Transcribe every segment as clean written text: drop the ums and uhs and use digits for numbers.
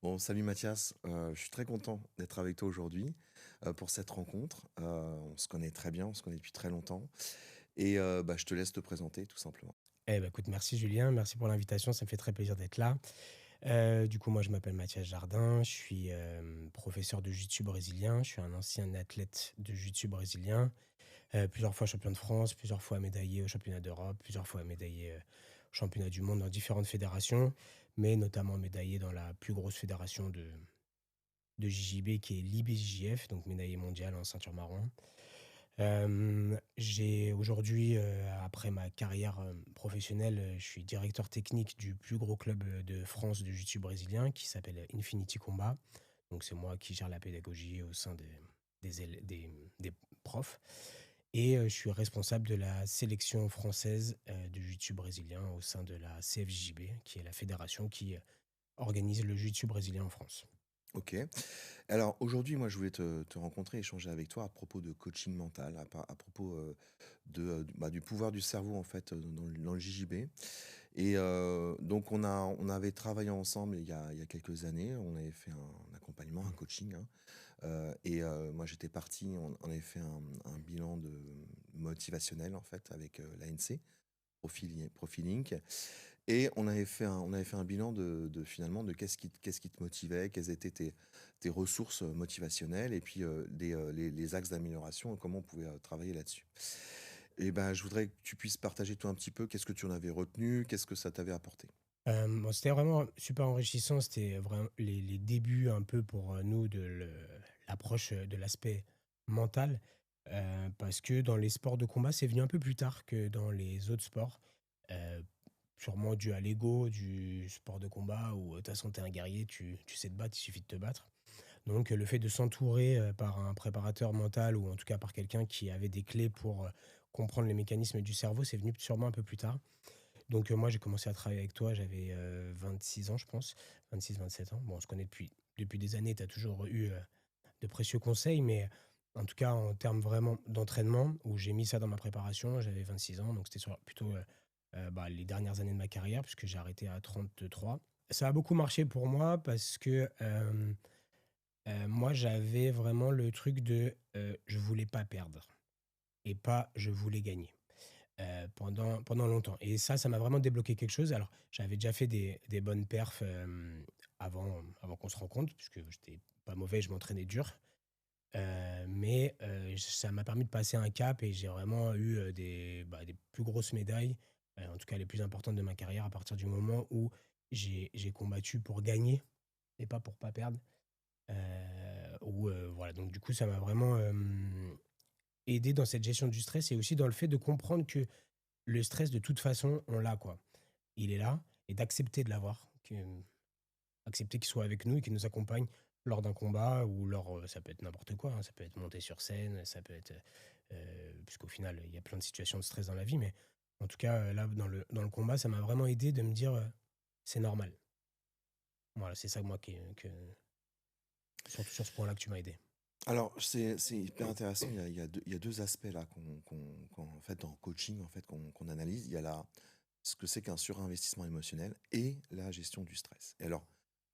Bon, salut Mathias. Je suis très content d'être avec toi aujourd'hui pour cette rencontre. On se connaît très bien, on se connaît depuis très longtemps. Et bah, je te laisse te présenter tout simplement. Écoute, merci Julien, merci pour l'invitation, ça me fait très plaisir d'être là. Du coup, moi, je m'appelle Mathias Jardin, je suis professeur de jiu-jitsu brésilien, je suis un ancien athlète de jiu-jitsu brésilien, plusieurs fois champion de France, plusieurs fois médaillé au championnat d'Europe, plusieurs fois médaillé au championnat du monde dans différentes fédérations, mais notamment médaillé dans la plus grosse fédération de JJB qui est l'IBJJF, donc médaillé mondial en ceinture marron. J'ai aujourd'hui, après ma carrière, professionnelle, je suis directeur technique du plus gros club, de France de jiu-jitsu brésilien qui s'appelle Infinity Combat. Donc c'est moi qui gère la pédagogie au sein des profs et je suis responsable de la sélection française, de jiu-jitsu brésilien au sein de la CFJB, qui est la fédération qui, organise le jiu-jitsu brésilien en France. Ok. Alors aujourd'hui, moi, je voulais te rencontrer, échanger avec toi à propos de coaching mental, à propos du pouvoir du cerveau en fait dans le JJB. Et donc on avait travaillé ensemble il y a quelques années. On avait fait un accompagnement, un Mmh. coaching, hein. Et moi, j'étais parti, on avait fait un bilan motivationnel, en fait, avec l'ANC, Profilink. Et on avait fait un bilan finalement de qu'est-ce qui te motivait, quelles étaient tes ressources motivationnelles, et puis les axes d'amélioration, et comment on pouvait travailler là-dessus. Et ben, je voudrais que tu puisses partager toi un petit peu, qu'est-ce que tu en avais retenu, qu'est-ce que ça t'avait apporté. Bon, c'était vraiment super enrichissant. C'était vraiment les débuts un peu pour, nous de l'approche, de l'aspect mental, parce que dans les sports de combat, c'est venu un peu plus tard que dans les autres sports, heu, sûrement dû à l'ego du sport de combat où, de toute façon, tu es un guerrier, tu sais te battre, il suffit de te battre. Donc, le fait de s'entourer, par un préparateur mental ou en tout cas par quelqu'un qui avait des clés pour, comprendre les mécanismes du cerveau, c'est venu sûrement un peu plus tard. Donc, moi, j'ai commencé à travailler avec toi, j'avais 26 ans, je pense, 26-27 ans. Bon, on se connaît depuis des années, tu as toujours eu de précieux conseils, mais en tout cas, en termes vraiment d'entraînement, où j'ai mis ça dans ma préparation, j'avais 26 ans, donc c'était plutôt les dernières années de ma carrière, puisque j'ai arrêté à 33. Ça a beaucoup marché pour moi parce que moi, j'avais vraiment le truc de je voulais pas perdre et pas je voulais gagner. Pendant longtemps et ça m'a vraiment débloqué quelque chose. Alors, j'avais déjà fait des bonnes perfs, avant qu'on se rencontre puisque j'étais pas mauvais, je m'entraînais dur, mais ça m'a permis de passer un cap et j'ai vraiment eu, des plus grosses médailles, en tout cas les plus importantes de ma carrière à partir du moment où j'ai combattu pour gagner et pas pour pas perdre, voilà donc du coup ça m'a vraiment, aidé dans cette gestion du stress et aussi dans le fait de comprendre que le stress, de toute façon, on l'a, quoi. Il est là et d'accepter de l'avoir, accepter qu'il soit avec nous et qu'il nous accompagne lors d'un combat ou lors, ça peut être n'importe quoi, hein, ça peut être monter sur scène, ça peut être, puisqu'au final, il y a plein de situations de stress dans la vie, mais en tout cas, là, dans le combat, ça m'a vraiment aidé de me dire, «C'est normal». Voilà, c'est ça, moi, surtout sur ce point-là que tu m'as aidé. Alors, c'est hyper intéressant. Il y a deux aspects là en fait, dans le coaching en fait, qu'on analyse. Il y a ce que c'est qu'un surinvestissement émotionnel et la gestion du stress. Et alors,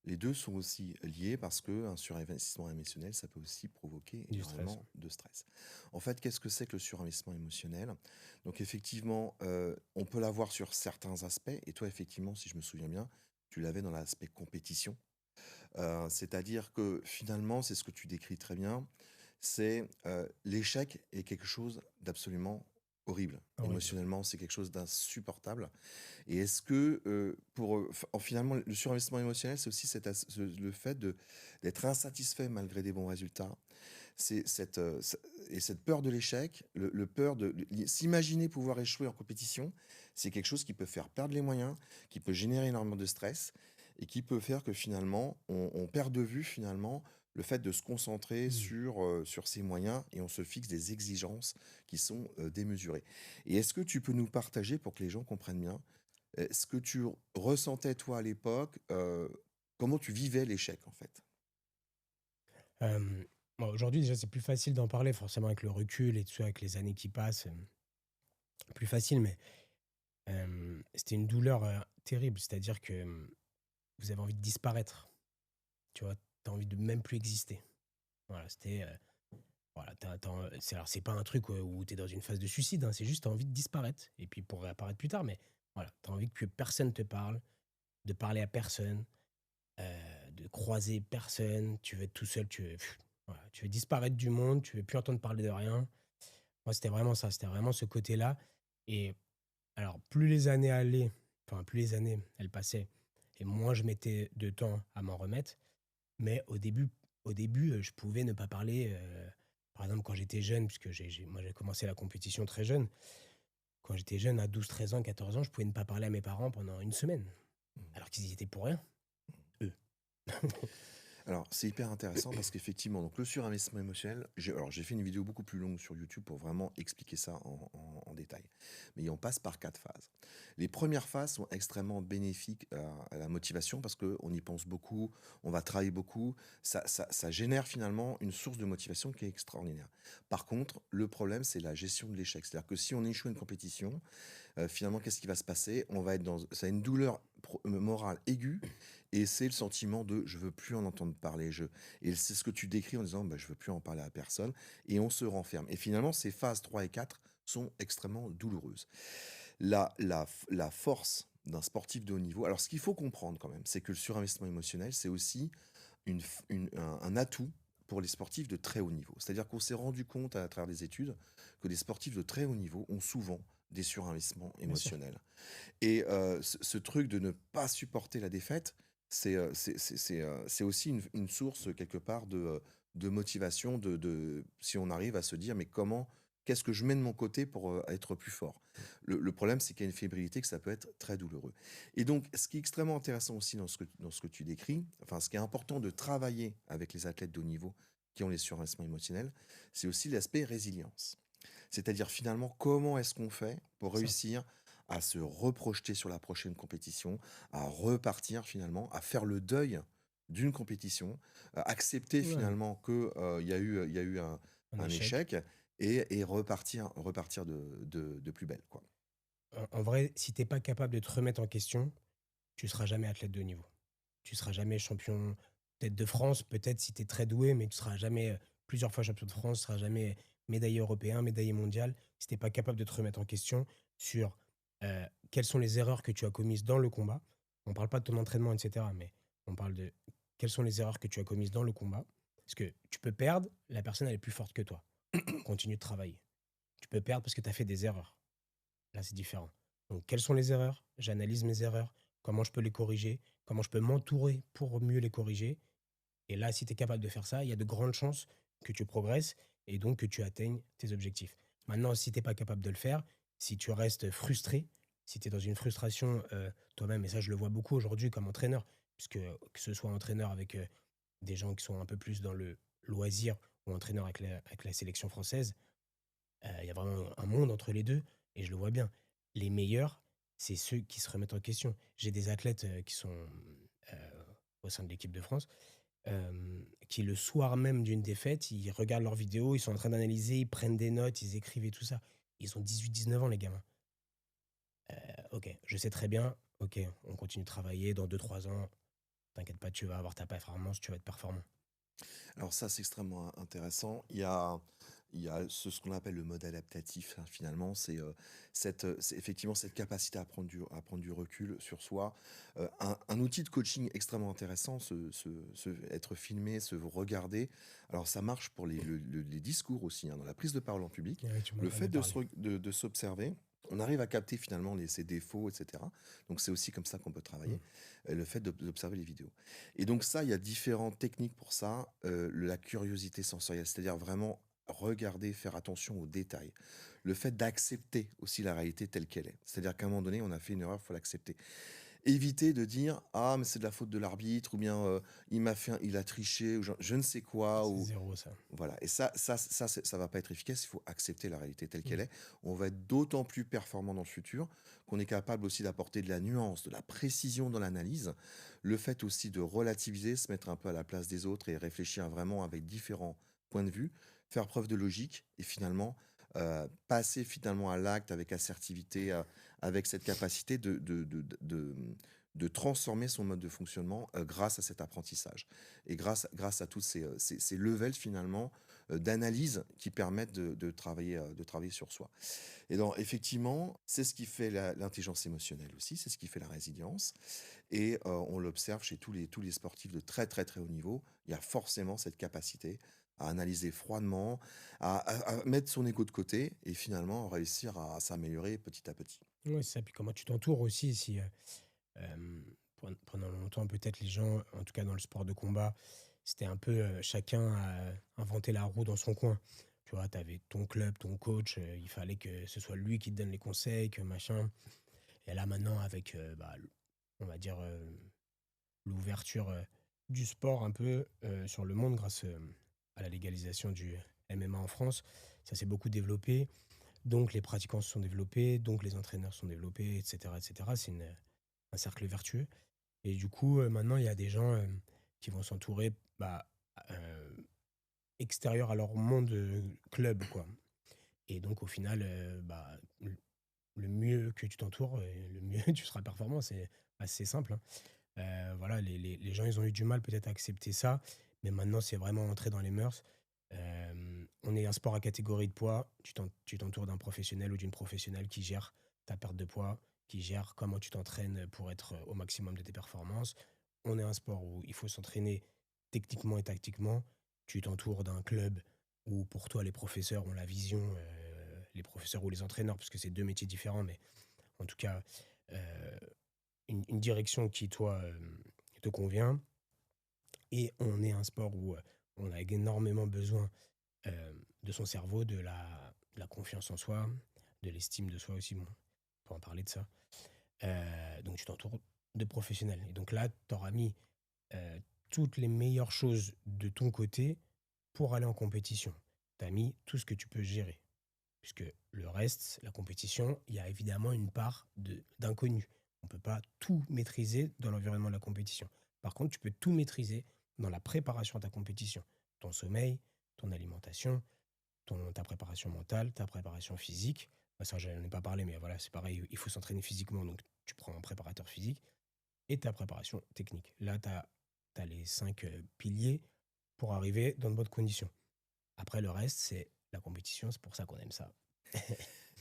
les deux sont aussi liés parce qu'un surinvestissement émotionnel, ça peut aussi provoquer Du stress, énormément de stress. En fait, qu'est-ce que c'est que le surinvestissement émotionnel? Donc, effectivement, on peut l'avoir sur certains aspects. Et toi, effectivement, si je me souviens bien, tu l'avais dans l'aspect compétition. C'est-à-dire que finalement, c'est ce que tu décris très bien, c'est l'échec est quelque chose d'absolument horrible. horrible. Émotionnellement, c'est quelque chose d'insupportable. Et est-ce que, finalement, le surinvestissement émotionnel, c'est aussi le fait d'être insatisfait malgré des bons résultats. C'est et cette peur de l'échec, le peur de s'imaginer pouvoir échouer en compétition, c'est quelque chose qui peut faire perdre les moyens, qui peut générer énormément de stress et qui peut faire que finalement, on perd de vue finalement le fait de se concentrer Mmh. sur ses moyens et on se fixe des exigences qui sont démesurées. Et est-ce que tu peux nous partager pour que les gens comprennent bien, ce que tu ressentais toi à l'époque, comment tu vivais l'échec en fait? Bon, aujourd'hui, déjà, c'est plus facile d'en parler forcément avec le recul et tout ça, avec les années qui passent, plus facile, mais c'était une douleur, terrible. C'est-à-dire que, vous avez envie de disparaître. tu vois? Tu as envie de même plus exister. Voilà, c'était, voilà, alors c'est pas un truc, où tu es dans une phase de suicide, hein, c'est juste tu as envie de disparaître et puis pour réapparaître plus tard, mais voilà, tu as envie que personne te parle, de parler à personne, de croiser personne, tu veux être tout seul, voilà, tu veux disparaître du monde, tu veux plus entendre parler de rien. Moi, c'était vraiment ça, c'était vraiment ce côté-là et alors plus les années allaient, enfin plus les années, elles passaient et moins je mettais de temps à m'en remettre. Mais au début, je pouvais ne pas parler, par exemple quand j'étais jeune, puisque moi j'ai commencé la compétition très jeune. Quand j'étais jeune à 12, 13 ans, 14 ans, je pouvais ne pas parler à mes parents pendant une semaine, Mmh. alors qu'ils y étaient pour rien, eux. Alors, c'est hyper intéressant parce qu'effectivement, donc le surinvestissement émotionnel, j'ai fait une vidéo beaucoup plus longue sur YouTube pour vraiment expliquer ça en détail. Mais on passe par 4 phases. Les premières phases sont extrêmement bénéfiques à la motivation parce qu'on y pense beaucoup, on va travailler beaucoup, ça génère finalement une source de motivation qui est extraordinaire. Par contre, le problème, c'est la gestion de l'échec. C'est-à-dire que si on échoue à une compétition, finalement, qu'est-ce qui va se passer? On va être dans ça a une douleur morale aiguë et c'est le sentiment de: «Je veux plus en entendre parler». Et c'est ce que tu décris en disant: «Bah, je veux plus en parler à personne» et on se renferme et finalement, ces phases 3 et 4 sont extrêmement douloureuses. La force d'un sportif de haut niveau, alors ce qu'il faut comprendre quand même, c'est que le surinvestissement émotionnel, c'est aussi un atout pour les sportifs de très haut niveau. C'est-à-dire qu'on s'est rendu compte à travers des études que les sportifs de très haut niveau ont souvent des surinvestissements Bien sûr. émotionnels. Et ce truc de ne pas supporter la défaite, c'est aussi une source quelque part de motivation, si on arrive à se dire: «Mais qu'est-ce que je mets de mon côté pour, être plus fort?» Le problème, c'est qu'il y a une fébrilité, que ça peut être très douloureux. Et donc ce qui est extrêmement intéressant aussi dans ce que tu décris, enfin, ce qui est important de travailler avec les athlètes de haut niveau qui ont les surinvestissements émotionnels, c'est aussi l'aspect résilience. C'est-à-dire finalement, comment est-ce qu'on fait pour Ça. réussir à se reprojeter sur la prochaine compétition, à repartir finalement, à faire le deuil d'une compétition, accepter Ouais, finalement que, il y a eu un un échec. échec et repartir de plus belle, quoi. En vrai, si tu es pas capable de te remettre en question, tu seras jamais athlète de haut niveau. Tu seras jamais champion peut-être de France, peut-être si tu es très doué, mais tu seras jamais, plusieurs fois champion de France, tu seras jamais médaillé européen, médaillé mondial, si tu es pas capable de te remettre en question sur, quelles sont les erreurs que tu as commises dans le combat. On parle pas de ton entraînement et cetera, mais on parle de quelles sont les erreurs que tu as commises dans le combat. Parce que tu peux perdre, la personne elle est plus forte que toi. Continue de travailler. Tu peux perdre parce que tu as fait des erreurs. Là, c'est différent. Donc, quelles sont les erreurs? J'analyse mes erreurs, comment je peux les corriger, comment je peux m'entourer pour mieux les corriger. Et là, si tu es capable de faire ça, il y a de grandes chances que tu progresses et donc que tu atteignes tes objectifs. Maintenant, si tu es pas capable de le faire, si tu restes frustré, si tu es dans une frustration toi-même, et ça, je le vois beaucoup aujourd'hui comme entraîneur, puisque que ce soit entraîneur avec des gens qui sont un peu plus dans le loisir ou entraîneur avec la sélection française, il y a vraiment un monde entre les 2 et je le vois bien. Les meilleurs, c'est ceux qui se remettent en question. J'ai des athlètes, qui sont, au sein de l'équipe de France, qui le soir même d'une défaite, ils regardent leurs vidéos, ils sont en train d'analyser, ils prennent des notes, ils écrivent et tout ça. Ils ont 18, 19 ans les gamins. OK, je sais très bien, OK, on continue de travailler dans 2, 3 ans, t'inquiète pas, tu vas avoir ta performance, tu vas être performant. Alors ça, c'est extrêmement intéressant. Il y a ce qu'on appelle le mode adaptatif, hein, finalement. C'est effectivement cette capacité à prendre du recul sur soi. Un outil de coaching extrêmement intéressant, être filmé, se regarder. Alors ça marche pour les discours aussi, hein, dans la prise de parole en public. Ouais, tu m'en Le avais fait de, parlé. de s'observer, on arrive à capter finalement ses défauts, etc. Donc c'est aussi comme ça qu'on peut Mmh. travailler, le fait d'observer les vidéos. Et donc ça, il y a différentes techniques pour ça. La curiosité sensorielle, c'est-à-dire vraiment regarder, faire attention aux détails. Le fait d'accepter aussi la réalité telle qu'elle est. C'est-à-dire qu'à un moment donné, on a fait une erreur, il faut l'accepter. Éviter de dire: «Ah, mais c'est de la faute de l'arbitre» ou bien, «Il a triché» ou je ne sais Ah, quoi c'est ou zéro ça. voilà. Et ça va pas être efficace. Il faut accepter la réalité telle qu'elle Mmh. est. On va être d'autant plus performant dans le futur qu'on est capable aussi d'apporter de la nuance, de la précision dans l'analyse. Le fait aussi de relativiser, se mettre un peu à la place des autres et réfléchir vraiment avec différents points de vue, faire preuve de logique et finalement, passer finalement à l'acte avec assertivité, avec cette capacité de transformer son mode de fonctionnement grâce à cet apprentissage. Et grâce à tous ces levels finalement d'analyse qui permettent de travailler sur soi. Et donc, effectivement, c'est ce qui fait l'intelligence émotionnelle aussi, c'est ce qui fait la résilience. Et on l'observe chez tous les sportifs de très très très haut niveau. Il y a forcément cette capacité à analyser froidement, à mettre son ego de côté et finalement réussir à s'améliorer petit à petit. Ouais, c'est ça. Puis comment tu t'entoures aussi, si pendant longtemps, peut-être les gens, en tout cas dans le sport de combat, c'était un peu chacun a inventé la roue dans son coin. Tu vois, tu avais ton club, ton coach, il fallait que ce soit lui qui te donne les conseils, que machin. Et là maintenant, avec, on va dire, l'ouverture du sport un peu sur le monde grâce à la légalisation du MMA en France, ça s'est beaucoup développé. Donc les pratiquants se sont développés, donc les entraîneurs se sont développés, etc. etc. C'est un cercle vertueux. Et du coup, maintenant, il y a des gens qui vont s'entourer euh, extérieurs à leur monde club, quoi. Et donc, au final, le mieux que tu t'entoures, le mieux tu seras performant. C'est assez simple, hein. Voilà, les gens, ils ont eu du mal peut-être à accepter ça, mais maintenant, c'est vraiment entré dans les mœurs. On est un sport à catégorie de poids. Tu t'entoures d'un professionnel ou d'une professionnelle qui gère ta perte de poids, qui gère comment tu t'entraînes pour être au maximum de tes performances. On est un sport où il faut s'entraîner techniquement et tactiquement. Tu t'entoures d'un club où pour toi les professeurs ont la vision, les professeurs ou les entraîneurs, parce que c'est deux métiers différents, mais en tout cas, euh, une direction qui, toi, te convient. Et on est un sport où on a énormément besoin de son cerveau, de la confiance en soi, de l'estime de soi aussi. Bon, on peut en parler de ça. Donc tu t'entoures de professionnels. Et donc là, tu auras mis euh, toutes les meilleures choses de ton côté pour aller en compétition. Tu as mis tout ce que tu peux gérer. Puisque le reste, la compétition, il y a évidemment une part d'inconnu. On ne peut pas tout maîtriser dans l'environnement de la compétition. Par contre, tu peux tout maîtriser dans la préparation à ta compétition. Ton sommeil, ton alimentation, ta préparation mentale, ta préparation physique. Ça, je n'en ai pas parlé, mais voilà, c'est pareil, il faut s'entraîner physiquement, donc tu prends un préparateur physique et ta préparation technique. Là, tu as les cinq piliers pour arriver dans de bonnes conditions. Après, le reste, c'est la compétition, c'est pour ça qu'on aime ça.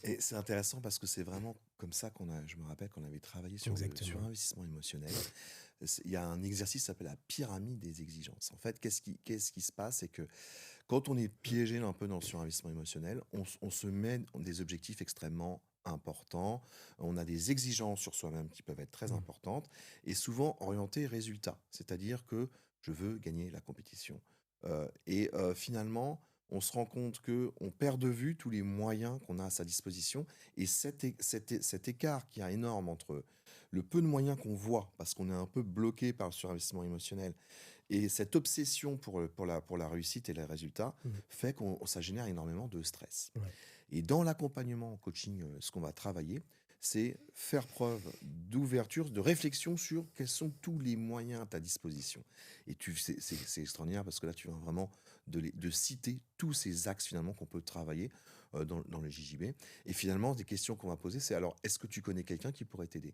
Et c'est intéressant parce que c'est vraiment comme ça je me rappelle qu'on avait travaillé sur le Exactement. surinvestissement émotionnel. Il y a un exercice qui s'appelle la pyramide des exigences. En fait, qu'est-ce qui se passe? C'est que quand on est piégé un peu dans le surinvestissement émotionnel, on se met des objectifs extrêmement importants. On a des exigences sur soi-même qui peuvent être très Mm. importantes et souvent orientées résultat. C'est-à-dire que je veux gagner la compétition. Finalement, on se rend compte que on perd de vue tous les moyens qu'on a à sa disposition et cet écart qui est énorme entre le peu de moyens qu'on voit parce qu'on est un peu bloqué par le surinvestissement émotionnel et cette obsession pour la réussite et les résultats Mm. fait qu'on ça génère énormément de stress. Ouais. Et dans l'accompagnement en coaching, ce qu'on va travailler, c'est faire preuve d'ouverture, de réflexion sur quels sont tous les moyens à ta disposition. Et c'est extraordinaire parce que là, tu viens vraiment de citer tous ces axes finalement qu'on peut travailler dans le JJB. Et finalement, des questions qu'on va poser, c'est alors, est-ce que tu connais quelqu'un qui pourrait t'aider?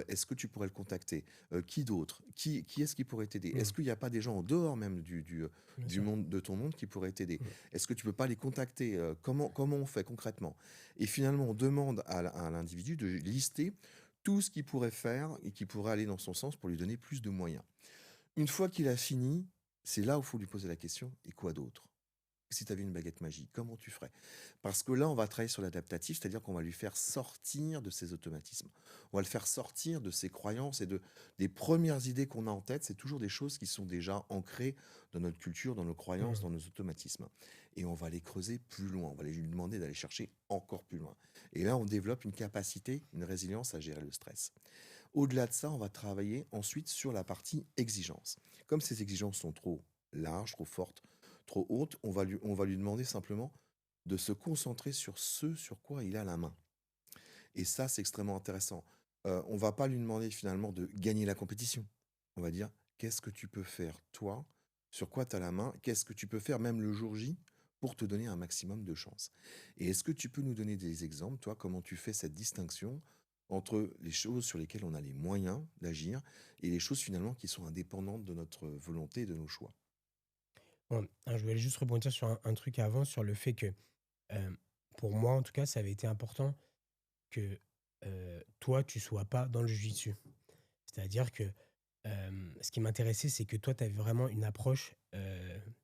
Est-ce que tu pourrais le contacter? Qui d'autre? Qui est-ce qui pourrait t'aider? Est-ce Mm. qu'il n'y a pas des gens en dehors même Bien du sûr. monde, de ton monde qui pourraient t'aider? Mm. Est-ce que tu peux pas les contacter? Comment on fait concrètement? Et finalement, on demande à l'individu de lister tout ce qu'il pourrait faire et qui pourrait aller dans son sens pour lui donner plus de moyens. Une fois qu'il a fini, c'est là où il faut lui poser la question, et quoi d'autre? Si tu avais une baguette magique, comment tu ferais? Parce que là, on va travailler sur l'adaptatif, c'est-à-dire qu'on va lui faire sortir de ses automatismes. On va le faire sortir de ses croyances et des premières idées qu'on a en tête. C'est toujours des choses qui sont déjà ancrées dans notre culture, dans nos croyances, Mm. dans nos automatismes. Et on va les creuser plus loin. On va lui demander d'aller chercher encore plus loin. Et là, on développe une capacité, une résilience à gérer le stress. Au-delà de ça, on va travailler ensuite sur la partie exigence. Comme ces exigences sont trop larges, trop fortes, trop hautes, on va lui demander simplement de se concentrer sur ce sur quoi il a la main. Et ça, c'est extrêmement intéressant. On va pas lui demander finalement de gagner la compétition. On va dire, qu'est-ce que tu peux faire toi? Sur quoi tu as la main? Qu'est-ce que tu peux faire même le jour J pour te donner un maximum de chance? Et est-ce que tu peux nous donner des exemples, toi, comment tu fais cette distinction entre les choses sur lesquelles on a les moyens d'agir et les choses finalement qui sont indépendantes de notre volonté et de nos choix. Bon, je voulais juste rebondir sur un truc avant, sur le fait que, hem, pour moi, en tout cas, ça avait été important que, toi, tu sois pas dans le jujitsu. C'est-à-dire que, ce qui m'intéressait, c'est que toi, tu avais vraiment une approche,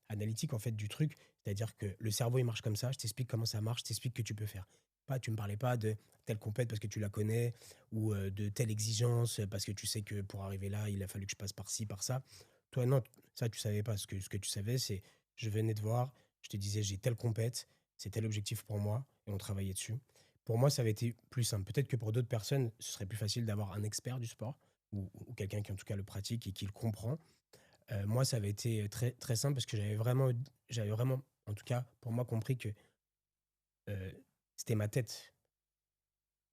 analytique, en fait, du truc. C'est-à-dire que le cerveau, il marche comme ça, je t'explique comment ça marche, je t'explique que tu peux faire. Pas tu me parlais pas de telle compète parce que tu la connais ou, de telle exigence, parce que tu sais que pour arriver là, il a fallu que je passe par ci, par ça. Toi, non, ça, tu savais pas. Ce que tu savais, c'est je venais te voir, je te disais: «J'ai telle compète, c'est tel objectif pour moi» et on travaillait dessus. Pour moi, ça avait été plus simple. Peut-être que pour d'autres personnes, ce serait plus facile d'avoir un expert du sport ou quelqu'un qui, en tout cas, le pratique et qui le comprend. Moi, ça avait été très très simple parce que j'avais vraiment, en tout cas, pour moi, compris que, c'était ma tête,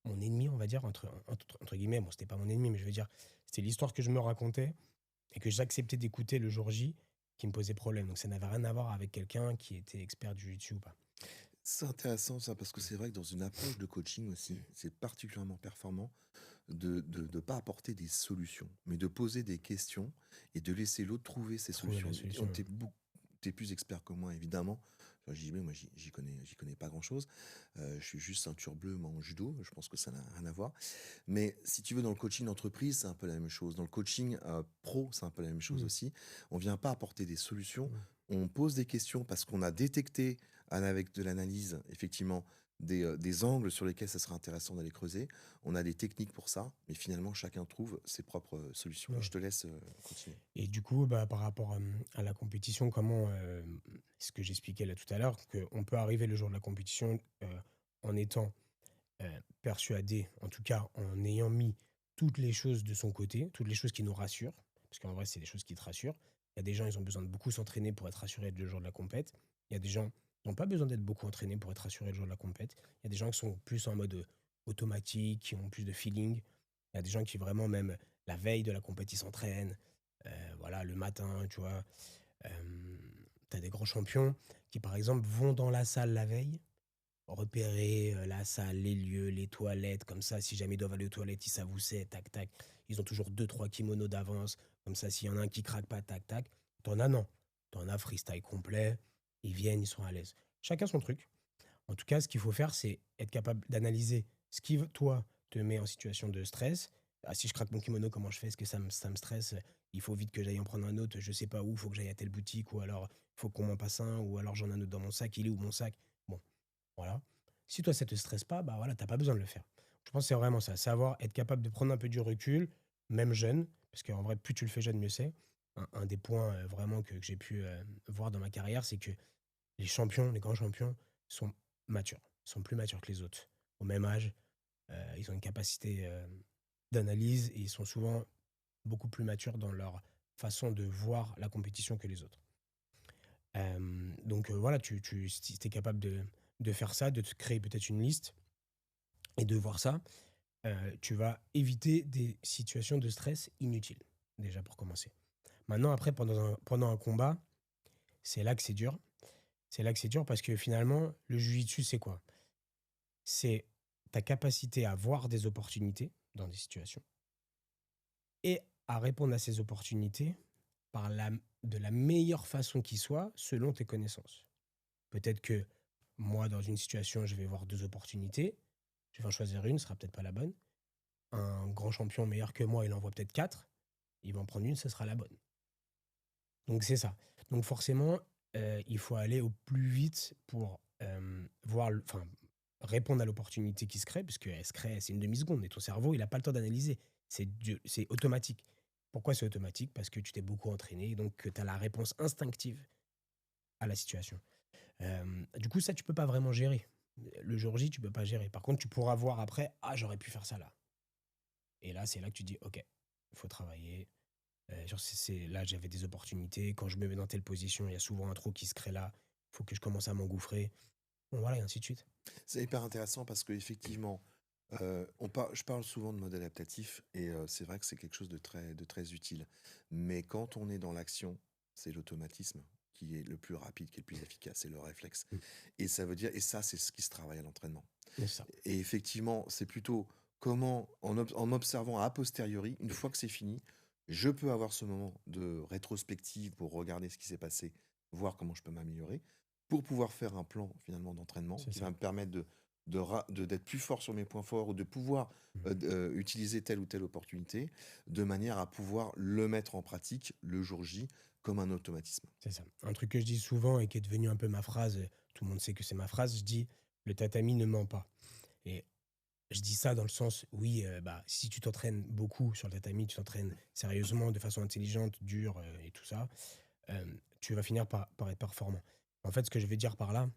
mon ennemi, on va dire, entre guillemets. Bon, c'était pas mon ennemi, mais je veux dire, c'était l'histoire que je me racontais et que j'acceptais d'écouter le jour J qui me posait problème. Donc ça n'avait rien à voir avec quelqu'un qui était expert du jiu-jitsu ou pas. C'est intéressant ça, parce que c'est vrai que dans une approche de coaching aussi, c'est particulièrement performant de pas apporter des solutions, mais de poser des questions et de laisser l'autre trouver ses Trouver la solutions. solution, ouais. Tu plus expert que moi, évidemment. Enfin, JB, moi, j'y connais pas grand-chose. Je suis juste ceinture bleue, moi, en judo. Je pense que ça n'a rien à voir. Mais si tu veux, dans le coaching d'entreprise, c'est un peu la même chose. Dans le coaching pro, c'est un peu la même chose Mmh, aussi. On vient pas apporter des solutions. mmh. On pose des questions parce qu'on a détecté, avec de l'analyse, effectivement, des angles sur lesquels ça serait intéressant d'aller creuser. On a des techniques pour ça, mais finalement, chacun trouve ses propres solutions. Et Ouais. je te laisse continuer. Et du coup, bah, par rapport, à la compétition, comment, ce que j'expliquais là tout à l'heure, qu'on peut arriver le jour de la compétition, en étant, persuadé, en tout cas en ayant mis toutes les choses de son côté, toutes les choses qui nous rassurent, parce qu'en vrai, c'est des choses qui te rassurent. Il y a des gens, ils ont besoin de beaucoup s'entraîner pour être rassurés le jour de la compète. Il y a des gens qui n'ont pas besoin d'être beaucoup entraînés pour être rassurés le jour de la compète. Il y a des gens qui sont plus en mode, automatique, qui ont plus de feeling. Il y a des gens qui vraiment même la veille de la compète, ils s'entraînent, voilà, le matin, tu vois? Tu des grands champions qui, par exemple, vont dans la salle la veille, repérer, la salle, les lieux, les toilettes, comme ça, si jamais ils doivent aller aux toilettes, ils savent où c'est, tac, tac. Ils ont toujours deux trois kimonos d'avance, comme ça, s'il y en a un qui craque pas, tac, tac. T'en as, non. T'en as freestyle complet, ils viennent, ils sont à l'aise. Chacun son truc. En tout cas, ce qu'il faut faire, c'est être capable d'analyser ce qui, toi, te met en situation de stress. Ah, si je craque mon kimono, comment je fais? Est-ce que ça me stresse? Il faut vite que j'aille en prendre un autre, je sais pas où, il faut que j'aille à telle boutique, ou alors il faut qu'on m'en passe un, ou alors j'en ai un autre dans mon sac, il est où mon sac? Bon, voilà. Si toi, ça te stresse pas, bah voilà, t'as pas besoin de le faire. Je pense que c'est vraiment ça, savoir être capable de prendre un peu du recul, même jeune, parce qu'en vrai, plus tu le fais jeune, mieux c'est. Un des points vraiment que j'ai pu voir dans ma carrière, c'est que les champions, les grands champions, sont matures, sont plus matures que les autres. Au même âge, ils ont une capacité d'analyse et ils sont souvent beaucoup plus matures dans leur façon de voir la compétition que les autres. Donc voilà, si tu es capable de faire ça, de te créer peut-être une liste et de voir ça, tu vas éviter des situations de stress inutiles, déjà pour commencer. Maintenant, après, pendant un combat, c'est là que c'est dur. C'est là que c'est dur parce que finalement, le jiu-jitsu, c'est quoi? C'est ta capacité à voir des opportunités dans des situations et à répondre à ces opportunités de la meilleure façon qui soit, selon tes connaissances. Peut-être que moi, dans une situation, je vais voir 2 opportunités, je vais en choisir une, ce sera peut-être pas la bonne. Un grand champion meilleur que moi, il en voit peut-être 4, il va en prendre une, ce sera la bonne. Donc c'est ça. Donc forcément, il faut aller au plus vite pour, répondre à l'opportunité qui se crée, parce qu'elle se crée, c'est une demi-seconde et ton cerveau, il a pas le temps d'analyser. C'est automatique. Pourquoi c'est automatique? Parce que tu t'es beaucoup entraîné, donc tu as la réponse instinctive à la situation. Du coup, ça, tu peux pas vraiment gérer. Le jour J, tu peux pas gérer. Par contre, tu pourras voir après: «Ah, j'aurais pu faire ça là» et là, c'est là que tu dis: «OK, il faut travailler». Genre, c'est là, j'avais des opportunités. Quand je me mets dans telle position, il y a souvent un trou qui se crée là. Il faut que je commence à m'engouffrer. Bon, voilà, et ainsi de suite. C'est hyper intéressant parce qu'effectivement, je parle souvent de mode adaptatif et c'est vrai que c'est quelque chose de très utile. Mais quand on est dans l'action, c'est l'automatisme qui est le plus rapide, qui est le plus efficace, c'est le réflexe. Mmh. Et ça veut dire, et ça, c'est ce qui se travaille à l'entraînement. C'est ça. Et effectivement, c'est plutôt comment, en m'observant a posteriori, une fois que c'est fini, je peux avoir ce moment de rétrospective pour regarder ce qui s'est passé, voir comment je peux m'améliorer, pour pouvoir faire un plan finalement d'entraînement C'est qui va ça. me permettre d'être plus fort sur mes points forts ou de pouvoir Mmh. utiliser telle ou telle opportunité de manière à pouvoir le mettre en pratique le jour J comme un automatisme. C'est ça. Un truc que je dis souvent et qui est devenu un peu ma phrase, tout le monde sait que c'est ma phrase, je dis: «Le tatami ne ment pas» et je dis ça dans le sens, oui, bah, si tu t'entraînes beaucoup sur le tatami, tu t'entraînes sérieusement, de façon intelligente, dure, et tout ça, tu vas finir par être performant. En fait, ce que je veux dire par là,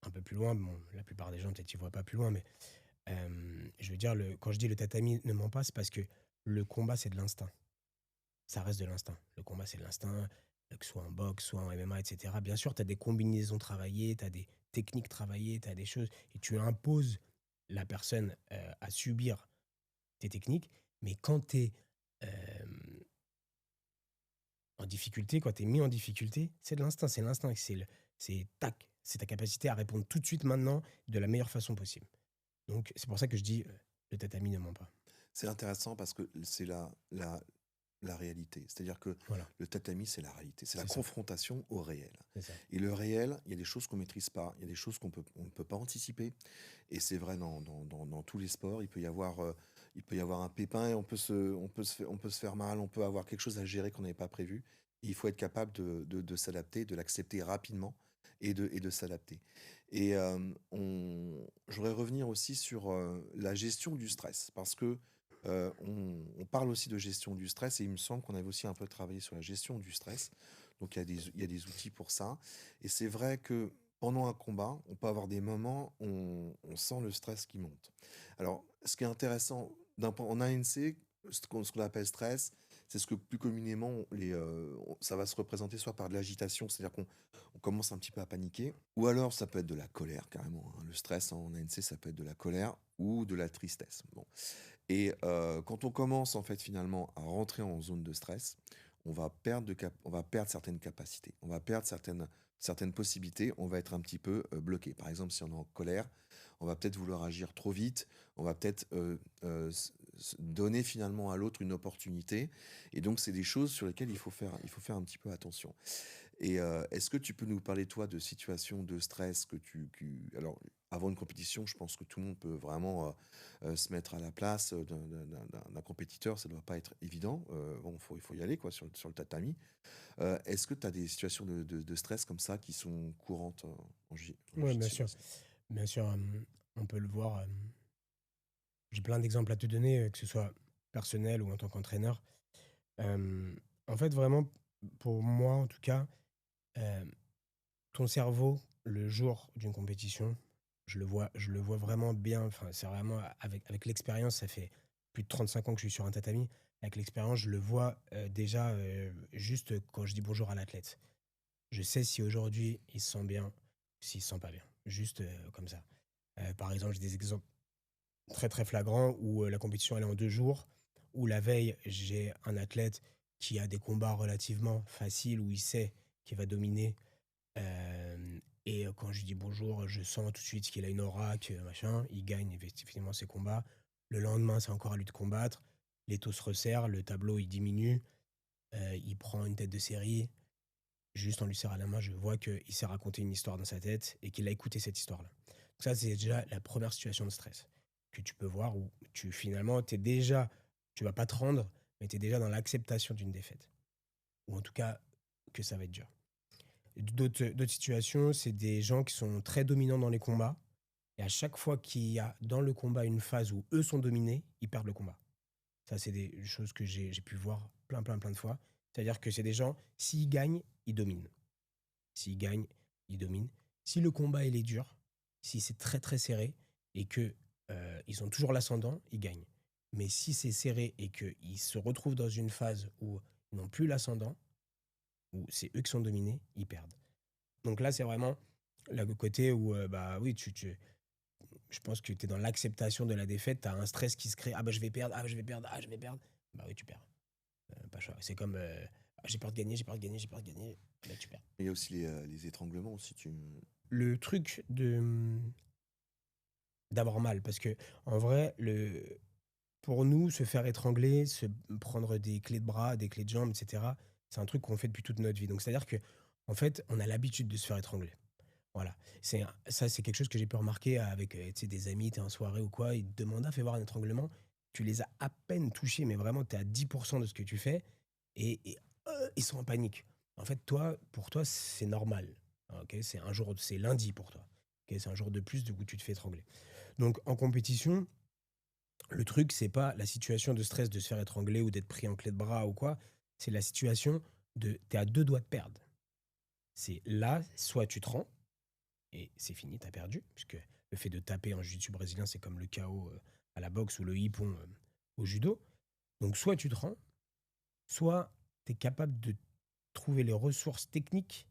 un peu plus loin, bon, la plupart des gens peut-être ils voient pas plus loin, mais je veux dire quand je dis: «Le tatami ne ment pas», c'est parce que le combat, c'est de l'instinct. Ça reste de l'instinct. Le combat, c'est de l'instinct, que ce soit en boxe, soit en MMA et cetera. Bien sûr, tu as des combinaisons travaillées, tu as des techniques travaillées, tu as des choses et tu imposes la personne, à subir tes techniques. Mais quand tu es, en difficulté, quand tu es mis en difficulté, c'est de l'instinct, c'est l'instinct, c'est tac, c'est ta capacité à répondre tout de suite, maintenant, de la meilleure façon possible. Donc c'est pour ça que je dis, le tatami ne ment pas. C'est intéressant parce que c'est la réalité. C'est-à-dire que Voilà, le tatami, c'est la réalité, c'est la c'est ça, confrontation au réel. c'est ça. Et le réel, il y a des choses qu'on maîtrise pas, il y a des choses on ne peut pas anticiper. Et c'est vrai dans tous les sports, il peut y avoir un pépin et on peut se faire mal, on peut avoir quelque chose à gérer qu'on n'avait pas prévu. Et il faut être capable de s'adapter, de l'accepter rapidement et de s'adapter. Et je voudrais revenir aussi sur la gestion du stress, parce que on parle aussi de gestion du stress et il me semble qu'on avait aussi un peu travaillé sur la gestion du stress. Donc il y a des outils pour ça. Et c'est vrai que pendant un combat, on peut avoir des moments où on sent le stress qui monte. Alors, ce qui est intéressant, en ANC, ce qu'on appelle stress, c'est ce que plus communément, ça va se représenter soit par de l'agitation, c'est-à-dire on commence un petit peu à paniquer, ou alors ça peut être de la colère carrément, hein. Le stress en ANC, ça peut être de la colère ou de la tristesse. Bon. Et quand on commence en fait finalement à rentrer en zone de stress, on va perdre certaines capacités, on va perdre certaines possibilités, on va être un petit peu bloqué. Par exemple, si on est en colère, on va peut-être vouloir agir trop vite, on va peut-être donner finalement à l'autre une opportunité. Et donc, c'est des choses sur lesquelles il faut faire un petit peu attention. Et est-ce que tu peux nous parler, toi, de situations de stress alors, avant une compétition, je pense que tout le monde peut vraiment se mettre à la place d'un compétiteur. Ça ne doit pas être évident. Bon, il faut y aller, quoi, sur le tatami. Est-ce que tu as des situations de stress comme ça qui sont courantes en Ouais, bien jiu-jitsu sûr. aussi? Bien sûr, on peut le voir, j'ai plein d'exemples à te donner, que ce soit personnel ou en tant qu'entraîneur. Hem, En fait, vraiment, pour moi, en tout cas, hem, ton cerveau, le jour d'une compétition, je le vois vraiment bien. Enfin, c'est vraiment avec l'expérience, ça fait plus de 35 ans que je suis sur un tatami. Avec l'expérience, je le vois, déjà, juste quand je dis bonjour à l'athlète. Je sais si aujourd'hui il se sent bien, ou s'il se sent pas bien. Juste, comme ça. Par exemple, j'ai des exemples très, très flagrants où, la compétition elle est en 2 jours, où la veille, j'ai un athlète qui a des combats relativement faciles, où il sait qu'il va dominer, et quand je lui dis bonjour, je sens tout de suite qu'il a une aura, que machin, il gagne effectivement ses combats. Le lendemain, c'est encore à lui de combattre, l'étau se resserre, le tableau il diminue, il prend une tête de série. Juste, on lui serre à la main, je vois qu'il s'est raconté une histoire dans sa tête et qu'il a écouté cette histoire-là. Donc ça, c'est déjà la première situation de stress que tu peux voir où finalement, tu vas pas te rendre, mais tu es déjà dans l'acceptation d'une défaite. Ou en tout cas, que ça va être dur. Et d'autres situations, c'est des gens qui sont très dominants dans les combats. Et à chaque fois qu'il y a dans le combat une phase où eux sont dominés, ils perdent le combat. Ça, c'est des choses que j'ai pu voir plein, plein, plein de fois. C'est-à-dire que c'est des gens, s'ils gagnent, ils dominent. S'ils gagnent, ils dominent. Si le combat il est dur, si c'est très très serré et que ils ont toujours l'ascendant, ils gagnent. Mais si c'est serré et qu'ils se retrouvent dans une phase où ils n'ont plus l'ascendant, où c'est eux qui sont dominés, ils perdent. Donc là, c'est vraiment le côté où, bah oui, je pense que tu es dans l'acceptation de la défaite, tu as un stress qui se crée. Ah bah je vais perdre, ah je vais perdre, ah je vais perdre. Bah oui, tu perds. Pas le choix. C'est comme ah, j'ai peur de gagner, j'ai peur de gagner, j'ai peur de gagner. Bah tu perds. Il y a aussi les étranglements aussi. Le truc d'avoir mal, parce que en vrai, pour nous, se faire étrangler, se prendre des clés de bras, des clés de jambes, et cetera, c'est un truc qu'on fait depuis toute notre vie. Donc c'est-à-dire que en fait, on a l'habitude de se faire étrangler. Voilà. C'est quelque chose que j'ai pu remarquer avec, tu sais, des amis, tu es en soirée ou quoi, ils te demandent: «Ah, fais voir un étranglement». Tu les as à peine touchés, mais vraiment tu es à 10 de ce que tu fais et ils sont en panique. En fait, toi, pour toi, c'est normal, OK? C'est lundi pour toi, OK? C'est un jour de plus où tu te fais étrangler. Donc en compétition, le truc, c'est pas la situation de stress de se faire étrangler ou d'être pris en clé de bras ou quoi, c'est la situation de tu es à 2 doigts de perdre. C'est là, soit tu te rends et c'est fini, tu as perdu, puisque le fait de taper en jiu-jitsu brésilien, c'est comme le KO, à la boxe ou le ippon, au judo. Donc soit tu te rends, soit tu es capable de trouver les ressources techniques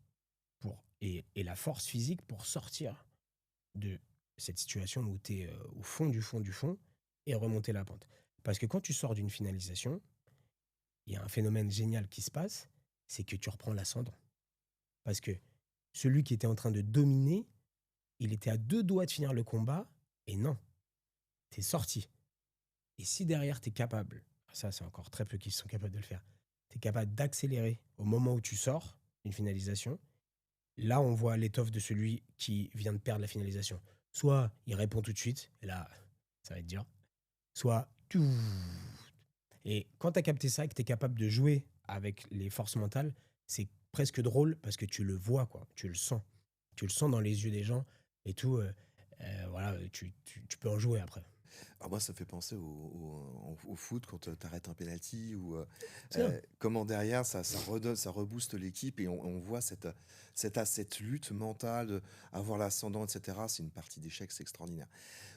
et la force physique pour sortir de cette situation où tu es, au fond du fond du fond et remonter la pente. Parce que quand tu sors d'une finalisation, il y a un phénomène génial qui se passe, c'est que tu reprends l'ascendant. Parce que celui qui était en train de dominer, il était à 2 doigts de finir le combat et non, tu es sorti. Et si derrière tu es capable, ça c'est encore très peu qui sont capables de le faire, tu es capable d'accélérer au moment où tu sors d'une finalisation, là on voit l'étoffe de celui qui vient de perdre la finalisation. Soit il répond tout de suite, et là ça va être dur, soit tout. Et quand tu as capté ça et que tu es capable de jouer avec les forces mentales, c'est presque drôle parce que tu le vois, quoi. Tu le sens. Tu le sens dans les yeux des gens et tout. Voilà, tu peux en jouer après. Alors moi, ça me fait penser au foot quand tu arrêtes un penalty ou C'est ça. comment derrière ça redonne, ça rebooste l'équipe et on voit cette lutte mentale, avoir l'ascendant, etc. C'est une partie d'échec, c'est extraordinaire.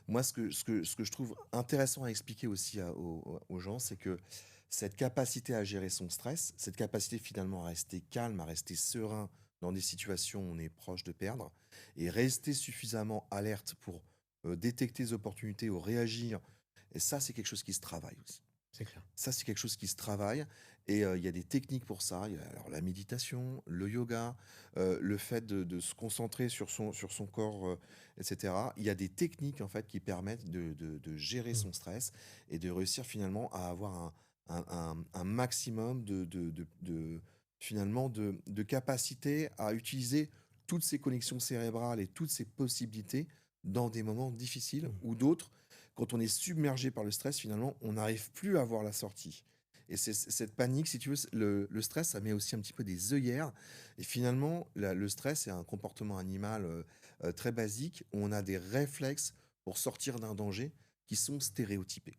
Moi, ce que je trouve intéressant à expliquer aussi aux gens, c'est que cette capacité à gérer son stress, cette capacité finalement à rester calme, à rester serein dans des situations où on est proche de perdre, et rester suffisamment alerte pour détecter les opportunités ou réagir, et ça, c'est quelque chose qui se travaille aussi. C'est clair. Ça, c'est quelque chose qui se travaille et il y a des techniques pour ça. Il y a alors la méditation, le yoga, le fait de se concentrer sur son corps, etc. Il y a des techniques en fait qui permettent de gérer Mm. son stress et de réussir finalement à avoir un maximum finalement de capacité à utiliser toutes ces connexions cérébrales et toutes ces possibilités dans des moments difficiles Mm. ou d'autres quand on est submergé par le stress, finalement, on n'arrive plus à voir la sortie. Et c'est cette panique, si tu veux, le stress, ça met aussi un petit peu des œillères. Et finalement, le stress, c'est un comportement animal très basique où on a des réflexes pour sortir d'un danger qui sont stéréotypés.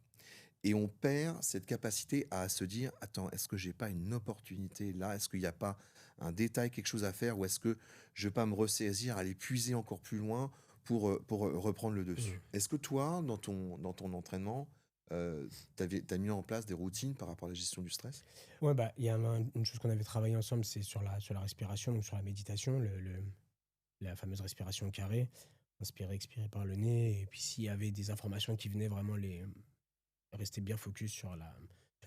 Et on perd cette capacité à se dire, attends, est-ce que j'ai pas une opportunité là? Est-ce qu'il n'y a pas un détail, quelque chose à faire? Ou est-ce que je vais pas me ressaisir, aller puiser encore plus loin pour reprendre le Mm. dessus? Est-ce que toi, dans ton entraînement, t'as mis en place des routines par rapport à la gestion du stress? Ouais, bah, il y a une chose qu'on avait travaillé ensemble, c'est sur la respiration, donc sur la méditation, la fameuse respiration carrée, inspirer, expirer par le nez. Et puis s'il y avait des informations qui venaient vraiment rester bien focus sur la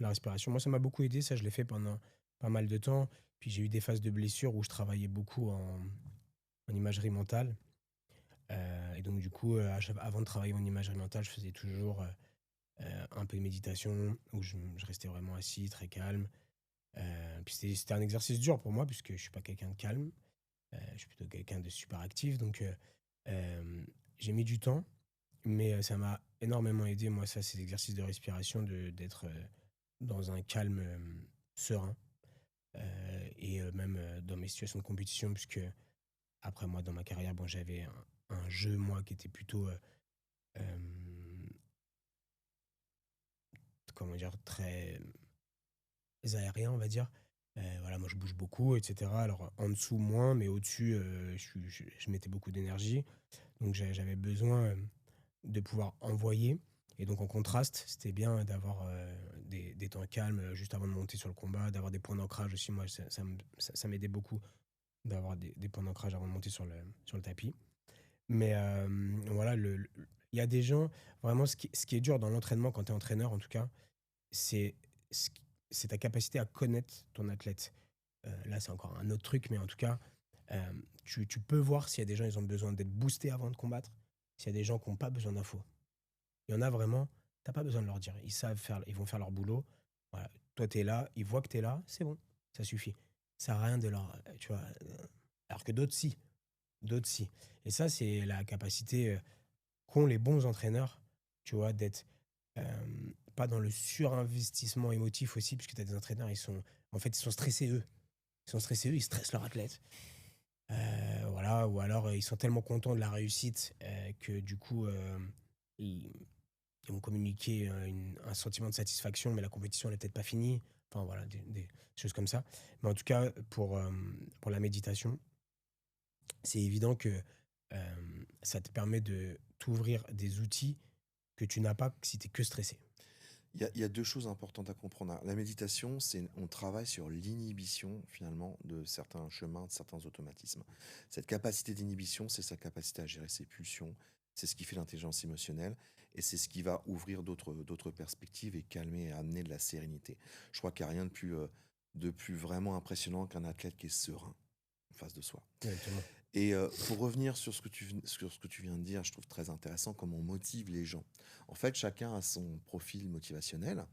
respiration. Moi, ça m'a beaucoup aidé. Ça, je l'ai fait pendant pas mal de temps. Puis j'ai eu des phases de blessure où je travaillais beaucoup en imagerie mentale. Et donc, du coup, avant de travailler en imagerie mentale, je faisais toujours un peu de méditation où je restais vraiment assis, très calme. Puis c'était un exercice dur pour moi puisque je suis pas quelqu'un de calme. Je suis plutôt quelqu'un de super actif. Donc, j'ai mis du temps, mais ça m'a énormément aidé, moi, ça, ces exercices de respiration, d'être dans un calme serein. Et même dans mes situations de compétition, puisque après, moi, dans ma carrière, bon, j'avais un jeu, moi, qui était plutôt, comment dire, très aérien, on va dire. Voilà, moi, je bouge beaucoup, etc. Alors, en dessous, moins, mais au-dessus, je mettais beaucoup d'énergie. Donc, j'avais besoin de pouvoir envoyer. Et donc, en contraste, c'était bien d'avoir des temps calmes juste avant de monter sur le combat, d'avoir des points d'ancrage aussi. Moi, ça m'aidait beaucoup d'avoir des points d'ancrage avant de monter sur le tapis. Mais voilà, il y a des gens, vraiment, ce qui est dur dans l'entraînement, quand tu es entraîneur en tout cas, c'est ce qui- c'est ta capacité à connaître ton athlète. Là, c'est encore un autre truc, mais en tout cas, euh, tu peux voir s'il y a des gens, ils ont besoin d'être boostés avant de combattre, s'il y a des gens qui n'ont pas besoin d'infos. Il y en a vraiment, Tu pas besoin de leur dire. Ils savent faire, ils vont faire leur boulot. Voilà. Toi, tu es là, ils voient que tu es là, c'est bon, ça suffit. Ça sert à rien de leur, tu vois. Alors que d'autres, si. D'autres, si. Et ça, c'est la capacité qu'ont les bons entraîneurs, tu vois, d'être pas dans le surinvestissement émotif aussi, puisque tu as des entraîneurs, en fait, ils sont stressés eux. Ils sont stressés eux, ils stressent leur athlète. Voilà, ou alors ils sont tellement contents de la réussite que du coup, ils, ils vont communiquer un sentiment de satisfaction, mais la compétition n'est peut-être pas finie. Enfin voilà, des choses comme ça. Mais en tout cas, pour la méditation, c'est évident que ça te permet de t'ouvrir des outils que tu n'as pas si tu es que stressé. Il y a 2 choses importantes à comprendre. La méditation, c'est on travaille sur l'inhibition finalement de certains chemins, de certains automatismes. Cette capacité d'inhibition, c'est sa capacité à gérer ses pulsions, c'est ce qui fait l'intelligence émotionnelle et c'est ce qui va ouvrir d'autres perspectives et calmer et amener de la sérénité. Je crois qu'il n'y a rien de plus vraiment impressionnant qu'un athlète qui est serein en face de soi. Exactement. Et pour revenir sur sur ce que tu viens de dire, je trouve très intéressant comment on motive les gens. En fait, chacun a son profil motivationnel.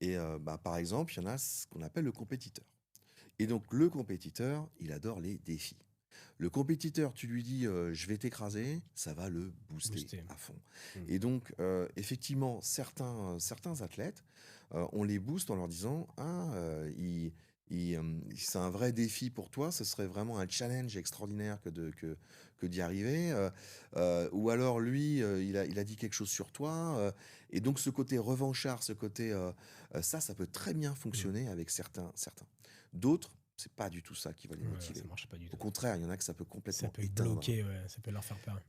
Et bah, par exemple, il y en a ce qu'on appelle le compétiteur. Et donc, le compétiteur, il adore les défis. Le compétiteur, tu lui dis je vais t'écraser, ça va le booster Booster. à fond. Mm. Et donc, effectivement, certains athlètes, on les booste en leur disant ah, c'est un vrai défi pour toi, ce serait vraiment un challenge extraordinaire que d'y arriver. Ou alors, lui, il a dit quelque chose sur toi. Et donc, ce côté revanchard, ce côté. Ça peut très bien Mm. fonctionner avec certains. D'autres, c'est pas du tout ça qui va les Ouais, ça motiver. marche pas du Au tout. contraire, il y en a que ça peut Ça complètement peut éteindre. bloquer, ouais, ça peut leur faire peur.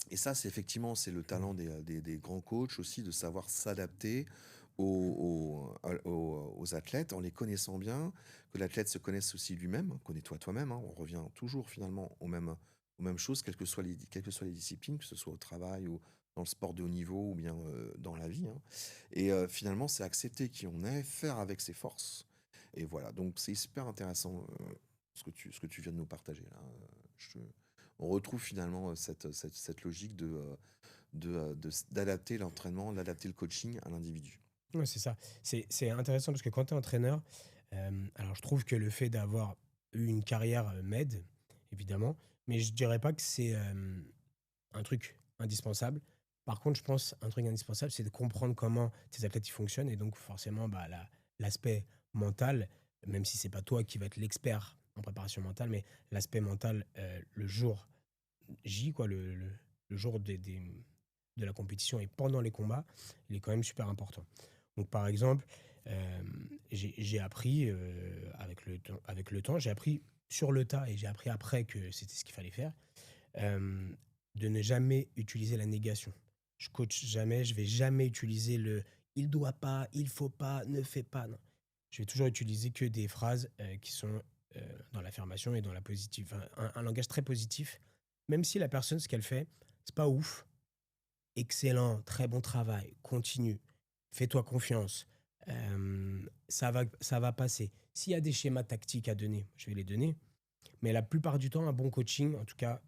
Et ça, c'est effectivement, c'est le Mm. talent des grands coachs aussi de savoir s'adapter aux athlètes en les connaissant bien, que l'athlète se connaisse aussi lui-même, connais-toi toi-même, hein, on revient toujours finalement aux mêmes choses, quelles que soient les disciplines, que ce soit au travail ou dans le sport de haut niveau ou bien dans la vie, hein. Et finalement, c'est accepter qui on est, faire avec ses forces. Et voilà, donc c'est super intéressant ce que tu viens de nous partager là. Je- on retrouve finalement cette logique d'adapter l'entraînement, d'adapter le coaching à l'individu. Ouais, c'est ça. C'est intéressant parce que quand tu es entraîneur, alors je trouve que le fait d'avoir eu une carrière m'aide, évidemment, mais je dirais pas que c'est un truc indispensable. Par contre, je pense un truc indispensable, c'est de comprendre comment tes athlètes ils fonctionnent et donc forcément bah, l'aspect mental, même si c'est pas toi qui va être l'expert en préparation mentale, mais l'aspect mental le jour J, quoi, le jour de la compétition et pendant les combats, il est quand même super important. Donc par exemple, j'ai appris avec le temps, j'ai appris sur le tas et j'ai appris après que c'était ce qu'il fallait faire, de ne jamais utiliser la négation. Je coach jamais, je vais jamais utiliser le il doit pas, il faut pas, ne fais pas. Non. Je vais toujours utiliser que des phrases qui sont dans l'affirmation et dans la positive, enfin, un langage très positif, même si la personne, ce qu'elle fait, c'est pas ouf. Excellent, très bon travail, continue, fais-toi confiance, ça va passer. S'il y a des schémas tactiques à donner, je vais les donner, mais la plupart du temps, un bon coaching, en tout cas,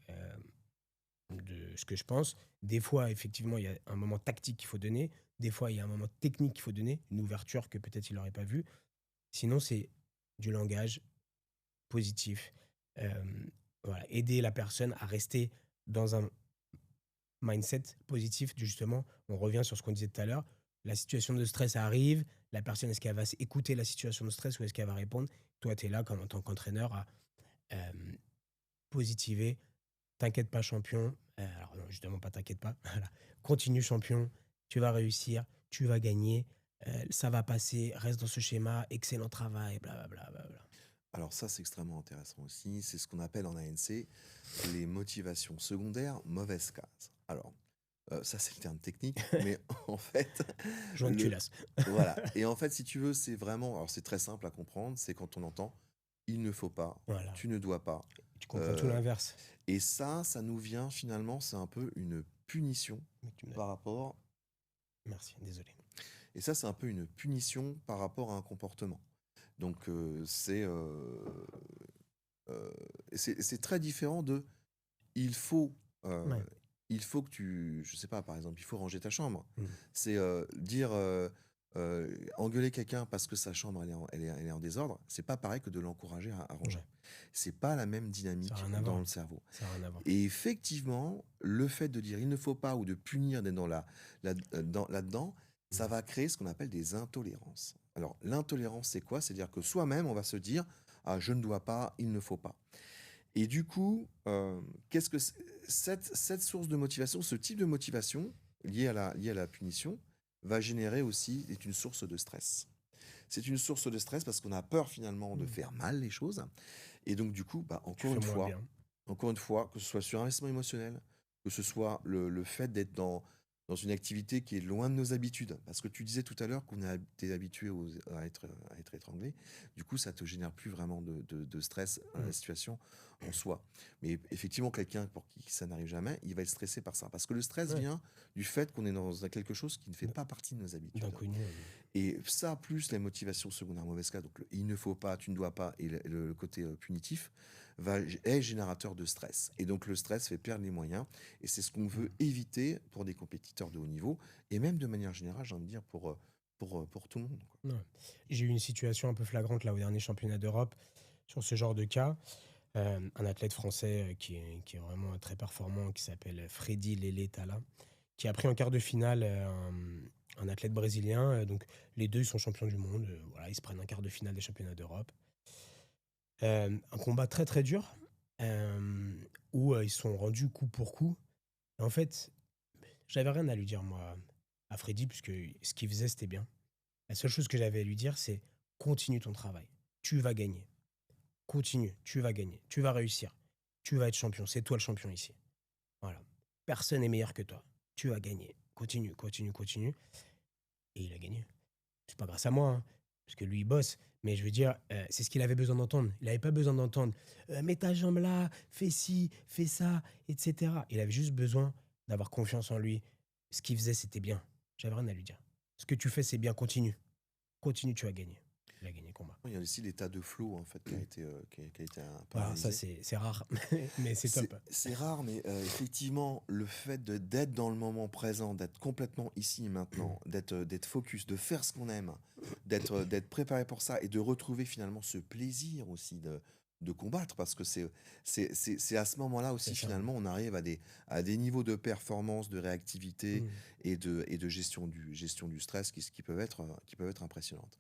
de ce que je pense. Des fois, effectivement, il y a un moment tactique qu'il faut donner. Des fois, il y a un moment technique qu'il faut donner, une ouverture que peut-être il n'aurait pas vue. Sinon, c'est du langage positif. Euh, voilà, aider la personne à rester dans un mindset positif, justement. On revient sur ce qu'on disait tout à l'heure. La situation de stress arrive. La personne, est-ce qu'elle va écouter la situation de stress ou est-ce qu'elle va répondre? Toi, tu es là, comme en tant qu'entraîneur, à euh, positiver. T'inquiète pas, champion. Alors, non, justement, pas t'inquiète pas. Voilà. Continue, champion. Tu vas réussir. Tu vas gagner. Ça va passer. Reste dans ce schéma. Excellent travail. Blablabla. Bla, bla, bla. Alors ça, c'est extrêmement intéressant aussi. C'est ce qu'on appelle en ANC les motivations secondaires mauvaises cases. Alors, ça, c'est le terme technique, mais en fait, Joint de le, culasse. voilà. Et en fait, si tu veux, c'est vraiment, alors c'est très simple à comprendre, c'est quand on entend il ne faut pas, Voilà. tu ne dois pas. Tu comprends tout Euh, l'inverse. et ça nous vient finalement, c'est un peu une punition Mais tu me- par rapport, Merci, désolé. et ça, c'est un peu une punition par rapport à un comportement. Donc, euh, c'est très différent de il faut, euh, Ouais. il faut que je sais pas, par exemple, il faut ranger ta chambre. Mmh. C'est dire, engueuler quelqu'un parce que sa chambre elle est en désordre, c'est pas pareil que de l'encourager à ranger. Ouais, C'est pas la même ça a dynamique rien à dans voir. le cerveau. Ça a rien à voir. Et effectivement, le fait de dire il ne faut pas ou de punir, d'être là-dedans, ça Mmh. va créer ce qu'on appelle des intolérances. Alors, l'intolérance, c'est quoi? C'est-à-dire que soi-même, on va se dire ah, je ne dois pas, il ne faut pas. Et du coup, qu'est-ce que cette source de motivation, ce type de motivation liée à la punition, va générer aussi, est une source de stress. C'est une source de stress parce qu'on a peur finalement de Mmh. faire mal les choses. Et donc, du coup, bah, Tu fais moins bien. encore une fois, que ce soit sur investissement émotionnel, que ce soit le fait d'être dans une activité qui est loin de nos habitudes. Parce que tu disais tout à l'heure qu'on était habitué à être étranglé. Du coup, ça te génère plus vraiment de stress à la Mmh. situation en soi. Mais effectivement, quelqu'un pour qui ça n'arrive jamais, il va être stressé par ça. Parce que le stress Ouais, vient du fait qu'on est dans quelque chose qui ne fait pas partie de nos habitudes. d'inconnu, Et ça, plus les motivations secondaires mauvais cas, donc il ne faut pas, tu ne dois pas, et le côté punitif, est générateur de stress. Et donc le stress fait perdre les moyens, et c'est ce qu'on veut mmh. éviter pour des compétiteurs de haut niveau, et même de manière générale, j'ai envie de dire, pour tout le monde, quoi. Ouais. J'ai eu une situation un peu flagrante là au dernier championnat d'Europe sur ce genre de cas. Un athlète français, qui est vraiment très performant, qui s'appelle Freddy Lele Tala, qui a pris en quart de finale, un athlète brésilien, donc les 2 ils sont champions du monde, voilà, ils se prennent un quart de finale des championnats d'Europe. Un combat très, très dur, où, ils se sont rendus coup pour coup. Et en fait, j'avais rien à lui dire moi, à Freddy, puisque ce qu'il faisait, c'était bien. La seule chose que j'avais à lui dire, c'est: «Continue ton travail, tu vas gagner. Continue, tu vas gagner, tu vas réussir, tu vas être champion, c'est toi le champion ici. Voilà. Personne n'est meilleur que toi. Tu vas gagner. Continue, continue, continue.» Et il a gagné. C'est pas grâce à moi, hein, parce que lui, il bosse. Mais je veux dire, c'est ce qu'il avait besoin d'entendre. Il avait pas besoin d'entendre, «Mets ta jambe là, fais ci, fais ça» et cetera. Il avait juste besoin d'avoir confiance en lui. Ce qu'il faisait, c'était bien. J'avais rien à lui dire. «Ce que tu fais, c'est bien, continue. Continue, tu vas gagner.» Il a gagné le combat. Il y a aussi l'état de flow, en fait, qui a été un peu Voilà, ça, analysé. c'est rare, mais c'est C'est top. c'est rare, mais effectivement, le fait d'être dans le moment présent, d'être complètement ici et maintenant, d'être focus, de faire ce qu'on aime, d'être préparé pour ça et de retrouver finalement ce plaisir aussi de combattre, parce que c'est à ce moment-là C'est aussi, ça. finalement, on arrive à des niveaux de performance, de réactivité Mmh. et de gestion du stress qui peuvent être impressionnantes.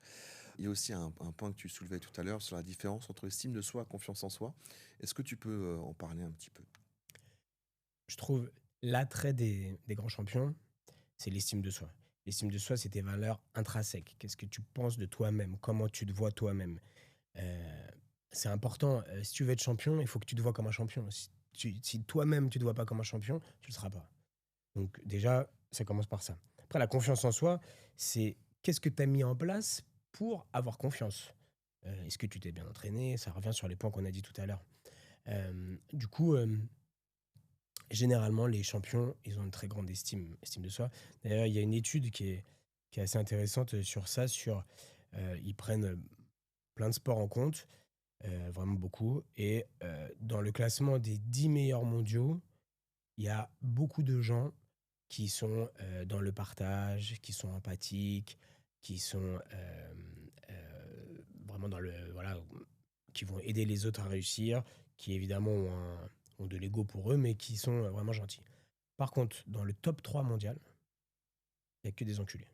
Il y a aussi un point que tu soulevais tout à l'heure sur la différence entre estime de soi et confiance en soi. Est-ce que tu peux en parler un petit peu? Je trouve l'attrait des grands champions, c'est l'estime de soi. L'estime de soi, c'est tes valeurs intrinsèques. Qu'est-ce que tu penses de toi-même? Comment tu te vois toi-même? Heu, c'est important, si tu veux être champion, il faut que tu te vois comme un champion. Si toi-même tu te vois pas comme un champion, tu le seras pas. Donc déjà, ça commence par ça. Après la confiance en soi, c'est qu'est-ce que tu as mis en place pour avoir confiance? Est-ce que tu t'es bien entraîné? Ça revient sur les points qu'on a dit tout à l'heure. Du coup, généralement, les champions, ils ont une très grande estime de soi. D'ailleurs, il y a une étude qui est assez intéressante, sur ça, ils prennent, plein de sports en compte, vraiment beaucoup, et dans le classement des 10 meilleurs mondiaux, il y a beaucoup de gens qui sont, dans le partage, qui sont empathiques, qui sont, vraiment dans le voilà, qui vont aider les autres à réussir, qui évidemment ont de l'ego pour eux, mais qui sont, vraiment gentils. Par contre, dans le top 3 mondial, il y a que des enculés.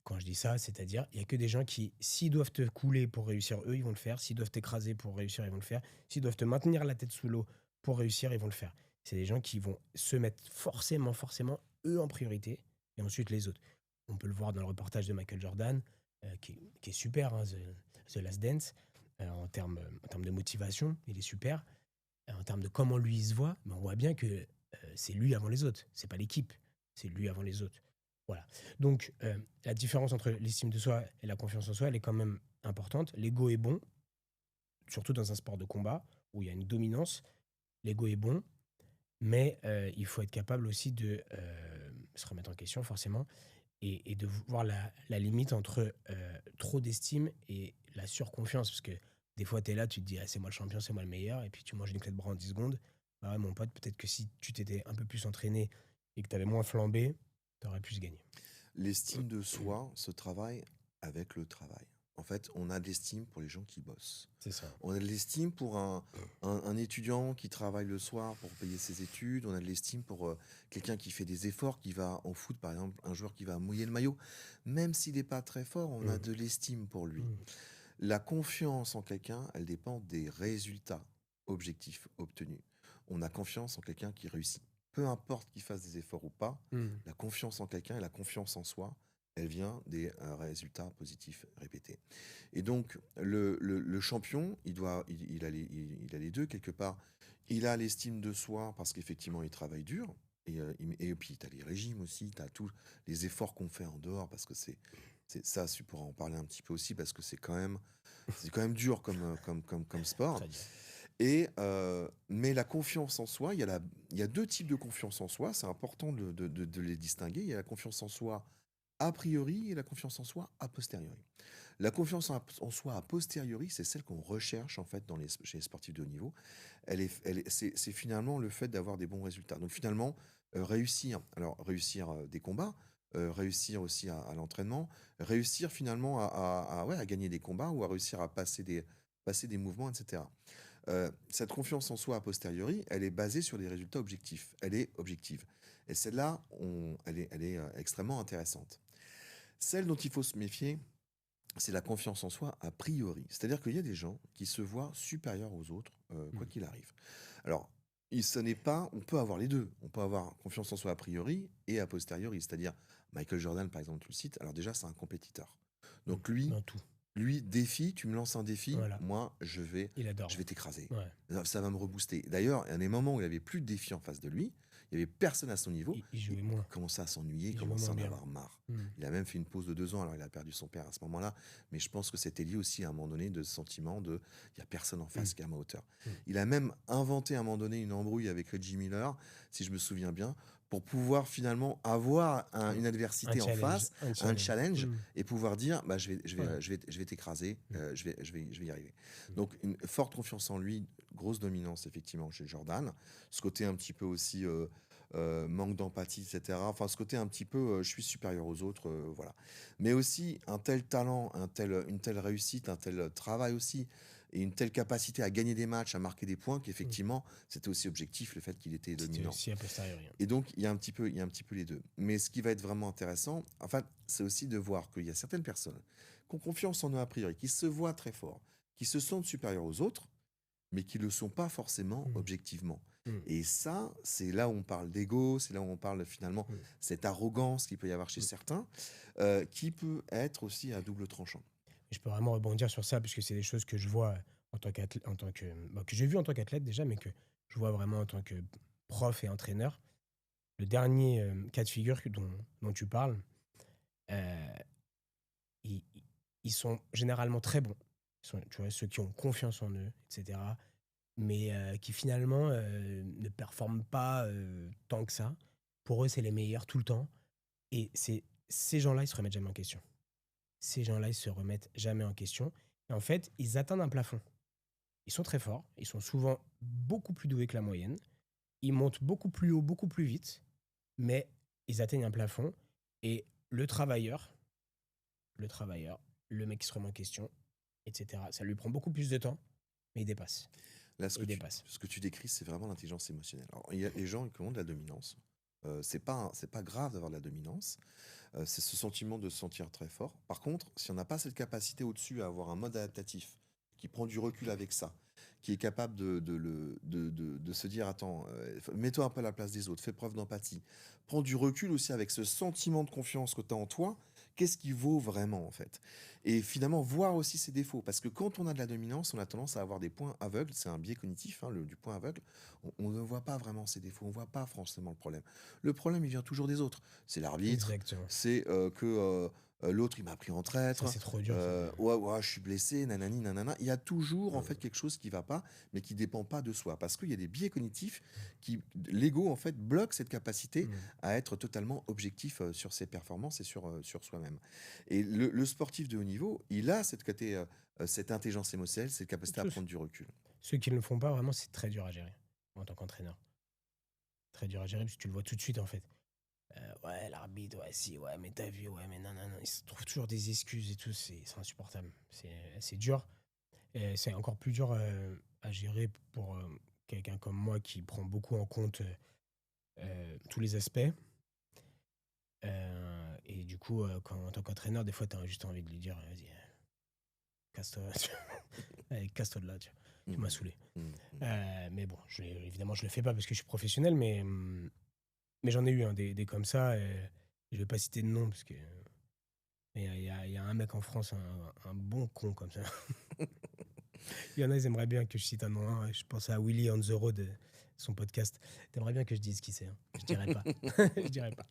Quand je dis ça, c'est-à-dire, il y a que des gens qui, s'ils doivent te couler pour réussir, eux, ils vont le faire. S'ils doivent t'écraser pour réussir, ils vont le faire. S'ils doivent te maintenir la tête sous l'eau pour réussir, ils vont le faire. C'est des gens qui vont se mettre forcément, forcément, eux en priorité, et ensuite les autres. On peut le voir dans le reportage de Michael Jordan, qui est super, hein, The Last Dance, en termes de motivation, il est super. En termes de comment lui il se voit, mais on voit bien que c'est lui avant les autres. C'est pas l'équipe, c'est lui avant les autres. Voilà. Donc la différence entre l'estime de soi et la confiance en soi, elle est quand même importante. L'ego est bon, surtout dans un sport de combat où il y a une dominance. L'ego est bon, mais il faut être capable aussi de se remettre en question forcément, et de voir la limite entre trop d'estime et la surconfiance. Parce que des fois, tu es là, tu te dis: «Ah, c'est moi le champion, c'est moi le meilleur», et puis tu manges une clé de bras en 10 secondes. bah ouais, mon pote, peut-être que si tu t'étais un peu plus entraîné et que tu avais moins flambé, tu aurais pu se gagner. L'estime de soi se travaille avec le travail. En fait, on a de l'estime pour les gens qui bossent. C'est ça. On a de l'estime pour un étudiant qui travaille le soir pour payer ses études. On a de l'estime pour quelqu'un qui fait des efforts, qui va en foot, par exemple, un joueur qui va mouiller le maillot. Même s'il n'est pas très fort, on a Mmh. de l'estime pour lui. Mmh. La confiance en quelqu'un, elle dépend des résultats objectifs obtenus. On a confiance en quelqu'un qui réussit. Peu importe qu'il fasse des efforts ou pas, Mmh. la confiance en quelqu'un et la confiance en soi, elle vient des résultats positifs répétés. Et donc, le champion, il a les deux quelque part. Il a l'estime de soi parce qu'effectivement, il travaille dur. Et puis, tu as les régimes aussi, tu as tous les efforts qu'on fait en dehors, parce que ça, tu pourras en parler un petit peu aussi, parce que c'est quand même dur comme sport. Très dur. Mais la confiance en soi, il y a deux types de confiance en soi, c'est important de les distinguer. Il y a la confiance en soi a priori et la confiance en soi a posteriori. La confiance en soi a posteriori, c'est celle qu'on recherche en fait chez les sportifs de haut niveau. C'est finalement le fait d'avoir des bons résultats. Donc finalement, réussir des combats, réussir aussi à l'entraînement, réussir finalement ouais, à gagner des combats ou à réussir à passer des mouvements, etc. Cette confiance en soi a posteriori, elle est basée sur des résultats objectifs. Elle est objective. Et celle-là, elle est extrêmement intéressante. Celle dont il faut se méfier, c'est la confiance en soi a priori. C'est-à-dire qu'il y a des gens qui se voient supérieurs aux autres, quoi Mmh. qu'il arrive. Alors, ce n'est pas, on peut avoir les deux. On peut avoir confiance en soi a priori et a posteriori. C'est-à-dire, Michael Jordan, par exemple, tu le cites. Alors déjà, c'est un compétiteur. Mmh. Donc lui, Dans tout. défi, tu me lances un défi, Voilà. moi, je vais, Il adore, je vais t'écraser. ouais. Ça va me rebooster. D'ailleurs, il y a des moments où il n'y avait plus de défi en face de lui, il n'y avait personne à son niveau, Il il jouait moins. commençait à s'ennuyer, il Il jouait commençait à moins en bien. avoir marre. Mmh. Il a même fait une pause de 2 ans, alors il a perdu son père à ce moment-là, mais je pense que c'était lié aussi à un moment donné de ce sentiment de il n'y a personne en Mmh. face qui est à ma hauteur. Mmh. Il a même inventé à un moment donné une embrouille avec Reggie Miller, si je me souviens bien, pour pouvoir finalement avoir Mmh. une Un adversité en challenge, face, un un challenge. challenge, Mmh. et pouvoir dire bah, Ouais. je vais t'écraser, Mmh. je vais y arriver. Mmh. Donc une forte confiance en lui, grosse dominance effectivement chez Jordan. Ce côté un petit peu aussi manque d'empathie, etc. Enfin, ce côté un petit peu je suis supérieur aux autres, voilà. Mais aussi un tel talent, une telle réussite, un tel travail aussi, et une telle capacité à gagner des matchs, à marquer des points, Mmh. qu'effectivement, c'était aussi objectif le fait qu'il était C'était dominant. aussi a posteriori, hein. Et donc, il y a un petit peu les deux. Mais ce qui va être vraiment intéressant, enfin, c'est aussi de voir qu'il y a certaines personnes qui ont confiance en eux a priori, qui se voient très forts, qui se sentent supérieurs aux autres, mais qui ne le sont pas forcément Mmh. objectivement. Mmh. Et ça, c'est là où on parle d'ego, c'est là où on parle finalement Mmh. cette arrogance qu'il peut y avoir chez Mmh. certains, qui peut être aussi à double tranchant. Je peux vraiment rebondir sur ça parce que c'est des choses que je vois en tant qu'athlète, bah, que j'ai vu en tant qu'athlète déjà, mais que je vois vraiment en tant que prof et entraîneur. Le dernier cas de figure dont tu parles, euh, ils, ils sont généralement très bons. Tu vois, ceux qui ont confiance en eux, etc. Mais qui finalement ne performent pas tant que ça. Pour eux, c'est les meilleurs tout le temps. Et ces gens-là, ils se remettent jamais en question. Ces gens-là, ils se remettent jamais en question. Et en fait, ils atteignent un plafond. Ils sont très forts. Ils sont souvent beaucoup plus doués que la moyenne. Ils montent beaucoup plus haut, beaucoup plus vite. Mais ils atteignent un plafond. Et le mec qui se remet en question, etc., ça lui prend beaucoup plus de temps, mais il dépasse. Là, Et il dépasse. ce que tu décris, c'est vraiment l'intelligence émotionnelle. Alors, il y a les gens qui ont de la dominance. C'est pas grave d'avoir de la dominance. C'est ce sentiment de se sentir très fort. Par contre, si on n'a pas cette capacité au-dessus à avoir un mode adaptatif qui prend du recul avec ça, qui est capable de se dire, attends, mets-toi un peu à la place des autres, fais preuve d'empathie, prends du recul aussi avec ce sentiment de confiance que tu as en toi, qu'est-ce qui vaut vraiment en fait? Et finalement, voir aussi ses défauts, parce que quand on a de la dominance, on a tendance à avoir des points aveugles, c'est un biais cognitif, hein, du point aveugle, on ne voit pas vraiment ses défauts, on ne voit pas forcément le problème. Le problème, il vient toujours des autres. C'est l'arbitre, Exactement. c'est que l'autre, il m'a pris en Ça, traître. c'est trop dur. Ça. Ouais, ouais, je suis blessé, nanani, nanana. Il y a toujours, en Mmh. fait, quelque chose qui va pas, mais qui dépend pas de soi. Parce qu'il y a des biais cognitifs l'ego, en fait, bloque cette capacité Mmh. à être totalement objectif sur ses performances et sur soi-même. Et le sportif de haut niveau, il a cette intelligence émotionnelle, cette capacité à Tous. prendre du recul. Ceux qui ne le font pas, vraiment, c'est très dur à gérer. en tant qu'entraîneur. Très dur à gérer parce que tu le vois tout de suite, en fait. Ouais, l'arbitre, ouais, si, ouais, mais t'as vu, ouais, mais non, non, non. Ils se trouvent toujours des excuses et tout. C'est insupportable. C'est dur. Et c'est encore plus dur à gérer pour quelqu'un comme moi qui prend beaucoup en compte tous les aspects. Et du coup, en tant qu'entraîneur, des fois, tu as juste envie de lui dire, vas-y, casse-toi. Allez, casse-toi de là, tu m'as Mhm. saoulé. Mhm. Mais bon, évidemment, je le fais pas parce que je suis professionnel, mais j'en ai eu des comme ça. Je vais pas citer de nom parce que il y a un mec en France, un bon con comme ça. Il y en a, ils aimeraient bien que je cite un nom. Hein. Je pense à Willy on the Road, son podcast. T'aimerais bien que je dise qui c'est. Hein. Je dirais pas. Je dirais pas.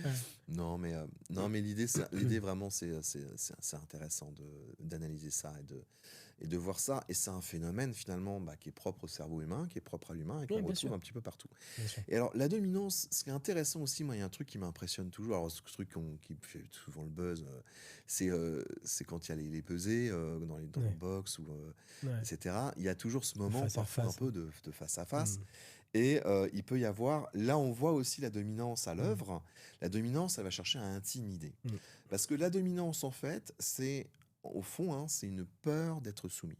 Ouais. Non, mais l'idée vraiment, c'est intéressant d'analyser ça et de voir ça. Et c'est un phénomène finalement qui est propre au cerveau humain, qui est propre à l'humain et Oui, qu'on bien retrouve sûr. un petit peu partout. Bien sûr. Et alors, la dominance, ce qui est intéressant aussi, moi, il y a un truc qui m'impressionne toujours. Alors, ce truc qui fait souvent le buzz, c'est quand il y a les pesées dans le Ouais. box, Ouais. etc. Il y a toujours ce Le moment face à parfois un face. peu de face à face. Mm. Et il peut y avoir, là on voit aussi la dominance à Mm. l'œuvre. La dominance, elle va chercher à intimider. Mm. Parce que la dominance, en fait, au fond, hein, c'est une peur d'être soumis.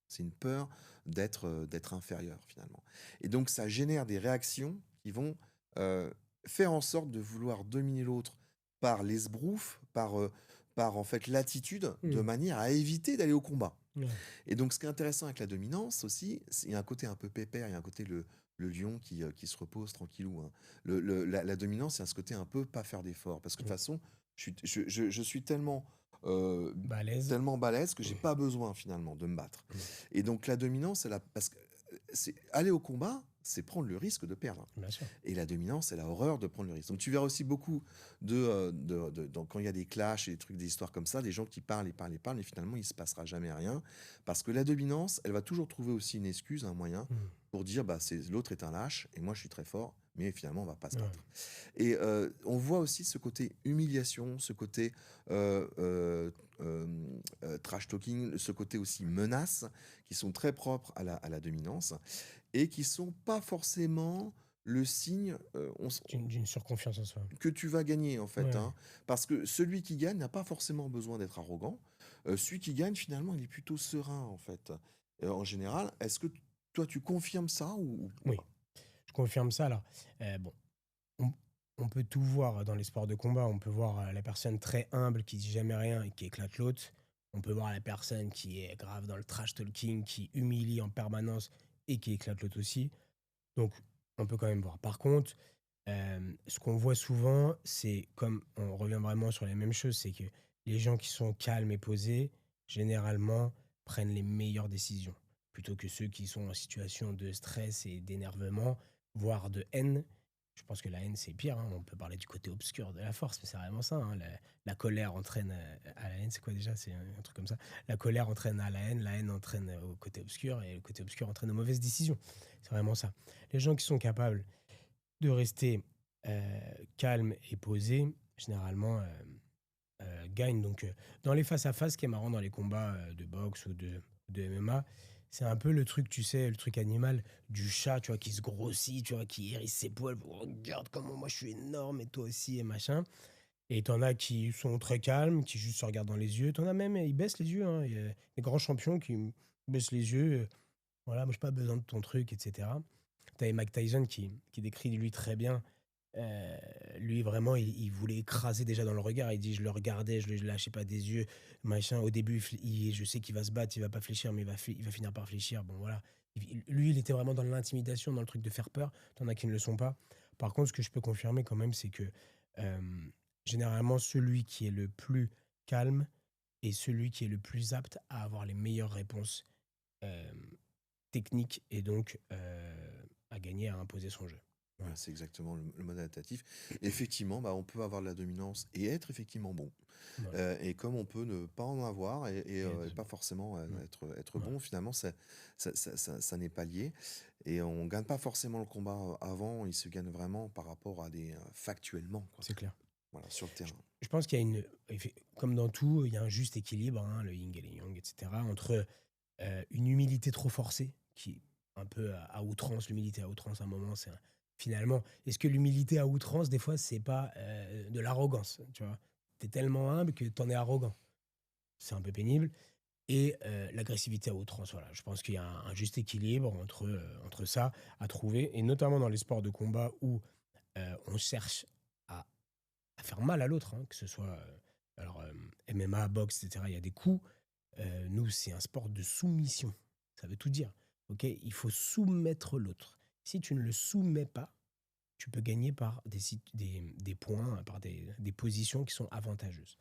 C'est une peur d'être inférieur, finalement. Et donc, ça génère des réactions qui vont euh, faire en sorte de vouloir dominer l'autre par l'esbrouf, par en fait l'attitude, de Mm. manière à éviter d'aller au combat. Ouais. Et donc, ce qui est intéressant avec la dominance aussi, il y a un côté un peu pépère, il y a un côté le lion qui se repose tranquillou. Hein. La dominance, il y a ce côté un peu pas faire d'effort. Parce que de toute Mm. façon, je suis tellement, euh, Balèze. tellement balèze que j'ai Mm. pas besoin finalement de me battre. Mm. Et donc, la dominance, parce que aller au combat, c'est prendre le risque de perdre. Bien sûr. Et la dominance, elle a horreur de prendre le risque. Donc tu verras aussi beaucoup quand il y a des clashs et des trucs, des histoires comme ça, des gens qui parlent et parlent et parlent, et finalement il ne se passera jamais rien. Parce que la dominance, elle va toujours trouver aussi une excuse, un moyen, Mm. pour dire l'autre est un lâche et moi je suis très fort, mais finalement on va pas se Ouais. battre. Et on voit aussi ce côté humiliation, ce côté euh, euh, euh, trash talking, ce côté aussi menace, qui sont très propres à la dominance et qui sont pas forcément le signe D'une surconfiance en soi. que tu vas gagner en fait. Ouais. Hein. Parce que celui qui gagne n'a pas forcément besoin d'être arrogant. Celui qui gagne finalement il est plutôt serein en fait. En général, est-ce que toi tu confirmes ça ou Oui, pas? je confirme ça. Alors, bon, on, on peut tout voir dans les sports de combat. On peut voir la personne très humble qui dit jamais rien et qui éclate l'autre. On peut voir la personne qui est grave dans le trash talking, qui humilie en permanence et qui éclate l'autre aussi. Donc, on peut quand même voir. Par contre, ce qu'on voit souvent, c'est comme on revient vraiment sur les mêmes choses, c'est que les gens qui sont calmes et posés, généralement, prennent les meilleures décisions, plutôt que ceux qui sont en situation de stress et d'énervement, voire de haine. Je pense que la haine, c'est pire. Hein. On peut parler du côté obscur de la force, mais c'est vraiment ça. Hein. La colère entraîne à la haine. C'est quoi déjà? C'est un truc comme ça. La colère entraîne à la haine entraîne au côté obscur, et le côté obscur entraîne aux mauvaises décisions. C'est vraiment ça. Les gens qui sont capables de rester calme et posé, généralement, gagne. Donc, dans les face-à-face, ce qui est marrant dans les combats de boxe ou de MMA, c'est un peu le truc, tu sais, le truc animal du chat, tu vois, qui se grossit, tu vois, qui hérisse ses poils. Oh, regarde comment moi je suis énorme et toi aussi et machin. Et t'en as qui sont très calmes, qui juste se regardent dans les yeux. T'en as même, ils baissent les yeux. Hein. Il y a des grands champions qui baissent les yeux. Voilà, moi j'ai pas besoin de ton truc, etc. T'avais Mike Tyson qui décrit lui très bien. Euh, Lui, vraiment, il voulait écraser déjà dans le regard. Il dit, je le regardais, je le lâchais pas des yeux, machin. Au début, je sais qu'il va se battre, il va pas fléchir, mais il va finir par fléchir. Bon, voilà. Lui, il était vraiment dans l'intimidation, dans le truc de faire peur. T'en as qui ne le sont pas. Par contre, ce que je peux confirmer quand même, c'est que euh, généralement, celui qui est le plus calme est celui qui est le plus apte à avoir les meilleures réponses euh, techniques et donc à gagner, à imposer son jeu. Ouais, Voilà. c'est exactement le mode adaptatif. Effectivement, on peut avoir de la dominance et être effectivement bon. Ouais. Et comme on peut ne pas en avoir et pas forcément Mm. être Ouais, bon, finalement, ça n'est pas lié. Et on gagne pas forcément le combat avant, il se gagne vraiment par rapport à factuellement, quoi. c'est clair. Voilà, sur le terrain. Je pense qu'il y a comme dans tout, il y a un juste équilibre, hein, le yin et le yang, etc., entre une humilité trop forcée, qui un peu à outrance, l'humilité à outrance à un moment, finalement, est-ce que l'humilité à outrance, des fois, c'est pas de l'arrogance, tu vois? Tu es tellement humble que tu en es arrogant. C'est un peu pénible. Et l'agressivité à outrance, voilà. Je pense qu'il y a un juste équilibre entre ça à trouver, et notamment dans les sports de combat où on cherche à, à faire mal à l'autre, hein, que ce soit MMA, boxe, etc. Il y a des coups. Nous, c'est un sport de soumission. Ça veut tout dire. Ok, il faut soumettre l'autre. Si tu ne le soumets pas, tu peux gagner par des points, par des positions qui sont avantageuses.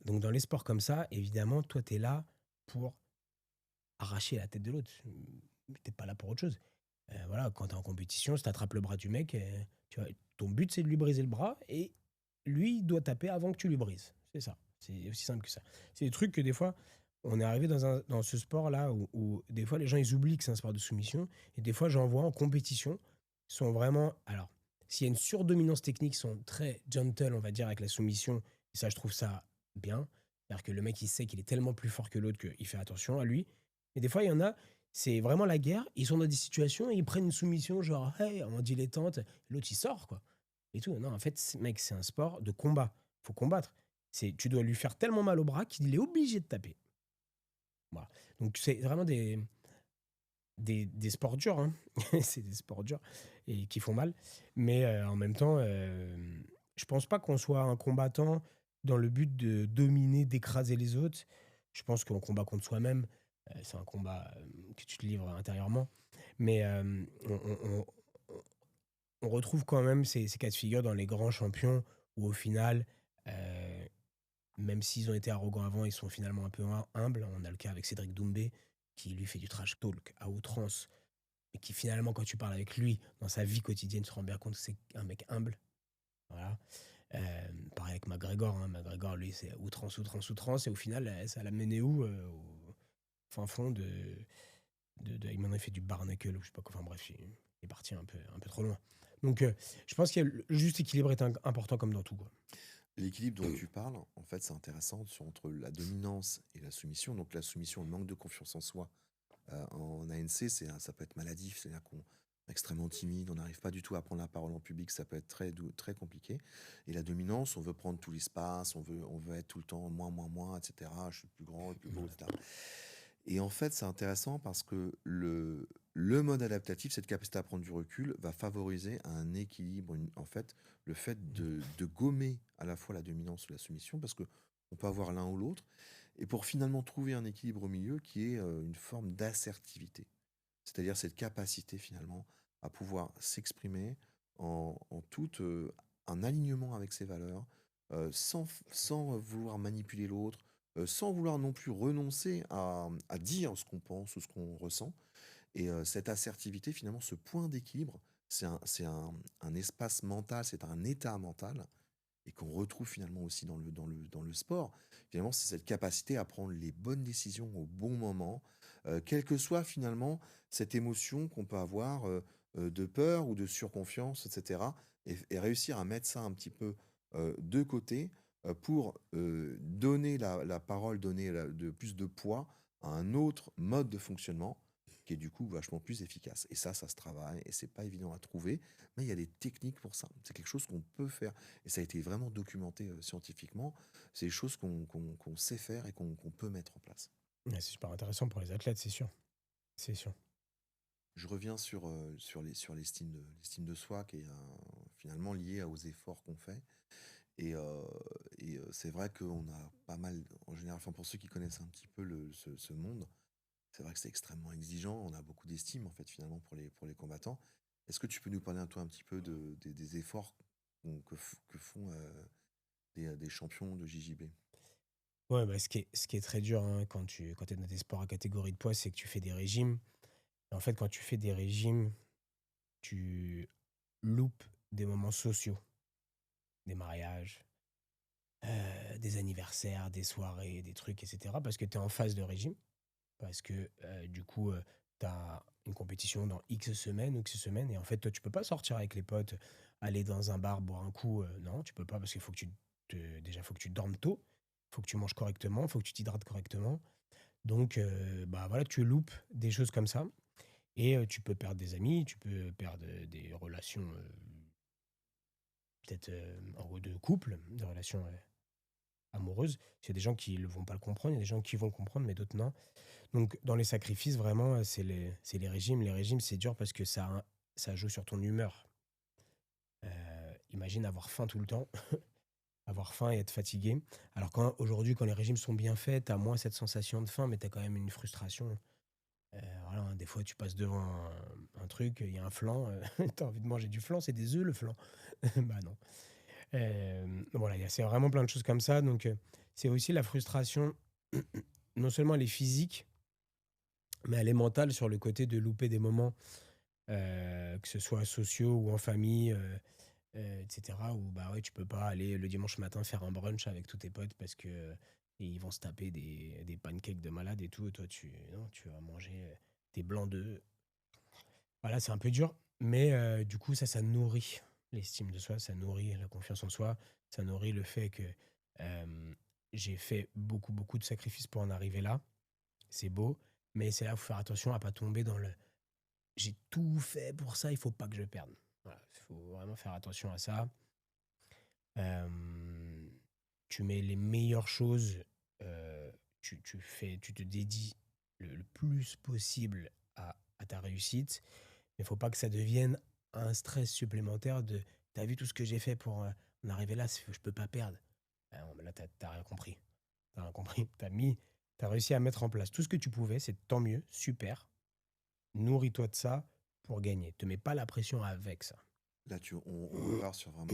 Donc dans les sports comme ça, évidemment, toi, tu es là pour arracher la tête de l'autre. T'es pas là pour autre chose. Voilà, quand tu es en compétition, si tu attrapes le bras du mec, tu vois, ton but, c'est de lui briser le bras, et lui, il doit taper avant que tu lui brises. C'est ça. C'est aussi simple que ça. C'est des trucs que des fois, on est arrivé dans ce sport-là où des fois, les gens, ils oublient que c'est un sport de soumission. Et des fois, j'en vois en compétition, ils sont vraiment... Alors, s'il y a une surdominance technique, ils sont très gentle, on va dire, avec la soumission. Et ça, je trouve ça bien. C'est-à-dire que le mec, il sait qu'il est tellement plus fort que l'autre qu'il fait attention à lui. Et des fois, il y en a, c'est vraiment la guerre. Ils sont dans des situations et ils prennent une soumission, genre, hey, on dilettante. L'autre, il sort, quoi. Et tout. Non, en fait, mec, c'est un sport de combat. Faut combattre. Tu dois lui faire tellement mal au bras qu'il est obligé de taper. Voilà. Donc, c'est vraiment des sports durs, hein. C'est des sports durs et qui font mal. Mais en même temps, je pense pas qu'on soit un combattant dans le but de dominer, d'écraser les autres. Je pense qu'on combat contre soi-même. C'est un combat que tu te livres intérieurement. Mais on retrouve quand même ces cas de figure dans les grands champions où au final, euh, même s'ils ont été arrogants avant, ils sont finalement un peu humbles. On a le cas avec Cédric Doumbé qui lui fait du trash talk à outrance, mais qui finalement, quand tu parles avec lui dans sa vie quotidienne, tu te rends bien compte que c'est un mec humble. Voilà. Pareil avec McGregor, hein. McGregor, lui, c'est outrance, outrance, outrance, et au final, ça l'a mené où au fin fond il m'en a fait du barnacle ou je sais pas quoi. Enfin bref, il est parti un peu trop loin. Donc, je pense que le juste équilibre est important comme dans tout, quoi. L'équilibre dont tu parles, en fait, c'est intéressant entre la dominance et la soumission. Donc la soumission, le manque de confiance en soi. En ANC, ça peut être maladif, c'est-à-dire qu'on est extrêmement timide, on n'arrive pas du tout à prendre la parole en public, ça peut être très compliqué. Et la dominance, on veut prendre tout l'espace, on veut être tout le temps moi, etc. Je suis le plus grand, le plus beau, etc. Et en fait, c'est intéressant parce que le mode adaptatif, cette capacité à prendre du recul, va favoriser un équilibre, en fait, le fait de gommer à la fois la dominance ou la soumission, parce que on peut avoir l'un ou l'autre, et pour finalement trouver un équilibre au milieu qui est une forme d'assertivité. C'est-à-dire cette capacité finalement à pouvoir s'exprimer en tout un alignement avec ses valeurs, sans vouloir manipuler l'autre, sans vouloir non plus renoncer à dire ce qu'on pense ou ce qu'on ressent. Et cette assertivité, finalement, ce point d'équilibre, c'est un espace mental, c'est un état mental, et qu'on retrouve finalement aussi dans le sport. Finalement, c'est cette capacité à prendre les bonnes décisions au bon moment, quelle que soit finalement cette émotion qu'on peut avoir de peur ou de surconfiance, etc. Et réussir à mettre ça un petit peu de côté pour donner la parole, donner de plus de poids à un autre mode de fonctionnement qui est du coup vachement plus efficace. Et ça se travaille et c'est pas évident à trouver, mais il y a des techniques pour ça. C'est quelque chose qu'on peut faire et ça a été vraiment documenté scientifiquement. C'est des choses qu'on sait faire et qu'on peut mettre en place. Ouais, c'est super intéressant pour les athlètes, c'est sûr. C'est sûr. Je reviens sur l'estime de soi qui est finalement liée aux efforts qu'on fait. Et c'est vrai qu'on a pas mal, en général, enfin pour ceux qui connaissent un petit peu ce monde, c'est vrai que c'est extrêmement exigeant. On a beaucoup d'estime en fait finalement pour les combattants. Est-ce que tu peux nous parler un toi un petit peu des efforts que font des champions de JJB? Ouais, bah, ce qui est très dur, hein, quand es dans des sports à catégorie de poids, c'est que tu fais des régimes. Et en fait, quand tu fais des régimes, tu loupes des moments sociaux, des mariages, des anniversaires, des soirées, des trucs, etc. Parce que tu es en phase de régime. Parce que du coup, tu as une compétition dans X semaines ou X semaines. Et en fait, toi, tu peux pas sortir avec les potes, aller dans un bar, boire un coup. Non, tu peux pas parce qu'il faut que déjà, faut que tu dormes tôt. Il faut que tu manges correctement. Il faut que tu t'hydrates correctement. Donc, bah voilà, tu loupes des choses comme ça. Et tu peux perdre des amis, tu peux perdre des relations, peut-être de couple, des relations amoureuses. Il y a des gens qui ne vont pas le comprendre, il y a des gens qui vont comprendre, mais d'autres non. Donc, dans les sacrifices, vraiment, c'est les régimes. Les régimes, c'est dur parce que ça joue sur ton humeur. Imagine avoir faim tout le temps, avoir faim et être fatigué. Alors aujourd'hui, quand les régimes sont bien faits, tu as moins cette sensation de faim, mais tu as quand même une frustration. Voilà, hein, des fois, tu passes devant un truc, il y a un flan, tu as envie de manger du flan, c'est des œufs le flan. Bah non. Voilà, c'est vraiment plein de choses comme ça. Donc, c'est aussi la frustration, non seulement elle est physique, mais elle est mentale sur le côté de louper des moments, que ce soit sociaux ou en famille, etc. Où bah ouais, tu peux pas aller le dimanche matin faire un brunch avec tous tes potes parce que ils vont se taper des pancakes de malade et tout. Et toi, non, tu vas manger des blancs d'œufs. Voilà, c'est un peu dur, mais du coup, ça nourrit l'estime de soi, ça nourrit la confiance en soi, ça nourrit le fait que j'ai fait beaucoup, beaucoup de sacrifices pour en arriver là. C'est beau, mais c'est là où il faut faire attention à pas tomber dans le j'ai tout fait pour ça, il faut pas que je perde. Voilà, il faut vraiment faire attention à ça. Euh, Tu mets les meilleures choses, tu te dédies le plus possible à ta réussite, mais il faut pas que ça devienne un stress supplémentaire de t'as vu tout ce que j'ai fait pour en arriver là, je peux pas perdre. Ah non, mais là, t'as rien compris. T'as rien compris. T'as réussi à mettre en place tout ce que tu pouvais, c'est tant mieux, super. Nourris-toi de ça pour gagner. Te mets pas la pression avec ça. Là, on repart sur vraiment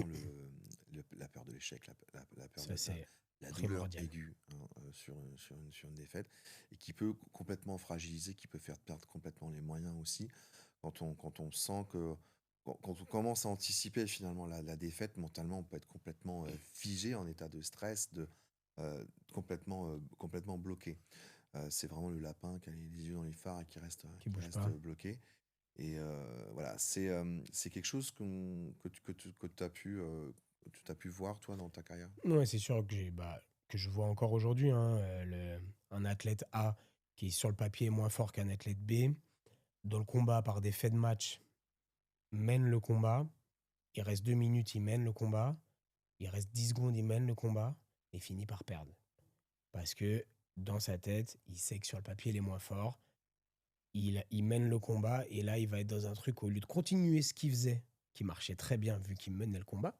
la peur de l'échec, la peur Ça, de c'est la douleur primordial. aiguë, hein, sur une défaite, et qui peut complètement fragiliser, qui peut faire perdre complètement les moyens aussi, quand on sent que, quand on commence à anticiper finalement la défaite, mentalement, on peut être complètement figé, en état de stress, complètement bloqué. C'est vraiment le lapin qui a les yeux dans les phares et Qui qui bouge reste pas. bloqué. Et voilà, c'est quelque chose que tu as pu voir, toi, dans ta carrière? Ouais, c'est sûr que que je vois encore aujourd'hui, hein, un athlète A qui sur le papier est moins fort qu'un athlète B. Dans le combat, par des faits de match, mène le combat. Il reste 2 minutes, il mène le combat. Il reste 10 secondes, il mène le combat et finit par perdre. Parce que dans sa tête, il sait que sur le papier, il est moins fort. Il mène le combat et là, il va être dans un truc, au lieu de continuer ce qu'il faisait, qui marchait très bien vu qu'il menait le combat,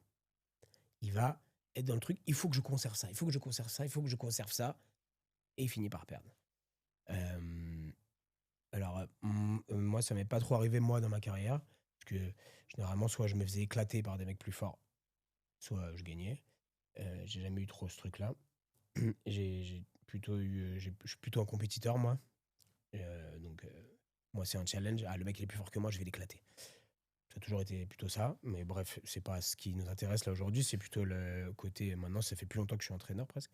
il va être dans le truc, il faut que je conserve ça, il faut que je conserve ça, il faut que je conserve ça, et il finit par perdre. Euh, moi, ça m'est pas trop arrivé, moi, dans ma carrière, parce que généralement, soit je me faisais éclater par des mecs plus forts, soit je gagnais. J'ai jamais eu trop ce truc-là. Je suis plutôt un compétiteur, moi. Donc, moi, c'est un challenge. Ah, le mec, il est plus fort que moi, je vais l'éclater. Ça a toujours été plutôt ça. Mais bref, c'est pas ce qui nous intéresse là aujourd'hui. C'est plutôt le côté. Maintenant, ça fait plus longtemps que je suis entraîneur presque.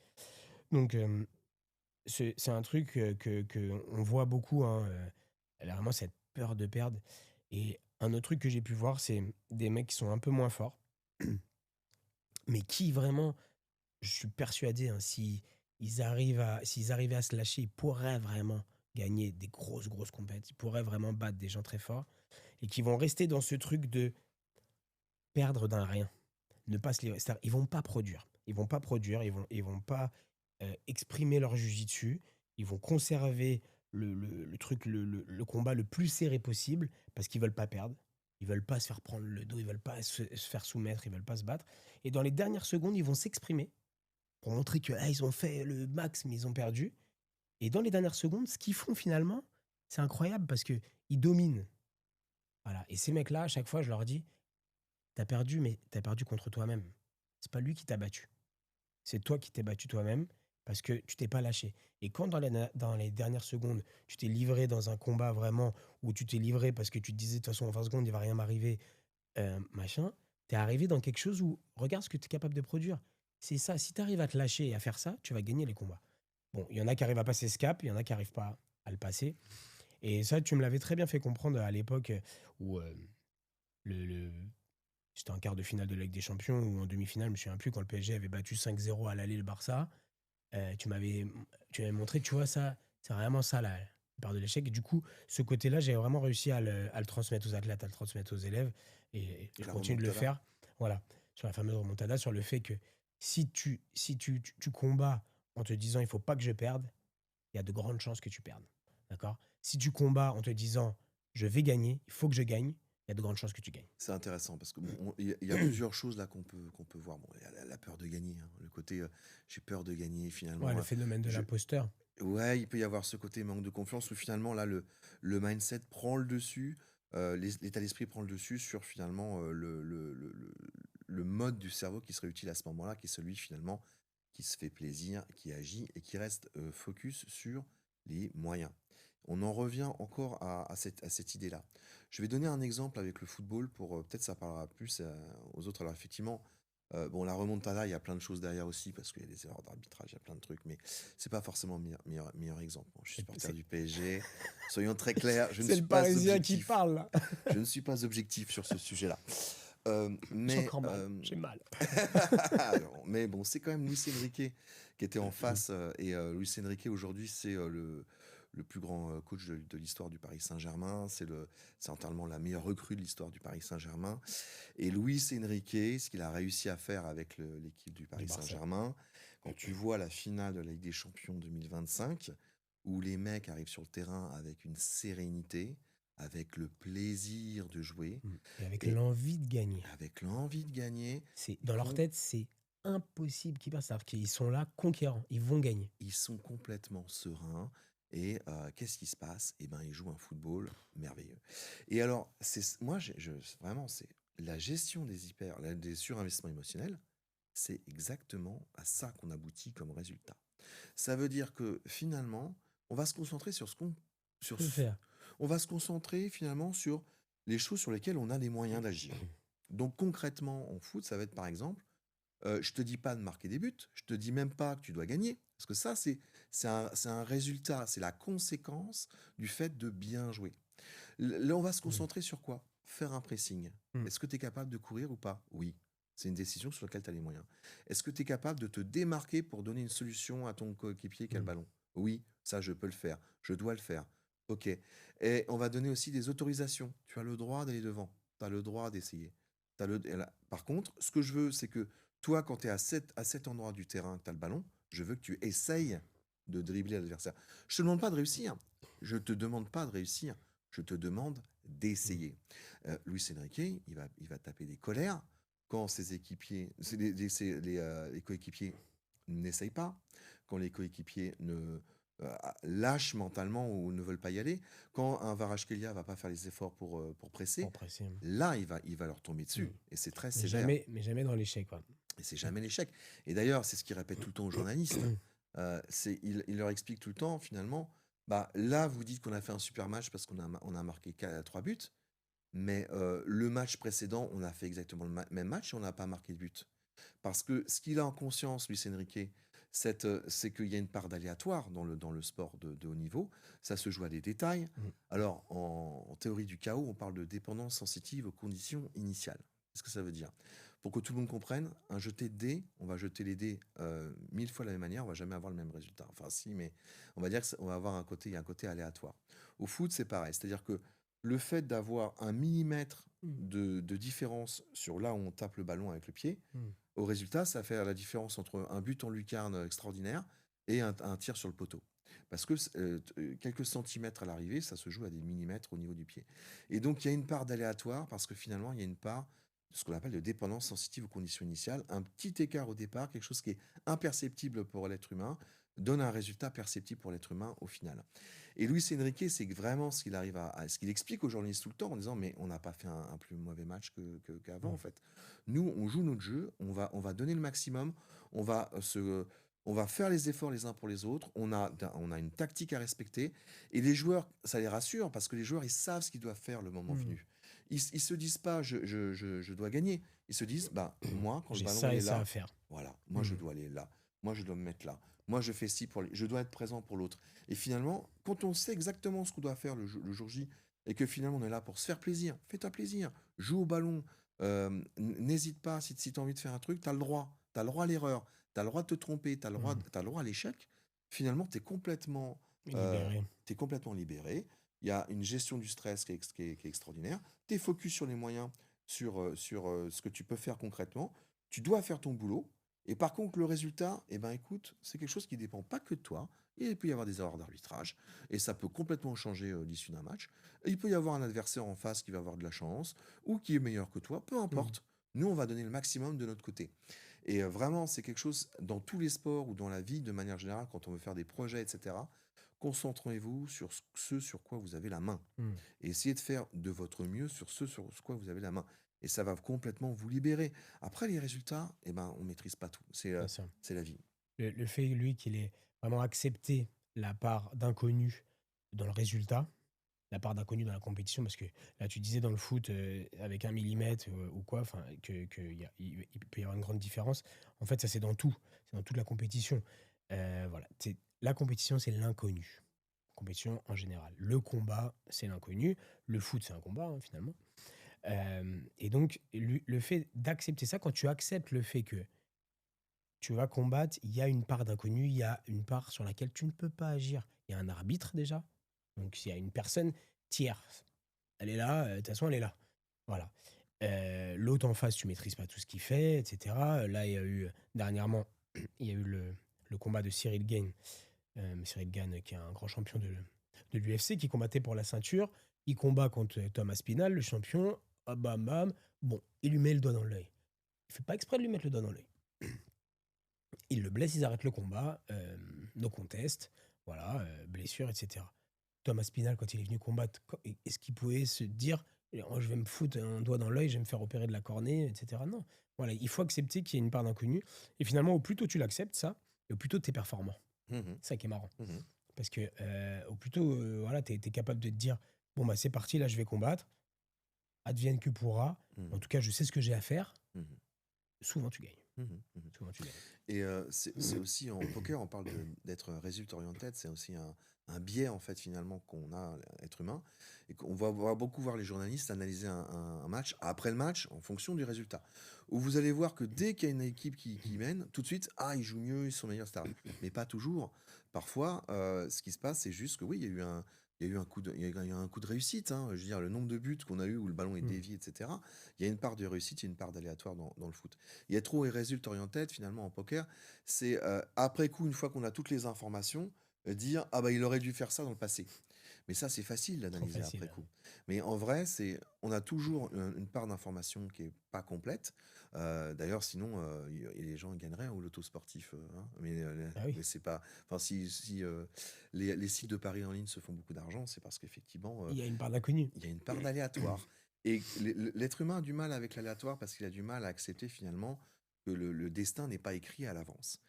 Donc, c'est un truc que on voit beaucoup. Hein, elle a vraiment cette peur de perdre. Et un autre truc que j'ai pu voir, c'est des mecs qui sont un peu moins forts, mais qui vraiment, je suis persuadé, hein, si s'ils arrivaient à se lâcher, ils pourraient vraiment gagner des grosses, grosses compétitions. Ils pourraient vraiment battre des gens très forts et qui vont rester dans ce truc de perdre d'un rien. Ne pas se livrer. Ils vont pas produire. Ils vont pas produire. Ils vont pas exprimer leur dessus. Ils vont conserver le truc, le combat le plus serré possible parce qu'ils veulent pas perdre. Ils veulent pas se faire prendre le dos. Ils veulent pas se faire soumettre. Ils veulent pas se battre. Et dans les dernières secondes, ils vont s'exprimer pour montrer que ils ont fait le max, mais ils ont perdu. Et dans les dernières secondes, ce qu'ils font finalement, c'est incroyable parce que ils dominent. Voilà. Et ces mecs-là, à chaque fois, je leur dis, t'as perdu, mais t'as perdu contre toi-même. C'est pas lui qui t'a battu. C'est toi qui t'es battu toi-même parce que tu t'es pas lâché. Et quand dans les dernières secondes, tu t'es livré dans un combat vraiment où tu t'es livré parce que tu te disais de toute façon en 20 secondes, il va rien m'arriver, machin, t'es arrivé dans quelque chose où regarde ce que tu es capable de produire. C'est ça, si tu arrives à te lâcher et à faire ça, tu vas gagner les combats. Bon, il y en a qui arrivent à passer ce cap, il y en a qui n'arrivent pas à le passer. Et ça, tu me l'avais très bien fait comprendre à l'époque où le, j'étais en quart de finale de la Ligue des Champions ou en demi-finale, je me souviens plus, quand le PSG avait battu 5-0 à l'aller le Barça. Tu m'avais montré, tu vois, ça, c'est vraiment ça, là, peur de l'échec. Et du coup, ce côté-là, j'ai vraiment réussi à le transmettre aux athlètes, à le transmettre aux élèves, et je La continue de le remontada. faire. Voilà, sur la fameuse remontada, sur le fait que si tu combats en te disant il faut pas que je perde, il y a de grandes chances que tu perdes. D'accord? Si tu combats en te disant je vais gagner, il faut que je gagne, il y a de grandes chances que tu gagnes. C'est intéressant parce que bon, il y a plusieurs choses là qu'on peut voir. Bon, il y a la peur de gagner, hein, le côté j'ai peur de gagner Ouais, finalement. le phénomène de Je, l'imposteur. ouais, il peut y avoir ce côté manque de confiance où finalement là le mindset prend le dessus, l'état d'esprit prend le dessus sur finalement le mode du cerveau qui serait utile à ce moment-là, qui est celui finalement qui se fait plaisir, qui agit et qui reste focus sur les moyens. On en revient encore à cette idée-là. Je vais donner un exemple avec le football pour peut-être ça parlera plus aux autres. Alors effectivement, bon, la remontada, il y a plein de choses derrière aussi parce qu'il y a des erreurs d'arbitrage, il y a plein de trucs, mais c'est pas forcément le meilleur exemple. Bon, je suis C'est supporter c'est- du PSG. Soyons très clairs, je ne c'est suis le pas Parisien qui objectif. parle, là. Je ne suis pas objectif sur ce sujet-là. J'ai Mais, encore mal, j'ai mal. mais bon, c'est quand même Luis Enrique qui était en face. Et Luis Enrique, aujourd'hui, c'est le plus grand coach de l'histoire du Paris Saint-Germain. C'est entièrement la meilleure recrue de l'histoire du Paris Saint-Germain. Et Luis Enrique, ce qu'il a réussi à faire avec l'équipe du Du Paris Barça. Saint-Germain, quand tu vois la finale de la Ligue des Champions 2025, où les mecs arrivent sur le terrain avec une sérénité, avec le plaisir de jouer, Et avec et l'envie de gagner. avec l'envie de gagner, Dans leur tête, c'est impossible qu'ils passent. C'est-à-dire qu'ils sont là conquérants. Ils vont gagner. ils sont complètement sereins. Et qu'est-ce qui se passe? Eh ben, ils jouent un football merveilleux. Et alors, moi, vraiment, c'est la gestion des surinvestissements émotionnels, c'est exactement à ça qu'on aboutit comme résultat. Ça veut dire que finalement, on va se concentrer sur ce qu'on, Tu sur, peux le faire. on va se concentrer finalement sur les choses sur lesquelles on a les moyens d'agir. Donc concrètement, en foot, ça va être par exemple, je te dis pas de marquer des buts, je te dis même pas que tu dois gagner, parce que ça, c'est un résultat, c'est la conséquence du fait de bien jouer. Là, on va se Mm. concentrer sur quoi? Faire un pressing. Mm. Est-ce que tu es capable de courir ou pas? Oui. C'est une décision sur laquelle tu as les moyens. Est-ce que tu es capable de te démarquer pour donner une solution à ton coéquipier qui a le Mm. ballon? Oui, ça, je peux le faire. Je dois le faire. OK. Et on va donner aussi des autorisations. Tu as le droit d'aller devant. Tu as le droit d'essayer. Par contre, ce que je veux, c'est que toi, quand tu es à cet endroit du terrain, que tu as le ballon, je veux que tu essayes de dribbler l'adversaire. Je te demande pas de réussir. Je te demande pas de réussir. Je te demande d'essayer. Luis Enrique, il va taper des colères quand ses équipiers, les coéquipiers n'essayent pas, quand les coéquipiers lâchent mentalement ou ne veulent pas y aller, quand un Kvaratskhelia va pas faire les efforts pour presser, Pour presser. là, il va leur tomber Mm. dessus. Et c'est très Mais sévère. jamais dans l'échec, quoi. Et c'est jamais l'échec. Et d'ailleurs, c'est ce qu'il répète tout le temps aux journalistes. Il leur explique tout le temps, finalement, bah, là, vous dites qu'on a fait un super match parce qu'on a marqué 3 buts, mais le match précédent, on a fait exactement le même match et on n'a pas marqué de but. Parce que ce qu'il a en conscience, Luis Enrique, c'est qu'il y a une part d'aléatoire dans le sport de haut niveau. Ça se joue à des détails. Mm. Alors, en théorie du chaos, on parle de dépendance sensitive aux conditions initiales. Qu'est-ce que ça veut dire? Pour que tout le monde comprenne, un jeté de dés, on va jeter les dés 1000 fois de la même manière, on va jamais avoir le même résultat. Enfin, si, mais on va dire qu'on va avoir il y a un côté aléatoire. Au foot, c'est pareil. C'est-à-dire que le fait d'avoir un millimètre de différence sur là où on tape le ballon avec le pied, Mm. au résultat, ça fait la différence entre un but en lucarne extraordinaire et un tir sur le poteau. Parce que quelques centimètres à l'arrivée, ça se joue à des millimètres au niveau du pied. Et donc, il y a une part d'aléatoire parce que finalement, il y a une part de ce qu'on appelle de dépendance sensitive aux conditions initiales. Un petit écart au départ, quelque chose qui est imperceptible pour l'être humain, donne un résultat perceptible pour l'être humain au final. Et Luis Enrique, c'est vraiment ce qu'il arrive ce qu'il explique aux journalistes tout le temps en disant mais on n'a pas fait un plus mauvais match qu'avant en fait. Nous, on joue notre jeu, on va donner le maximum, on va faire les efforts les uns pour les autres, on a une tactique à respecter et les joueurs, ça les rassure parce que les joueurs, ils savent ce qu'ils doivent faire le moment venu. Ils se disent pas je dois gagner, ils se disent bah moi quand le J'ai ballon ça il et est ça là, à faire. voilà, moi je dois aller là, moi je dois me mettre là. Moi, je fais ci je dois être présent pour l'autre. Et finalement, quand on sait exactement ce qu'on doit faire le jour J, et que finalement on est là pour se faire plaisir, fais-toi plaisir, joue au ballon, n'hésite pas, si tu as envie de faire un truc, tu as le droit. Tu as le droit à l'erreur, tu as le droit de te tromper, tu as le droit à l'échec. Finalement, tu es complètement Libéré. Tu es complètement libéré. Il y a une gestion du stress qui est extraordinaire. Tu es focus sur les moyens, sur ce que tu peux faire concrètement. Tu dois faire ton boulot. Et par contre, le résultat, eh ben, écoute, c'est quelque chose qui ne dépend pas que de toi. Et il peut y avoir des erreurs d'arbitrage. Et ça peut complètement changer l'issue d'un match. Et il peut y avoir un adversaire en face qui va avoir de la chance ou qui est meilleur que toi. Peu Mm. importe. Nous, on va donner le maximum de notre côté. Et vraiment, c'est quelque chose dans tous les sports ou dans la vie de manière générale, quand on veut faire des projets, etc. Concentrez-vous sur ce sur quoi vous avez la main. Mm. Et essayez de faire de votre mieux sur ce sur quoi vous avez la main. Et ça va complètement vous libérer. Après, les résultats, eh ben, on ne maîtrise pas tout. C'est ça. C'est la vie. Le fait, lui, qu'il ait vraiment accepté la part d'inconnu dans le résultat, la part d'inconnu dans la compétition, parce que là, tu disais dans le foot, avec 1 millimètre ou quoi, enfin, il peut y avoir une grande différence. En fait, ça, c'est dans tout. C'est dans toute la compétition. Voilà. La compétition, c'est l'inconnu. Compétition en général. Le combat, c'est l'inconnu. Le foot, c'est un combat, hein, finalement. Et donc, le fait d'accepter ça, quand tu acceptes le fait que tu vas combattre, il y a une part d'inconnu, il y a une part sur laquelle tu ne peux pas agir. Il y a un arbitre déjà, donc il y a une personne tierce. Elle est là, de toute façon, elle est là. Voilà. L'autre en face, tu maîtrises pas tout ce qu'il fait, etc. Là, il y a eu, dernièrement, il y a eu le combat de Cyril Gane. Cyril Gane, qui est un grand champion de l'UFC, qui combattait pour la ceinture. Il combat contre Thomas Spinal, le champion. Ah, bam, bam. Bon, il lui met le doigt dans l'œil. Il fait pas exprès de lui mettre le doigt dans l'œil. Il le blesse, ils arrêtent le combat, no contest, voilà, blessure, etc. Thomas Spinal, quand il est venu combattre, est-ce qu'il pouvait se dire oh, je vais me foutre un doigt dans l'œil, je vais me faire opérer de la cornée, etc. Non. Voilà, il faut accepter qu'il y ait une part d'inconnu. Et finalement, au plus tôt tu l'acceptes, ça, et au plus tôt tu es performant. Mhm. C'est ça qui est marrant. Mhm. Parce que au plus tôt, voilà, tu es capable de te dire bon, bah, c'est parti, là, je vais combattre. Advienne que pourra. Mhm. En tout cas, je sais ce que j'ai à faire. Mhm. Souvent, tu gagnes. Mhm. Mhm. Souvent, tu gagnes. Et c'est aussi en poker, on parle d'être résultat oriented, c'est aussi un biais en fait finalement qu'on a être humain et qu'on va beaucoup voir les journalistes analyser un match après le match en fonction du résultat. Où vous allez voir que dès qu'il y a une équipe qui mène, tout de suite, ah ils jouent mieux, ils sont meilleurs, etc. Mais pas toujours. Parfois, ce qui se passe, c'est juste que oui, il y a eu un coup de, il y a eu un coup de réussite. Hein. Je veux dire, le nombre de buts qu'on a eu où le ballon est Mm. dévié, etc. Il y a une part de réussite, il y a une part d'aléatoire dans le foot. Il y a trop et résultat oriented finalement en poker. C'est après coup, une fois qu'on a toutes les informations, dire ah bah il aurait dû faire ça dans le passé. Mais ça c'est facile Trop d'analyser facile. après coup. Mais en vrai, on a toujours une part d'information qui est pas complète. D'ailleurs, sinon les gens gagneraient au loto sportif. Hein. Ah oui. Mais c'est pas. Enfin, si les sites de paris en ligne se font beaucoup d'argent, c'est parce qu'effectivement Il y a une part d'inconnu. il y a une part d'aléatoire. Et l'être humain a du mal avec l'aléatoire parce qu'il a du mal à accepter finalement que le destin n'est pas écrit à l'avance.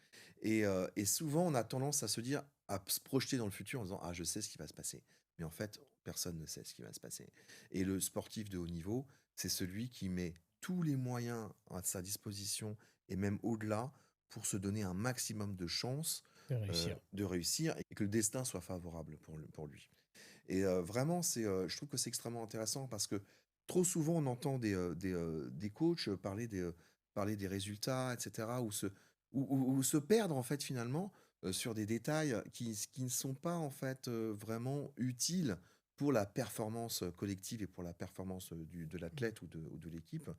Et souvent, on a tendance à se dire, à se projeter dans le futur en disant, ah, je sais ce qui va se passer. Mais en fait, personne ne sait ce qui va se passer. Et le sportif de haut niveau, c'est celui qui met tous les moyens à sa disposition et même au-delà pour se donner un maximum de chances De réussir. de réussir et que le destin soit favorable pour lui. Et vraiment, je trouve que c'est extrêmement intéressant parce que trop souvent, on entend des coachs parler des résultats, etc., ou se perdre en fait finalement sur des détails qui ne sont pas en fait vraiment utiles pour la performance collective et pour la performance de l'athlète ou de l'équipe.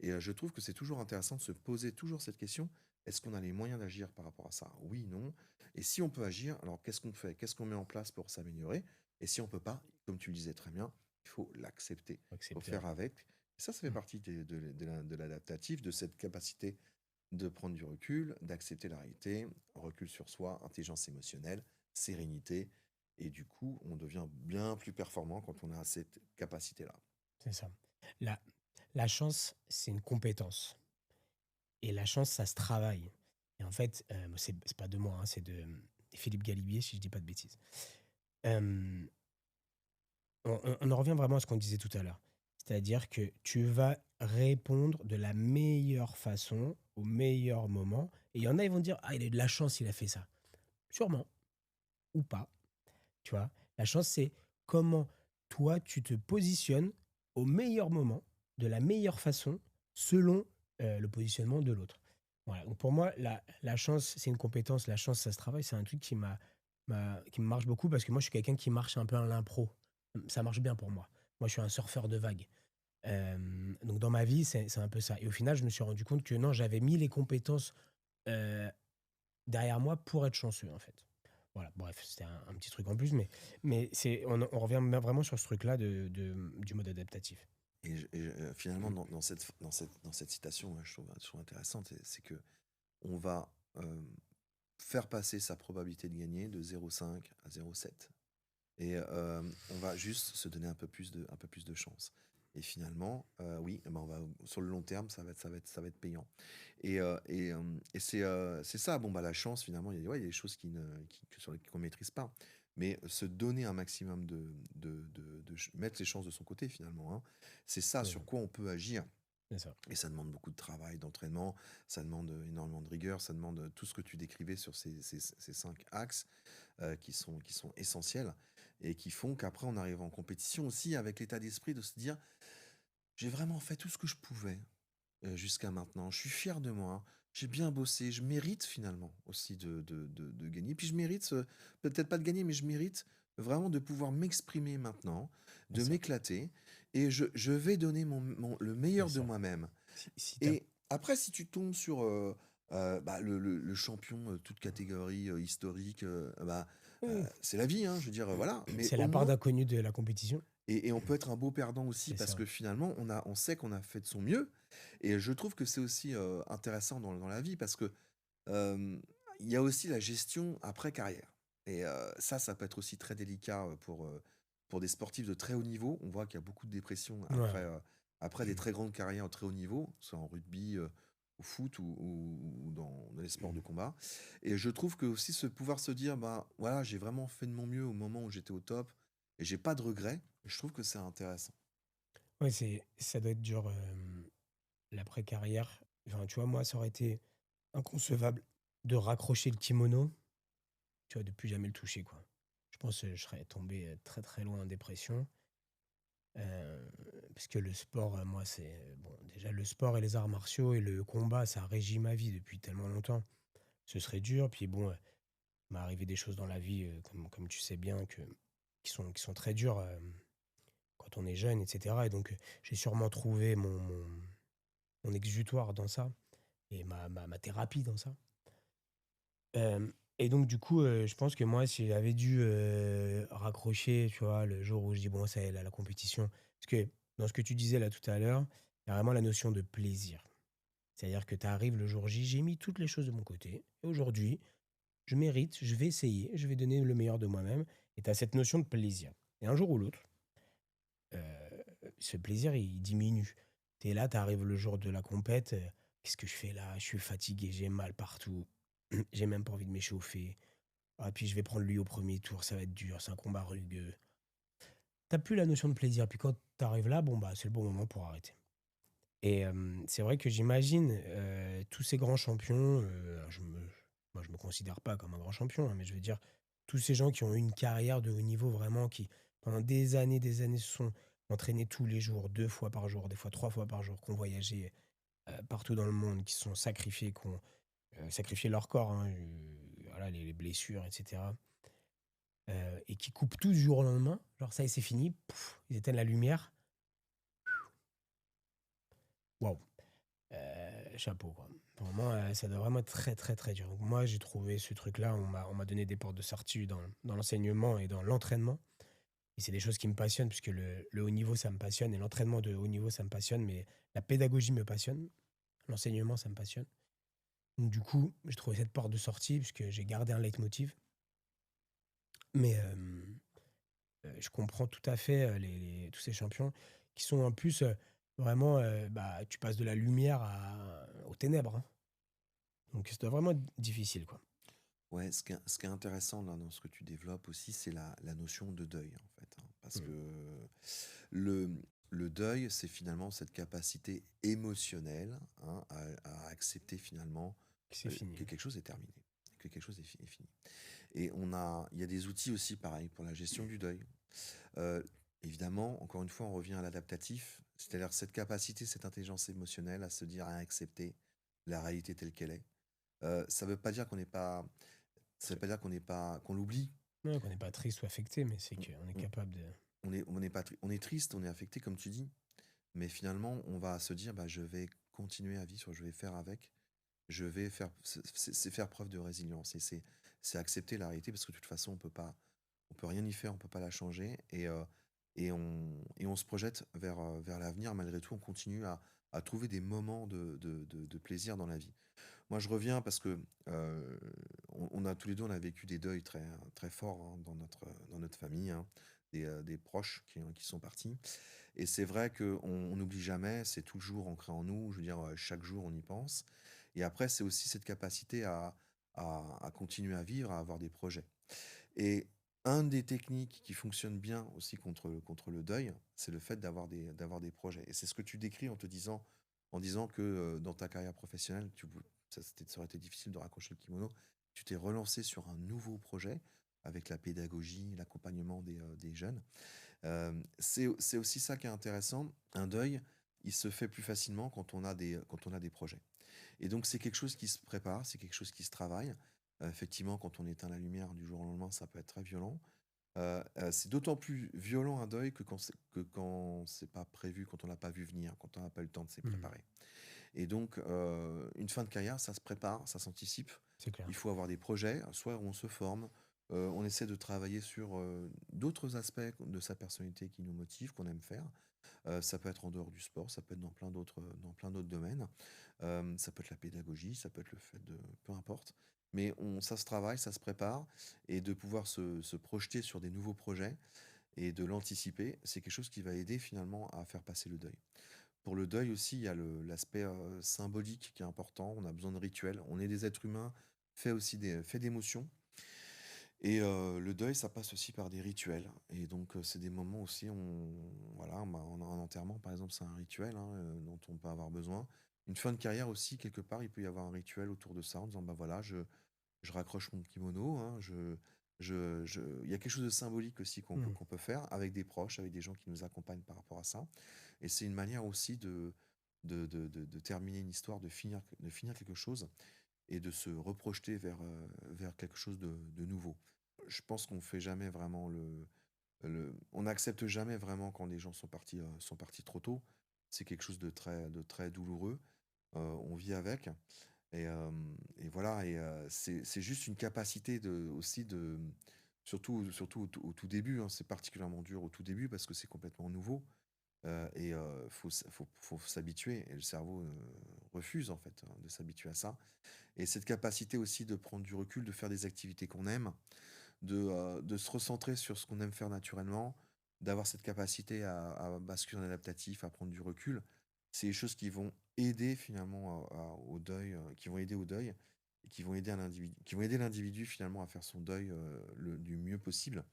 Et je trouve que c'est toujours intéressant de se poser toujours cette question, est-ce qu'on a les moyens d'agir par rapport à ça? Oui, non. Et si on peut agir, alors qu'est-ce qu'on fait? Qu'est-ce qu'on met en place pour s'améliorer? Et si on peut pas, comme tu le disais très bien, il faut l'accepter, il faut Accepter. faire avec. Et ça fait Mm. partie de l'adaptatif, de cette capacité de prendre du recul, d'accepter la réalité, recul sur soi, intelligence émotionnelle, sérénité. Et du coup, on devient bien plus performant quand on a cette capacité-là. C'est ça. La, la chance, c'est une compétence. Et la chance, ça se travaille. Et en fait, c'est pas de moi, hein, c'est de Philippe Galibier, si je dis pas de bêtises. Euh, on en revient vraiment à ce qu'on disait tout à l'heure. C'est-à-dire que tu vas répondre de la meilleure façon, au meilleur moment. Et il y en a, ils vont dire, ah, il a eu de la chance, il a fait ça. Sûrement. Ou pas. Tu vois, la chance, c'est comment toi, tu te positionnes au meilleur moment, de la meilleure façon, selon le positionnement de l'autre. Voilà. Donc pour moi, la chance, c'est une compétence. La chance, ça se travaille. C'est un truc qui m'a qui me marche beaucoup parce que moi, je suis quelqu'un qui marche un peu à l'impro. Ça marche bien pour moi. Moi, je suis un surfeur de vagues. Donc dans ma vie, c'est un peu ça. Et au final, je me suis rendu compte que non, j'avais mis les compétences euh, derrière moi pour être chanceux, en fait. Voilà, bref, c'était un petit truc en plus, mais on revient vraiment sur ce truc-là du mode adaptatif. Finalement, dans cette citation, ouais, je trouve intéressante, c'est que on va faire passer sa probabilité de gagner de 0,5 à 0,7. Et on va juste se donner un peu plus de chance. Et finalement, oui, eh ben sur le long terme, ça va être payant. Et c'est ça. Bon, bah, la chance, finalement, il y a des choses qu'on ne maîtrise pas. Mais se donner un maximum mettre les chances de son côté, finalement, hein, c'est ça C'est sur ça. quoi on peut agir. C'est ça. Et ça demande beaucoup de travail, d'entraînement, ça demande énormément de rigueur, ça demande tout ce que tu décrivais sur ces 5 axes qui sont essentiels et qui font qu'après on arrive en compétition aussi avec l'état d'esprit de se dire j'ai vraiment fait tout ce que je pouvais jusqu'à maintenant, je suis fier de moi, j'ai bien bossé, je mérite finalement aussi de gagner, puis je mérite peut-être pas de gagner, mais je mérite vraiment de pouvoir m'exprimer maintenant, C'est de ça. m'éclater, et je vais donner le C'est meilleur de ça. moi-même. Si t'as. Et après, si tu tombes sur bah, le champion, toute catégorie historique, Oui, c'est la vie, hein, je veux dire, voilà. Mais c'est au la part moins, d'inconnu de la compétition. et on peut être un beau perdant aussi C'est parce ça. que finalement, on sait qu'on a fait de son mieux. Et je trouve que c'est aussi intéressant dans la vie parce que euh, il y a aussi la gestion après carrière. Et ça peut être aussi très délicat pour des sportifs de très haut niveau. On voit qu'il y a beaucoup de dépression Ouais. après des très grandes carrières au très haut niveau, soit en rugby, au foot ou dans les sports de combat. Et je trouve que aussi pouvoir se dire, bah voilà, j'ai vraiment fait de mon mieux au moment où j'étais au top et j'ai pas de regrets, je trouve que c'est intéressant. Ouais, ça doit être dur, l'après-carrière. Enfin, tu vois, moi, ça aurait été inconcevable de raccrocher le kimono, tu vois, de plus jamais le toucher, quoi. Je pense que je serais tombé très très loin en dépression. euh, Parce que le sport, moi, c'est. Bon, déjà, le sport et les arts martiaux et le combat, ça régit ma vie depuis tellement longtemps. Ce serait dur. Puis bon, il m'est arrivé des choses dans la vie, comme tu sais bien, qui sont très dures quand on est jeune, etc. Et donc, j'ai sûrement trouvé mon exutoire dans ça et ma thérapie dans ça. Et donc, du coup, je pense que moi, si j'avais dû raccrocher, tu vois, le jour où je dis, bon, ça y est, là, la compétition. Parce que dans ce que tu disais là tout à l'heure, il y a vraiment la notion de plaisir. C'est-à-dire que tu arrives le jour J, j'ai mis toutes les choses de mon côté. Et aujourd'hui, je mérite, je vais essayer, je vais donner le meilleur de moi-même. Et tu as cette notion de plaisir. Et un jour ou l'autre, euh, ce plaisir, il diminue. Tu es là, tu arrives le jour de la compète. Qu'est-ce que je fais là? Je suis fatigué, j'ai mal partout. J'ai même pas envie de m'échauffer. Ah, puis je vais prendre lui au premier tour, ça va être dur, c'est un combat rugueux. T'as plus la notion de plaisir. Puis quand t'arrives là, bon, bah, c'est le bon moment pour arrêter. Et c'est vrai que j'imagine tous ces grands champions, moi je me considère pas comme un grand champion, hein, mais je veux dire, tous ces gens qui ont eu une carrière de haut niveau vraiment, qui pendant des années se sont entraînés tous les jours, 2 fois par jour, des fois 3 fois par jour, qui ont voyagé partout dans le monde, qui se sont sacrifiés, qui ont sacrifié leur corps, hein, voilà, les blessures, etc. Et qui coupent tout du jour au lendemain, genre ça et c'est fini, pouf, ils éteignent la lumière, waouh. Chapeau, quoi. Vraiment, ça doit vraiment être très, très, très dur. Donc, moi, j'ai trouvé ce truc-là. On m'a donné des portes de sortie dans l'enseignement et dans l'entraînement. Et c'est des choses qui me passionnent, puisque le haut niveau, ça me passionne. Et l'entraînement de haut niveau, ça me passionne. Mais la pédagogie me passionne. L'enseignement, ça me passionne. Donc, du coup, j'ai trouvé cette porte de sortie, puisque j'ai gardé un leitmotiv. Mais je comprends tout à fait tous ces champions qui sont en plus vraiment, bah, tu passes de la lumière aux ténèbres, hein. Donc, ça doit vraiment être difficile, quoi. Ouais, ce qui est intéressant là, dans ce que tu développes aussi, c'est la notion de deuil, en fait, hein, parce Mm. que le, le deuil, c'est finalement cette capacité émotionnelle, hein, à accepter finalement C'est fini. que quelque chose est terminé, que quelque chose est fini. Et il y a des outils aussi pareil pour la gestion du deuil. Euh, Évidemment, encore une fois, on revient à l'adaptatif, c'est-à-dire cette capacité, cette intelligence émotionnelle à se dire, à accepter la réalité telle qu'elle est. Ça ne veut pas dire qu'on n'est pas Ça veut pas dire qu'on l'oublie. Ouais, qu'on n'est pas triste ou affecté, mais c'est On, qu'on est on, capable de. on est pas, on est triste, on est affecté, comme tu dis. Mais finalement, on va se dire, bah, je vais continuer à vivre, je vais faire avec. Je vais faire, c'est faire preuve de résilience. Et c'est accepter la réalité parce que de toute façon, on peut rien y faire, on peut pas la changer. Et on se projette vers l'avenir. Malgré tout, on continue à trouver des moments de plaisir dans la vie. Moi, je reviens parce que on a tous les deux, on a vécu des deuils très, très forts hein, dans notre famille, hein, des proches qui sont partis. Et c'est vrai qu'on n'oublie jamais, c'est toujours ancré en nous. Je veux dire, chaque jour, on y pense. Et après, c'est aussi cette capacité à continuer à vivre, à avoir des projets. Et un des techniques qui fonctionne bien aussi contre le deuil, c'est le fait d'avoir des projets. Et c'est ce que tu décris en disant que dans ta carrière professionnelle, ça aurait été difficile de raccrocher le kimono. Tu t'es relancé sur un nouveau projet avec la pédagogie, l'accompagnement des jeunes. C'est aussi ça qui est intéressant. Un deuil, il se fait plus facilement quand on a des projets. Et donc, c'est quelque chose qui se prépare, c'est quelque chose qui se travaille. Effectivement, quand on éteint la lumière du jour au lendemain, ça peut être très violent. C'est d'autant plus violent un deuil que quand c'est pas prévu, quand on l'a pas vu venir, quand on n'a pas eu le temps de s'y Hmm, préparer. Et donc, une fin de carrière, ça se prépare, ça s'anticipe. c'est clair. Il faut avoir des projets, soit on se forme, on essaie de travailler sur d'autres aspects de sa personnalité qui nous motivent, qu'on aime faire. Ça peut être en dehors du sport, ça peut être dans plein d'autres domaines. Ça peut être la pédagogie, ça peut être le fait de... Peu importe. Mais ça se travaille, ça se prépare, et de pouvoir se projeter sur des nouveaux projets et de l'anticiper, c'est quelque chose qui va aider finalement à faire passer le deuil. Pour le deuil aussi, il y a l'aspect symbolique qui est important. On a besoin de rituels. On est des êtres humains faits d'émotions. Et le deuil, ça passe aussi par des rituels. Et donc, c'est des moments aussi, voilà, bah, on a un enterrement, par exemple, c'est un rituel hein, dont on peut avoir besoin. Une fin de carrière aussi, quelque part, il peut y avoir un rituel autour de ça, en disant, bah voilà, je raccroche mon kimono, hein, il y a quelque chose de symbolique aussi Hmm. qu'on peut faire avec des proches, avec des gens qui nous accompagnent par rapport à ça. Et c'est une manière aussi de terminer une histoire, de finir quelque chose et de se reprojeter vers quelque chose de nouveau. Je pense qu'on fait jamais vraiment on n'accepte jamais vraiment quand les gens sont partis trop tôt. C'est quelque chose de très douloureux. On vit avec. Et voilà, c'est juste une capacité aussi surtout au tout début, hein, c'est particulièrement dur au tout début parce que c'est complètement nouveau. Faut s'habituer et le cerveau refuse en fait hein, de s'habituer à ça. Et cette capacité aussi de prendre du recul, de faire des activités qu'on aime, de se recentrer sur ce qu'on aime faire naturellement, d'avoir cette capacité à basculer en adaptatif, à prendre du recul, c'est les choses qui vont aider finalement au deuil, qui vont aider au deuil et qui vont aider l'individu finalement à faire son deuil du mieux possible.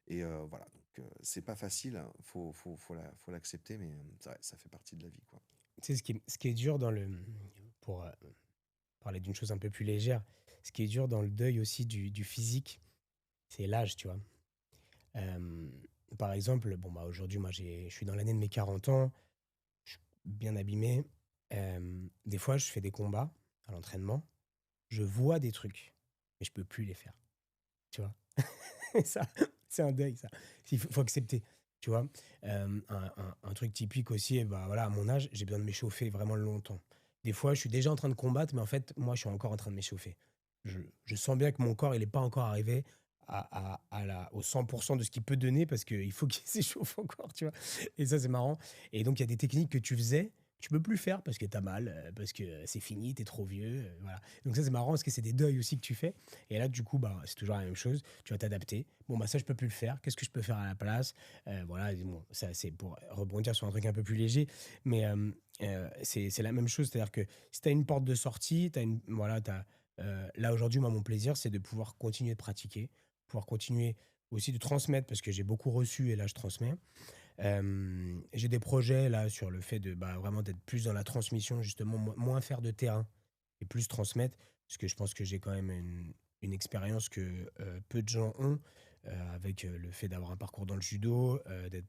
Et voilà, donc c'est pas facile, hein, faut l'accepter, mais ça fait partie de la vie, quoi. Tu sais, ce qui est dur dans le. Pour parler d'une chose un peu plus légère, ce qui est dur dans le deuil aussi du physique, c'est l'âge, tu vois. Euh, Par exemple, bon, bah, aujourd'hui, moi, je suis dans l'année de mes 40 ans, je suis bien abîmé. Des fois, je fais des combats à l'entraînement, je vois des trucs, mais je peux plus les faire, tu vois. Et ça, c'est un deuil, ça. Faut accepter, tu vois. Un truc typique aussi, bah, voilà, à mon âge, j'ai besoin de m'échauffer vraiment longtemps. Des fois, je suis déjà en train de combattre, mais en fait, moi, je suis encore en train de m'échauffer. Je sens bien que mon corps, il n'est pas encore arrivé au 100% de ce qu'il peut donner parce qu'il faut qu'il s'échauffe encore, tu vois. Et ça, c'est marrant. Et donc, il y a des techniques que tu faisais, que tu peux plus faire parce que tu as mal, parce que c'est fini, tu es trop vieux. Voilà. Donc, ça, c'est marrant parce que c'est des deuils aussi que tu fais. Et là, du coup, bah, c'est toujours la même chose. Tu vas t'adapter. Bon, bah, ça, je peux plus le faire. Qu'est-ce que je peux faire à la place? Voilà, bon, ça, c'est pour rebondir sur un truc un peu plus léger. Mais c'est la même chose. C'est-à-dire que si tu as une porte de sortie, voilà, là, aujourd'hui, moi, mon plaisir, c'est de pouvoir continuer de pratiquer, pouvoir continuer aussi de transmettre parce que j'ai beaucoup reçu et là, je transmets. J'ai des projets là sur le fait de bah, vraiment d'être plus dans la transmission, justement, moins faire de terrain et plus transmettre, parce que je pense que j'ai quand même une expérience que peu de gens ont, avec le fait d'avoir un parcours dans le judo,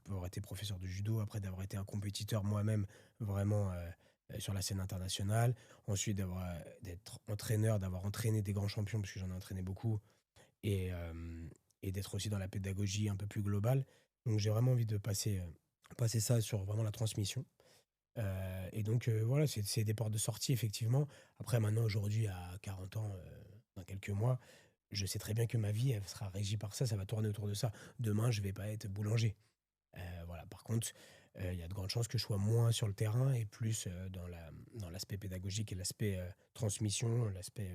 d'avoir été professeur de judo, après d'avoir été un compétiteur moi-même vraiment sur la scène internationale, ensuite d'être entraîneur, d'avoir entraîné des grands champions, parce que j'en ai entraîné beaucoup, et, et d'être aussi dans la pédagogie un peu plus globale. Donc j'ai vraiment envie de passer ça sur vraiment la transmission. Et donc voilà, c'est des portes de sortie effectivement. Après maintenant, aujourd'hui, à 40 ans, dans quelques mois, je sais très bien que ma vie, elle sera régie par ça, ça va tourner autour de ça. Demain, je vais pas être boulanger. Voilà. Par contre, il y a de grandes chances que je sois moins sur le terrain et plus, dans l'aspect pédagogique et l'aspect, transmission, l'aspect,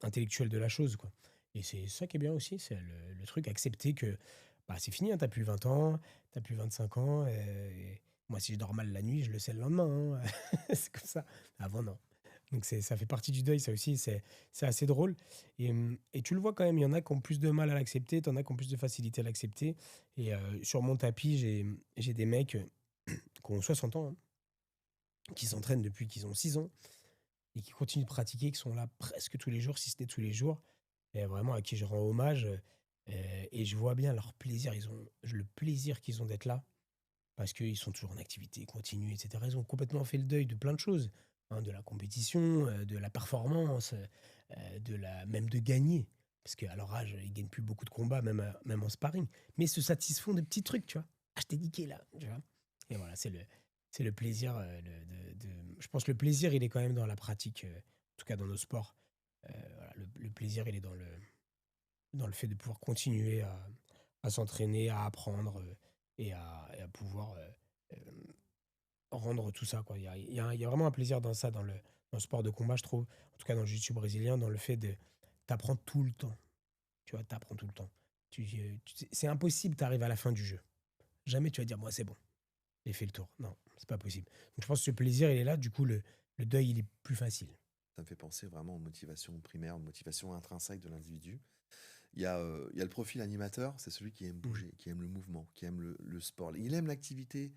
intellectuel de la chose, quoi. Et c'est ça qui est bien aussi, c'est le truc, accepter que, bah, c'est fini, hein, tu plus 20 ans, t'as plus 25 ans, et moi, si je dors mal la nuit, je le sais le lendemain, hein. C'est comme ça. Avant, non. Donc ça fait partie du deuil, ça aussi, c'est assez drôle. Et tu le vois quand même, il y en a qui ont plus de mal à l'accepter, tu en as qui ont plus de facilité à l'accepter. Et sur mon tapis, j'ai des mecs, qui ont 60 ans, hein, qui s'entraînent depuis qu'ils ont 6 ans et qui continuent de pratiquer, qui sont là presque tous les jours, si ce n'est tous les jours, et vraiment à qui je rends hommage. Et je vois bien leur plaisir, le plaisir qu'ils ont d'être là, parce qu'ils sont toujours en activité continue, etc. Ils ont complètement fait le deuil de plein de choses, hein, de la compétition, de la performance, même de gagner. Parce qu'à leur âge, ils gagnent plus beaucoup de combats, même en sparring. Mais ils se satisfont de petits trucs, tu vois. Ah, je t'ai niqué là, tu vois. Et voilà, c'est le plaisir. Je pense que le plaisir, il est quand même dans la pratique, en tout cas dans nos sports. Voilà, le plaisir, il est dans le fait de pouvoir continuer à s'entraîner, à apprendre, et à pouvoir, rendre tout ça, quoi. Il y a vraiment un plaisir dans ça, dans le sport de combat, je trouve. En tout cas, dans le jiu-jitsu brésilien, dans le fait de t'apprendre tout le temps. Tu vois, t'apprends tout le temps. C'est impossible, t'arrives à la fin du jeu. Jamais tu vas dire, moi, c'est bon, j'ai fait le tour. Non, c'est pas possible. Donc, je pense que ce plaisir, il est là. Du coup, le deuil, il est plus facile. Ça me fait penser vraiment aux motivations primaires, aux motivations intrinsèques de l'individu. Il y a le profil animateur, c'est celui qui aime Mm. bouger, qui aime le mouvement, qui aime le sport. Il aime l'activité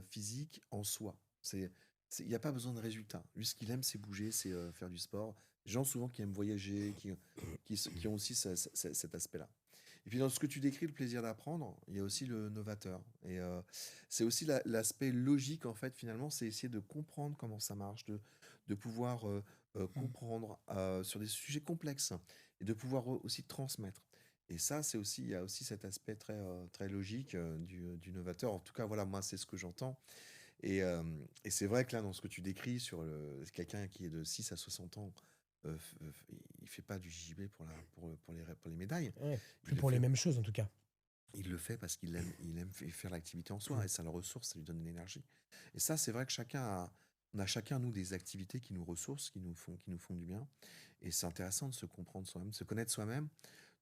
physique en soi. Il n'y a pas besoin de résultat. Lui, ce qu'il aime, c'est bouger, c'est faire du sport. Les gens souvent qui aiment voyager, qui ont aussi cet aspect-là. Et puis dans ce que tu décris, le plaisir d'apprendre, il y a aussi le novateur. Et c'est aussi l'aspect logique, en fait, finalement, c'est essayer de comprendre comment ça marche, de pouvoir Mm. comprendre sur des sujets complexes et de pouvoir aussi transmettre. Et ça, il y a aussi cet aspect très logique du novateur. En tout cas, voilà, moi, c'est ce que j'entends. Et c'est vrai que là, dans ce que tu décris sur quelqu'un qui est de 6 à 60 ans, il fait pas du JB pour les médailles. Ouais, Il plus le pour les fait, mêmes choses, en tout cas. il le fait parce il aime faire l'activité en soi Mm. et ça le ressource, ça lui donne de l'énergie. Et ça, c'est vrai que on a chacun, nous, des activités qui nous ressourcent, qui nous font du bien. Et c'est intéressant de se comprendre soi-même, de se connaître soi-même,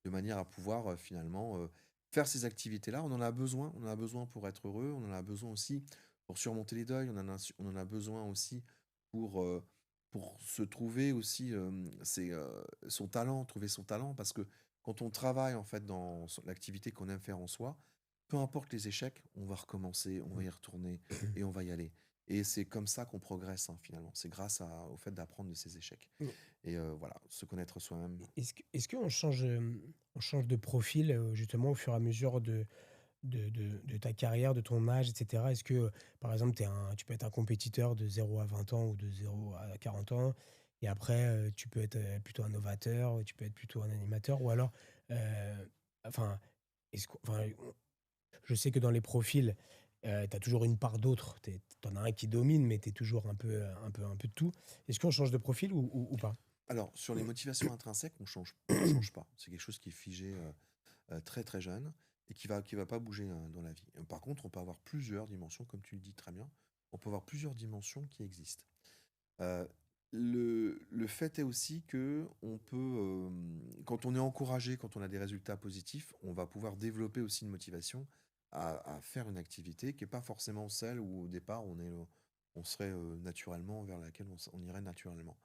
de manière à pouvoir finalement faire ces activités-là. On en a besoin. On en a besoin pour être heureux. On en a besoin aussi pour surmonter les deuils. On en a besoin aussi pour, euh, pour se trouver aussi son talent, trouver son talent. Parce que quand on travaille en fait dans l'activité qu'on aime faire en soi, peu importe les échecs, on va recommencer, on va y retourner et on va y aller. Et c'est comme ça qu'on progresse, hein, finalement. C'est grâce au fait d'apprendre de ses échecs. Mm. Et voilà, se connaître soi-même. Est-ce qu'on change de profil, justement, au fur et à mesure de ta carrière, de ton âge, et cetera? Est-ce que, par exemple, tu peux être un compétiteur de 0 à 20 ans ou de 0 à 40 ans, et après, tu peux être, plutôt un novateur, ou tu peux être plutôt un animateur, ou alors, heu, enfin, je sais que dans les profils, tu as toujours une part d'autre. Tu en as un qui domine, mais tu es toujours un peu de tout. Est-ce qu'on change de profil ou pas? Alors, sur les motivations intrinsèques, on change pas. C'est quelque chose qui est figé très très jeune et qui va pas bouger dans la vie. Par contre, on peut avoir plusieurs dimensions, comme tu le dis très bien. On peut avoir plusieurs dimensions qui existent. Euh, le fait est aussi que quand on est encouragé, quand on a des résultats positifs, on va pouvoir développer aussi une motivation à faire une activité qui n'est pas forcément celle où au départ on serait naturellement vers laquelle on irait naturellement.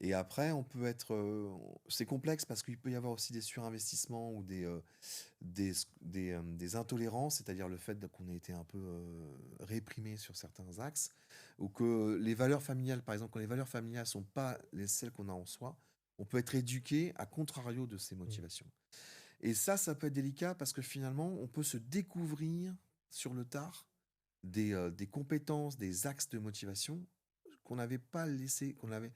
Et après, c'est complexe parce qu'il peut y avoir aussi des surinvestissements ou des intolérances, c'est-à-dire le fait qu'on ait été un peu réprimé sur certains axes, ou que les valeurs familiales, par exemple, quand les valeurs familiales sont pas celles qu'on a en soi, on peut être éduqué à contrario de ces Mmh. motivations. Et ça peut être délicat parce que finalement, on peut se découvrir sur le tard des compétences, des axes de motivation qu'on n'avait pas laissé, qu'on avait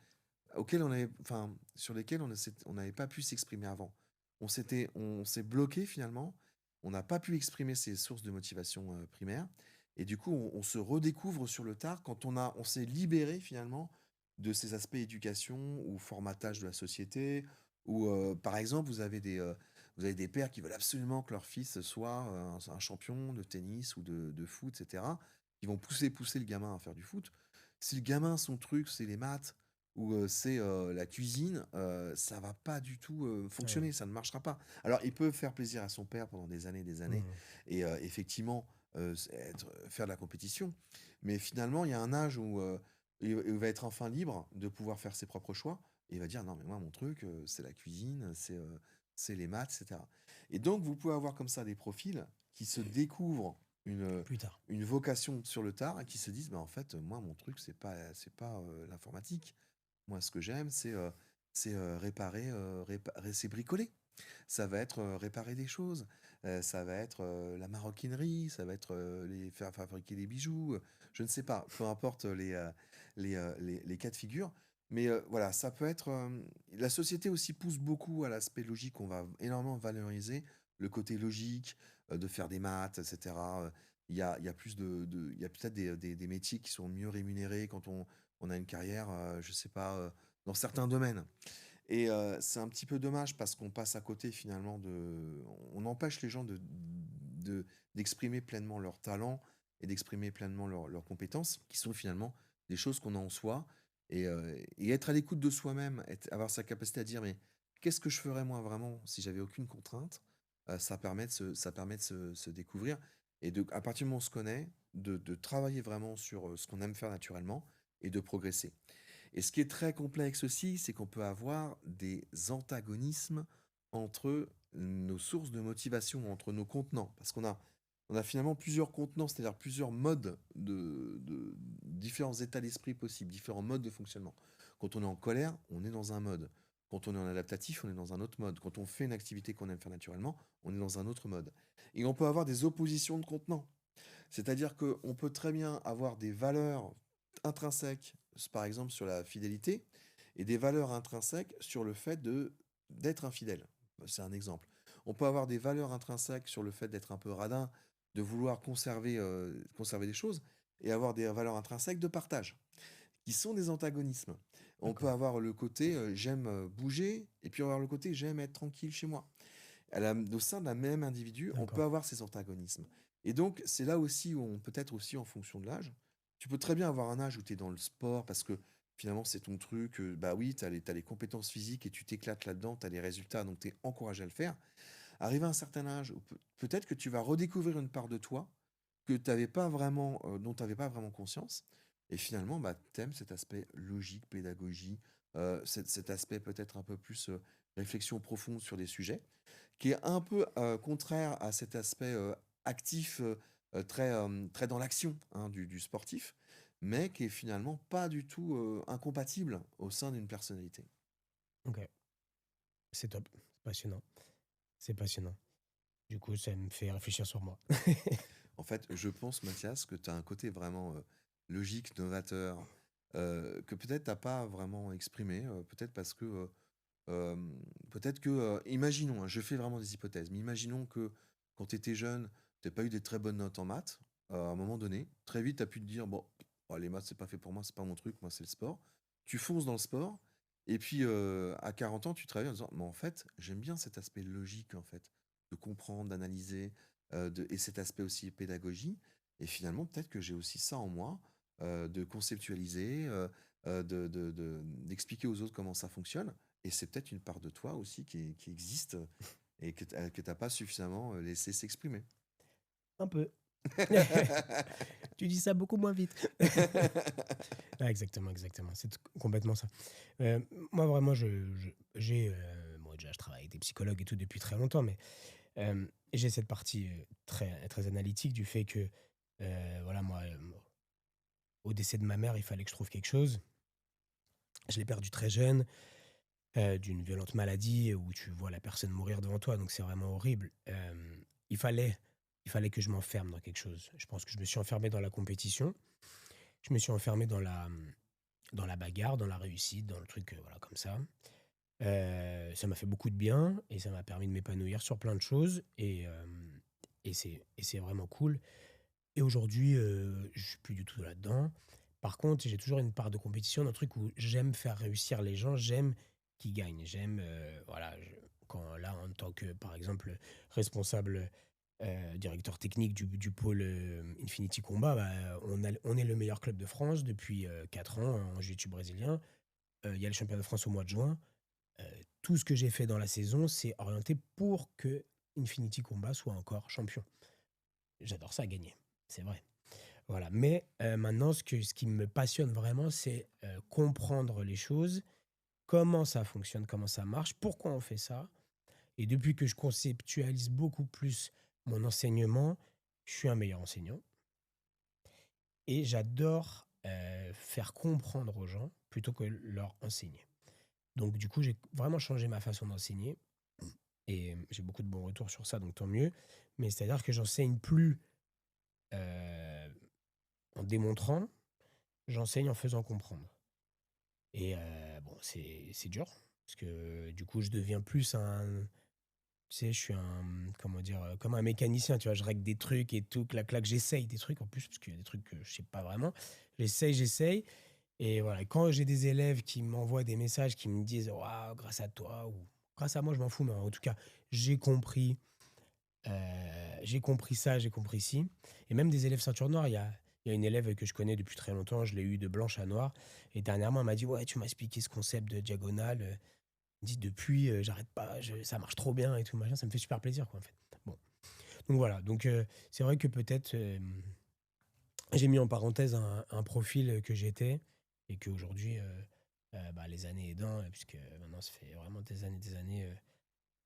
sur lesquels on n'avait pas pu s'exprimer avant. On s'est bloqué finalement, on n'a pas pu exprimer ces sources de motivation primaires, et du coup, on se redécouvre sur le tard quand on s'est libéré finalement de ces aspects éducation ou formatage de la société, ou par exemple, vous avez des pères qui veulent absolument que leur fils soit un champion de tennis ou de foot, etc. Ils vont pousser le gamin à faire du foot. Si le gamin, son truc, c'est les maths ou c'est la cuisine, ça va pas du tout Ouais. fonctionner, ça ne marchera pas. Alors, il peut faire plaisir à son père pendant des années, Mmh. et effectivement faire de la compétition. Mais finalement, il y a un âge où il va être enfin libre de pouvoir faire ses propres choix. Et il va dire, non, mais moi, mon truc, c'est la cuisine, c'est les maths, etc. Et donc, vous pouvez avoir comme ça des profils qui se découvrent Plus tard. une vocation sur le tard et qui se disent, bah, en fait, moi, mon truc, c'est pas l'informatique. Moi, ce que j'aime, c'est c'est bricoler. Ça va être réparer des choses. Ça va être la maroquinerie. Ça va être faire fabriquer des bijoux. Je ne sais pas. Peu importe les cas de figure. Mais voilà, ça peut être. La société aussi pousse beaucoup à l'aspect logique. On va énormément valoriser le côté logique, de faire des maths, etc. Il y a il y a peut-être des métiers qui sont mieux rémunérés quand on a une carrière, je sais pas, dans certains domaines. Et c'est un petit peu dommage parce qu'on passe à côté finalement on empêche les gens d'exprimer pleinement leur talent et d'exprimer pleinement leurs compétences, qui sont finalement des choses qu'on a en soi. Et être à l'écoute de soi-même, avoir sa capacité à dire, mais qu'est-ce que je ferais moi vraiment si j'avais aucune contrainte, ça permet de se découvrir. Et à partir du moment où on se connaît, de travailler vraiment sur ce qu'on aime faire naturellement et de progresser. Et ce qui est très complexe aussi, c'est qu'on peut avoir des antagonismes entre nos sources de motivation, entre nos contenants. Parce on a finalement plusieurs contenants, c'est-à-dire plusieurs modes de différents états d'esprit possibles, différents modes de fonctionnement. Quand on est en colère, on est dans un mode. Quand on est en adaptatif, on est dans un autre mode. Quand on fait une activité qu'on aime faire naturellement, on est dans un autre mode. Et on peut avoir des oppositions de contenants. C'est-à-dire qu'on peut très bien avoir des valeurs intrinsèques, par exemple sur la fidélité, et des valeurs intrinsèques sur le fait d'être infidèle. C'est un exemple. On peut avoir des valeurs intrinsèques sur le fait d'être un peu radin, de vouloir conserver des choses, et avoir des valeurs intrinsèques de partage, qui sont des antagonismes. On peut D'accord. avoir le côté j'aime bouger, et puis avoir le côté j'aime être tranquille chez moi. Au sein d'un même individu, on peut D'accord. avoir ces antagonismes. Et donc, c'est là aussi où peut-être aussi en fonction de l'âge, tu peux très bien avoir un âge où tu es dans le sport parce que finalement c'est ton truc, bah oui, t'as les compétences physiques et tu t'éclates là-dedans, tu as les résultats, donc tu es encouragé à le faire. Arrivé à un certain âge, peut-être que tu vas redécouvrir une part de toi que t'avais pas vraiment, dont tu n'avais pas vraiment conscience. Et finalement, bah, tu aimes cet aspect logique, pédagogie, cet aspect peut-être un peu plus réflexion profonde sur des sujets qui est un peu contraire à cet aspect actif, très dans l'action hein, du sportif, mais qui est finalement pas du tout incompatible au sein d'une personnalité. OK. C'est top. C'est passionnant. C'est passionnant. Du coup, ça me fait réfléchir sur moi. En fait, je pense, Mathias, que tu as un côté vraiment logique, novateur, que peut-être t'as pas vraiment exprimé, peut-être parce que peut-être que, imaginons, hein, je fais vraiment des hypothèses, mais imaginons que quand tu étais jeune, tu pas eu des très bonnes notes en maths, à un moment donné, très vite, tu as pu te dire, bon, oh, les maths, c'est pas fait pour moi, c'est pas mon truc, moi, c'est le sport. Tu fonces dans le sport, et puis à 40 ans, tu travailles en disant, mais en fait, j'aime bien cet aspect logique, en fait, de comprendre, d'analyser, et cet aspect aussi pédagogie. Et finalement, peut-être que j'ai aussi ça en moi, de conceptualiser, d'expliquer aux autres comment ça fonctionne. Et c'est peut-être une part de toi aussi qui existe et que tu n'as pas suffisamment laissé s'exprimer. Un peu. Tu dis ça beaucoup moins vite. Ah, exactement, exactement. C'est complètement ça. Moi, vraiment, bon, déjà, je travaille avec des psychologues et tout depuis très longtemps, mais j'ai cette partie très, très analytique du fait que, voilà, moi, au décès de ma mère, il fallait que je trouve quelque chose. Je l'ai perdu très jeune, d'une violente maladie où tu vois la personne mourir devant toi, donc c'est vraiment horrible. Il fallait, il fallait que je m'enferme dans quelque chose. Je pense que je me suis enfermé dans la compétition. Je me suis enfermé dans dans la bagarre, dans la réussite, dans le truc, voilà, comme ça. Ça m'a fait beaucoup de bien et ça m'a permis de m'épanouir sur plein de choses et c'est vraiment cool. Et aujourd'hui, je suis plus du tout là-dedans. Par contre, j'ai toujours une part de compétition, d'un truc où j'aime faire réussir les gens, j'aime qu'ils gagnent. J'aime, voilà, quand là, en tant que, par exemple, responsable, directeur technique du pôle Infinity Combat, bah, on est le meilleur club de France depuis 4 ans en jiu-jitsu brésilien. Il y a le championnat de France au mois de juin. Tout ce que j'ai fait dans la saison, c'est orienté pour que Infinity Combat soit encore champion. J'adore ça, gagner, c'est vrai. Voilà, mais maintenant, ce qui me passionne vraiment, c'est comprendre les choses, comment ça fonctionne, comment ça marche, pourquoi on fait ça. Et depuis que je conceptualise beaucoup plus mon enseignement, je suis un meilleur enseignant. Et j'adore faire comprendre aux gens plutôt que leur enseigner. Donc, du coup, j'ai vraiment changé ma façon d'enseigner. Et j'ai beaucoup de bons retours sur ça, donc tant mieux. Mais c'est-à-dire que j'enseigne plus euh, en démontrant, j'enseigne en faisant comprendre. Et bon, c'est dur, parce que du coup, je deviens plus un... Tu sais, je suis un... Comment dire? Comme un mécanicien, tu vois, je règle des trucs et tout, clac, clac, j'essaye des trucs en plus, parce qu'il y a des trucs que je sais pas vraiment. J'essaye. Et voilà, quand j'ai des élèves qui m'envoient des messages qui me disent waouh, grâce à toi ou grâce à moi, je m'en fous, mais en tout cas, j'ai compris, j'ai compris ça, j'ai compris ci. Et même des élèves ceinture noire, il y a une élève que je connais depuis très longtemps, je l'ai eu de blanche à noir. Et dernièrement, elle m'a dit ouais, tu m'as expliqué ce concept de diagonale. Elle me dit depuis, j'arrête pas, ça marche trop bien et tout, machin, ça me fait super plaisir, quoi, en fait. Bon. Donc voilà, donc c'est vrai que peut-être j'ai mis en parenthèse un profil que j'étais et qu'aujourd'hui, bah, les années aidant, puisque maintenant ça fait vraiment des années,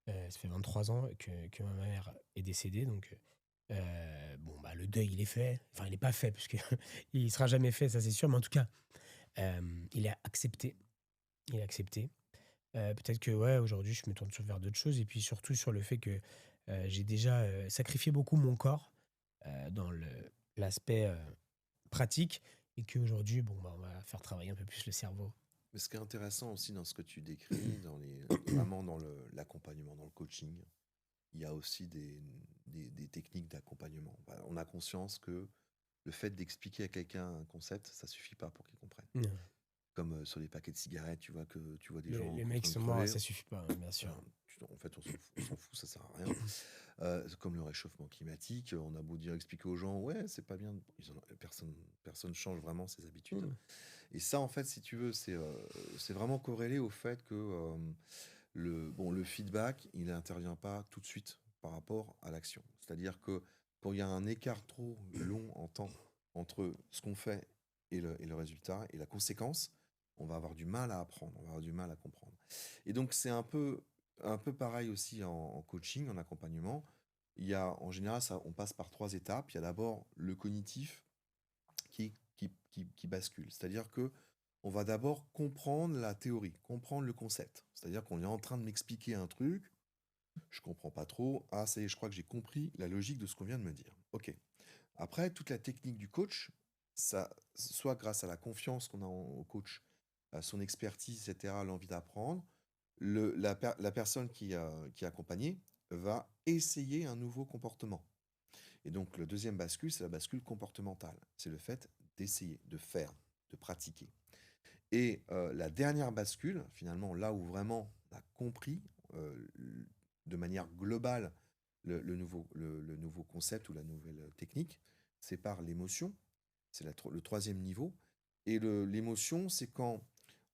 ça fait 23 ans que ma mère est décédée, donc bon, bah, le deuil, il est fait. Enfin, il n'est pas fait, puisque il sera jamais fait, ça c'est sûr, mais en tout cas, il est accepté. Il est accepté. Peut-être que ouais, aujourd'hui, je me tourne vers d'autres choses, et puis surtout sur le fait que j'ai déjà sacrifié beaucoup mon corps dans l'aspect pratique, et qu'aujourd'hui, bon, bah, on va faire travailler un peu plus le cerveau. Mais ce qui est intéressant aussi dans ce que tu décris, vraiment dans l'accompagnement, dans le coaching, il y a aussi des techniques d'accompagnement. Bah, on a conscience que le fait d'expliquer à quelqu'un un concept, ça suffit pas pour qu'il comprenne. Non. Comme sur les paquets de cigarettes, tu vois des gens Les en mecs train de sont morts, crever. ça suffit pas, hein, bien sûr. Enfin, en fait, on s'en fout, ça sert à rien. C'est comme le réchauffement climatique, on a beau dire, expliquer aux gens, ouais, c'est pas bien. Personne change vraiment ses habitudes. Mm. Et ça, en fait, si tu veux, c'est vraiment corrélé au fait que le feedback, il n'intervient pas tout de suite par rapport à l'action. C'est-à-dire que quand il y a un écart trop long en temps entre ce qu'on fait et le résultat et la conséquence, on va avoir du mal à apprendre, on va avoir du mal à comprendre. Et donc, c'est un peu pareil aussi en coaching, en accompagnement. Il y a, en général, on passe par 3 étapes. Il y a d'abord le cognitif qui bascule. C'est-à-dire que on va d'abord comprendre la théorie, comprendre le concept. C'est-à-dire qu'on est en train de m'expliquer un truc, je comprends pas trop. Ah, ça y est, je crois que j'ai compris la logique de ce qu'on vient de me dire. Ok. Après, toute la technique du coach, ça, soit grâce à la confiance qu'on a au coach, à son expertise, etc., l'envie d'apprendre, la personne qui est accompagnée va essayer un nouveau comportement. Et donc, le deuxième bascule, c'est la bascule comportementale. C'est le fait d'essayer, de faire, de pratiquer. Et la dernière bascule, finalement, là où vraiment on a compris euh, de manière globale le nouveau concept ou la nouvelle technique, c'est par l'émotion. C'est le troisième niveau. Et l'émotion, c'est quand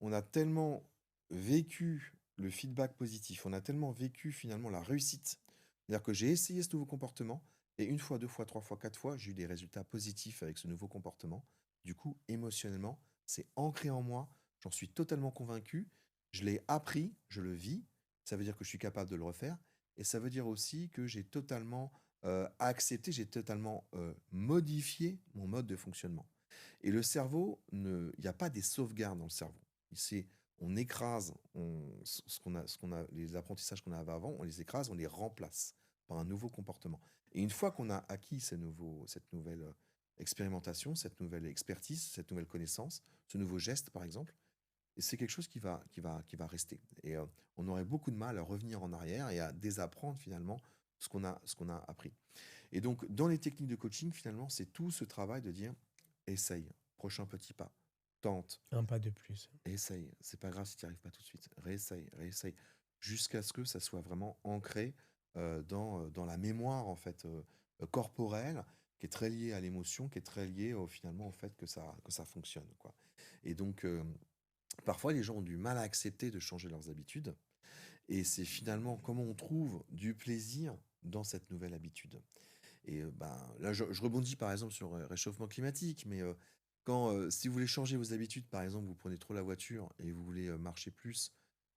on a tellement vécu le feedback positif, on a tellement vécu finalement la réussite. C'est-à-dire que j'ai essayé ce nouveau comportement, et une fois, deux fois, trois fois, quatre fois, j'ai eu des résultats positifs avec ce nouveau comportement. Du coup, émotionnellement, c'est ancré en moi, j'en suis totalement convaincu, je l'ai appris, je le vis, ça veut dire que je suis capable de le refaire, et ça veut dire aussi que j'ai totalement accepté, j'ai totalement modifié mon mode de fonctionnement. Et le cerveau, il n'y a pas des sauvegardes dans le cerveau. On écrase les apprentissages qu'on avait avant, on les écrase, on les remplace par un nouveau comportement. Et une fois qu'on a acquis cette nouvelle expérimentation, cette nouvelle expertise, cette nouvelle connaissance, ce nouveau geste, par exemple. Et c'est quelque chose qui va rester. Et on aurait beaucoup de mal à revenir en arrière et à désapprendre finalement ce qu'on a appris. Et donc, dans les techniques de coaching, finalement, c'est tout ce travail de dire essaye, prochain petit pas, tente, Un pas de plus. essaye. C'est pas grave si tu n'y arrives pas tout de suite. Réessaye, réessaye, jusqu'à ce que ça soit vraiment ancré dans la mémoire en fait corporelle, qui est très liée à l'émotion, qui est très liée finalement au fait que ça fonctionne, quoi. Et donc, parfois, les gens ont du mal à accepter de changer leurs habitudes. Et c'est finalement comment on trouve du plaisir dans cette nouvelle habitude. Et ben, là, je rebondis par exemple sur le réchauffement climatique, mais si vous voulez changer vos habitudes, par exemple, vous prenez trop la voiture et vous voulez marcher plus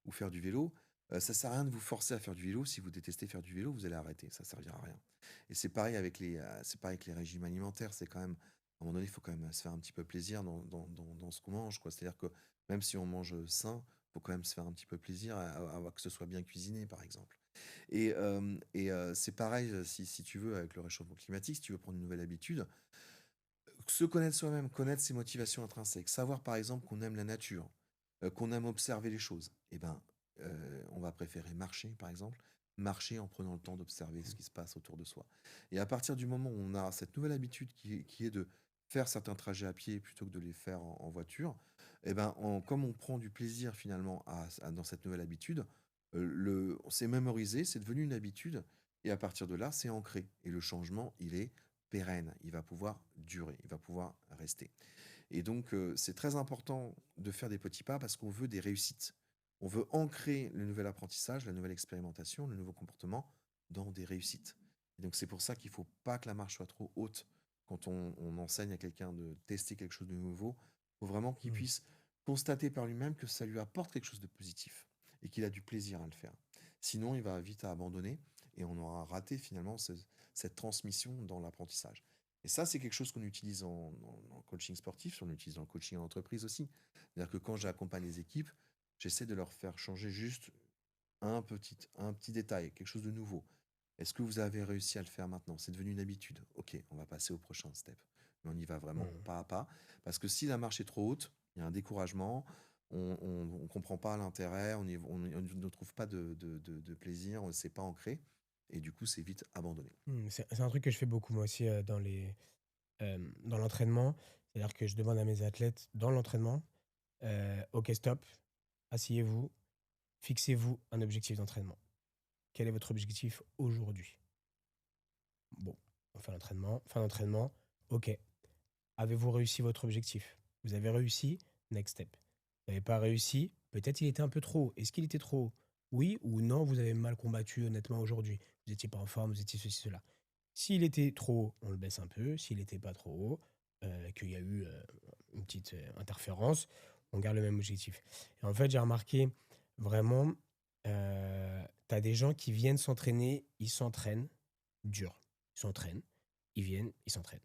ou faire du vélo, ça sert à rien de vous forcer à faire du vélo. Si vous détestez faire du vélo, vous allez arrêter, ça servira à rien. Et c'est pareil avec les régimes alimentaires. C'est quand même, à un moment donné, il faut quand même se faire un petit peu plaisir dans ce qu'on mange, quoi. C'est-à-dire que même si on mange sain, il faut quand même se faire un petit peu plaisir à que ce soit bien cuisiné, par exemple. Et c'est pareil, si tu veux, avec le réchauffement climatique, si tu veux prendre une nouvelle habitude, se connaître soi-même, connaître ses motivations intrinsèques, savoir par exemple qu'on aime la nature, qu'on aime observer les choses, eh ben, on va préférer marcher, par exemple, marcher en prenant le temps d'observer ce qui se passe autour de soi. Et à partir du moment où on a cette nouvelle habitude qui est de faire certains trajets à pied plutôt que de les faire en voiture, eh ben, comme on prend du plaisir finalement dans cette nouvelle habitude, on s'est mémorisé, c'est devenu une habitude, et à partir de là, c'est ancré. Et le changement, il est pérenne, il va pouvoir durer, il va pouvoir rester. Et donc, c'est très important de faire des petits pas parce qu'on veut des réussites. On veut ancrer le nouvel apprentissage, la nouvelle expérimentation, le nouveau comportement dans des réussites. Et donc, c'est pour ça qu'il ne faut pas que la marche soit trop haute quand on enseigne à quelqu'un de tester quelque chose de nouveau. Il faut vraiment qu'il Mmh. puisse constater par lui-même que ça lui apporte quelque chose de positif et qu'il a du plaisir à le faire. Sinon, il va vite à abandonner et on aura raté finalement cette transmission dans l'apprentissage. Et ça, c'est quelque chose qu'on utilise en coaching sportif, on l'utilise dans le coaching en entreprise aussi. C'est-à-dire que quand j'accompagne les équipes, j'essaie de leur faire changer juste un petit détail, quelque chose de nouveau. Est-ce que vous avez réussi à le faire maintenant? C'est devenu une habitude. Ok, on va passer au prochain step. Mais on y va vraiment Mmh. pas à pas. Parce que si la marche est trop haute, il y a un découragement, on ne comprend pas l'intérêt, on ne trouve pas de plaisir, on ne s'est pas ancré. Et du coup, c'est vite abandonné. C'est un truc que je fais beaucoup moi aussi, dans l'entraînement. C'est-à-dire que je demande à mes athlètes dans l'entraînement, OK stop, asseyez-vous, fixez-vous un objectif d'entraînement. Quel est votre objectif aujourd'hui? Bon, on fait l'entraînement, fin d'entraînement, OK. Avez-vous réussi votre objectif? Vous avez réussi? Next step. Vous n'avez pas réussi? Peut-être il était un peu trop haut. Est-ce qu'il était trop haut? Oui ou non, vous avez mal combattu honnêtement aujourd'hui. Vous n'étiez pas en forme, vous étiez ceci, cela. S'il était trop haut, on le baisse un peu. S'il n'était pas trop haut, qu'il y a eu une petite interférence, on garde le même objectif. Et en fait, j'ai remarqué vraiment, tu as des gens qui viennent s'entraîner, ils s'entraînent dur. Ils s'entraînent, ils viennent, ils s'entraînent.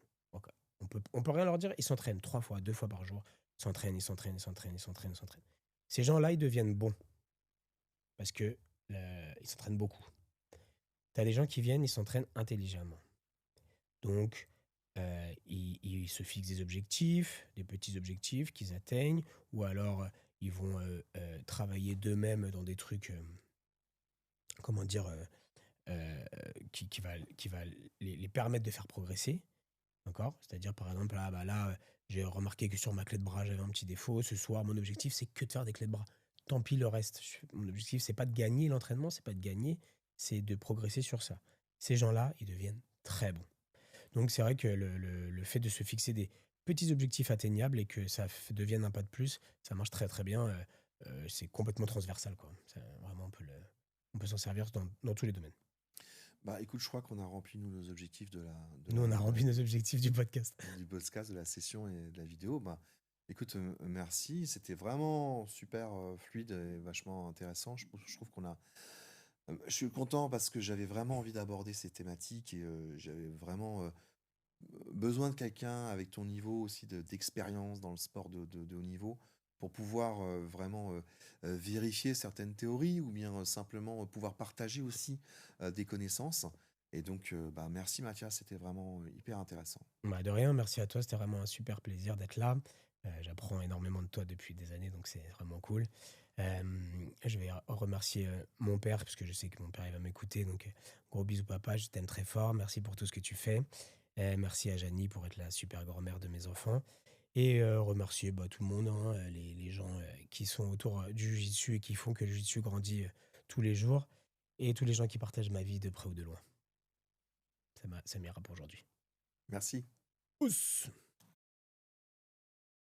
Donc, on peut rien leur dire, ils s'entraînent 3 fois, 2 fois par jour. Ils s'entraînent, ils s'entraînent, ils s'entraînent, ils s'entraînent, ils s'entraînent. Ces gens-là, ils deviennent bons parce que ils s'entraînent beaucoup. Tu as des gens qui viennent, ils s'entraînent intelligemment. Donc, ils se fixent des objectifs, des petits objectifs qu'ils atteignent, ou alors ils vont travailler d'eux-mêmes dans des trucs, comment dire, qui va les permettre de faire progresser. D'accord? C'est-à-dire, par exemple, là, j'ai remarqué que sur ma clé de bras, j'avais un petit défaut. Ce soir, mon objectif, c'est que de faire des clés de bras. Tant pis le reste. Mon objectif, c'est pas de gagner l'entraînement, c'est pas de gagner, c'est de progresser sur ça. Ces gens-là, ils deviennent très bons. Donc, c'est vrai que le fait de se fixer des petits objectifs atteignables et que ça devienne un pas de plus, ça marche très très bien. C'est complètement transversal, quoi. Vraiment, on peut s'en servir dans tous les domaines. Bah écoute, je crois qu'on a rempli nous nos objectifs de la, de Nous, on a la, rempli nos objectifs du podcast. du podcast, de la session et de la vidéo. Bah écoute, merci. C'était vraiment super fluide et vachement intéressant. Je trouve qu'on a. Je suis content parce que j'avais vraiment envie d'aborder ces thématiques et j'avais vraiment besoin de quelqu'un avec ton niveau aussi d'expérience dans le sport de haut niveau pour pouvoir vraiment vérifier certaines théories ou bien simplement pouvoir partager aussi des connaissances. Et donc, bah, merci Mathias, c'était vraiment hyper intéressant. Bah, de rien, merci à toi, c'était vraiment un super plaisir d'être là. J'apprends énormément de toi depuis des années, donc c'est vraiment cool. Je vais remercier mon père, parce que je sais que mon père il va m'écouter, donc gros bisous papa, je t'aime très fort, merci pour tout ce que tu fais. Merci à Janie pour être la super grand-mère de mes enfants. Et remercier bah, tout le monde, hein, les gens qui sont autour du Jiu-Jitsu et qui font que le Jiu-Jitsu grandit tous les jours. Et tous les gens qui partagent ma vie de près ou de loin. Ça m'ira pour aujourd'hui. Merci. Ous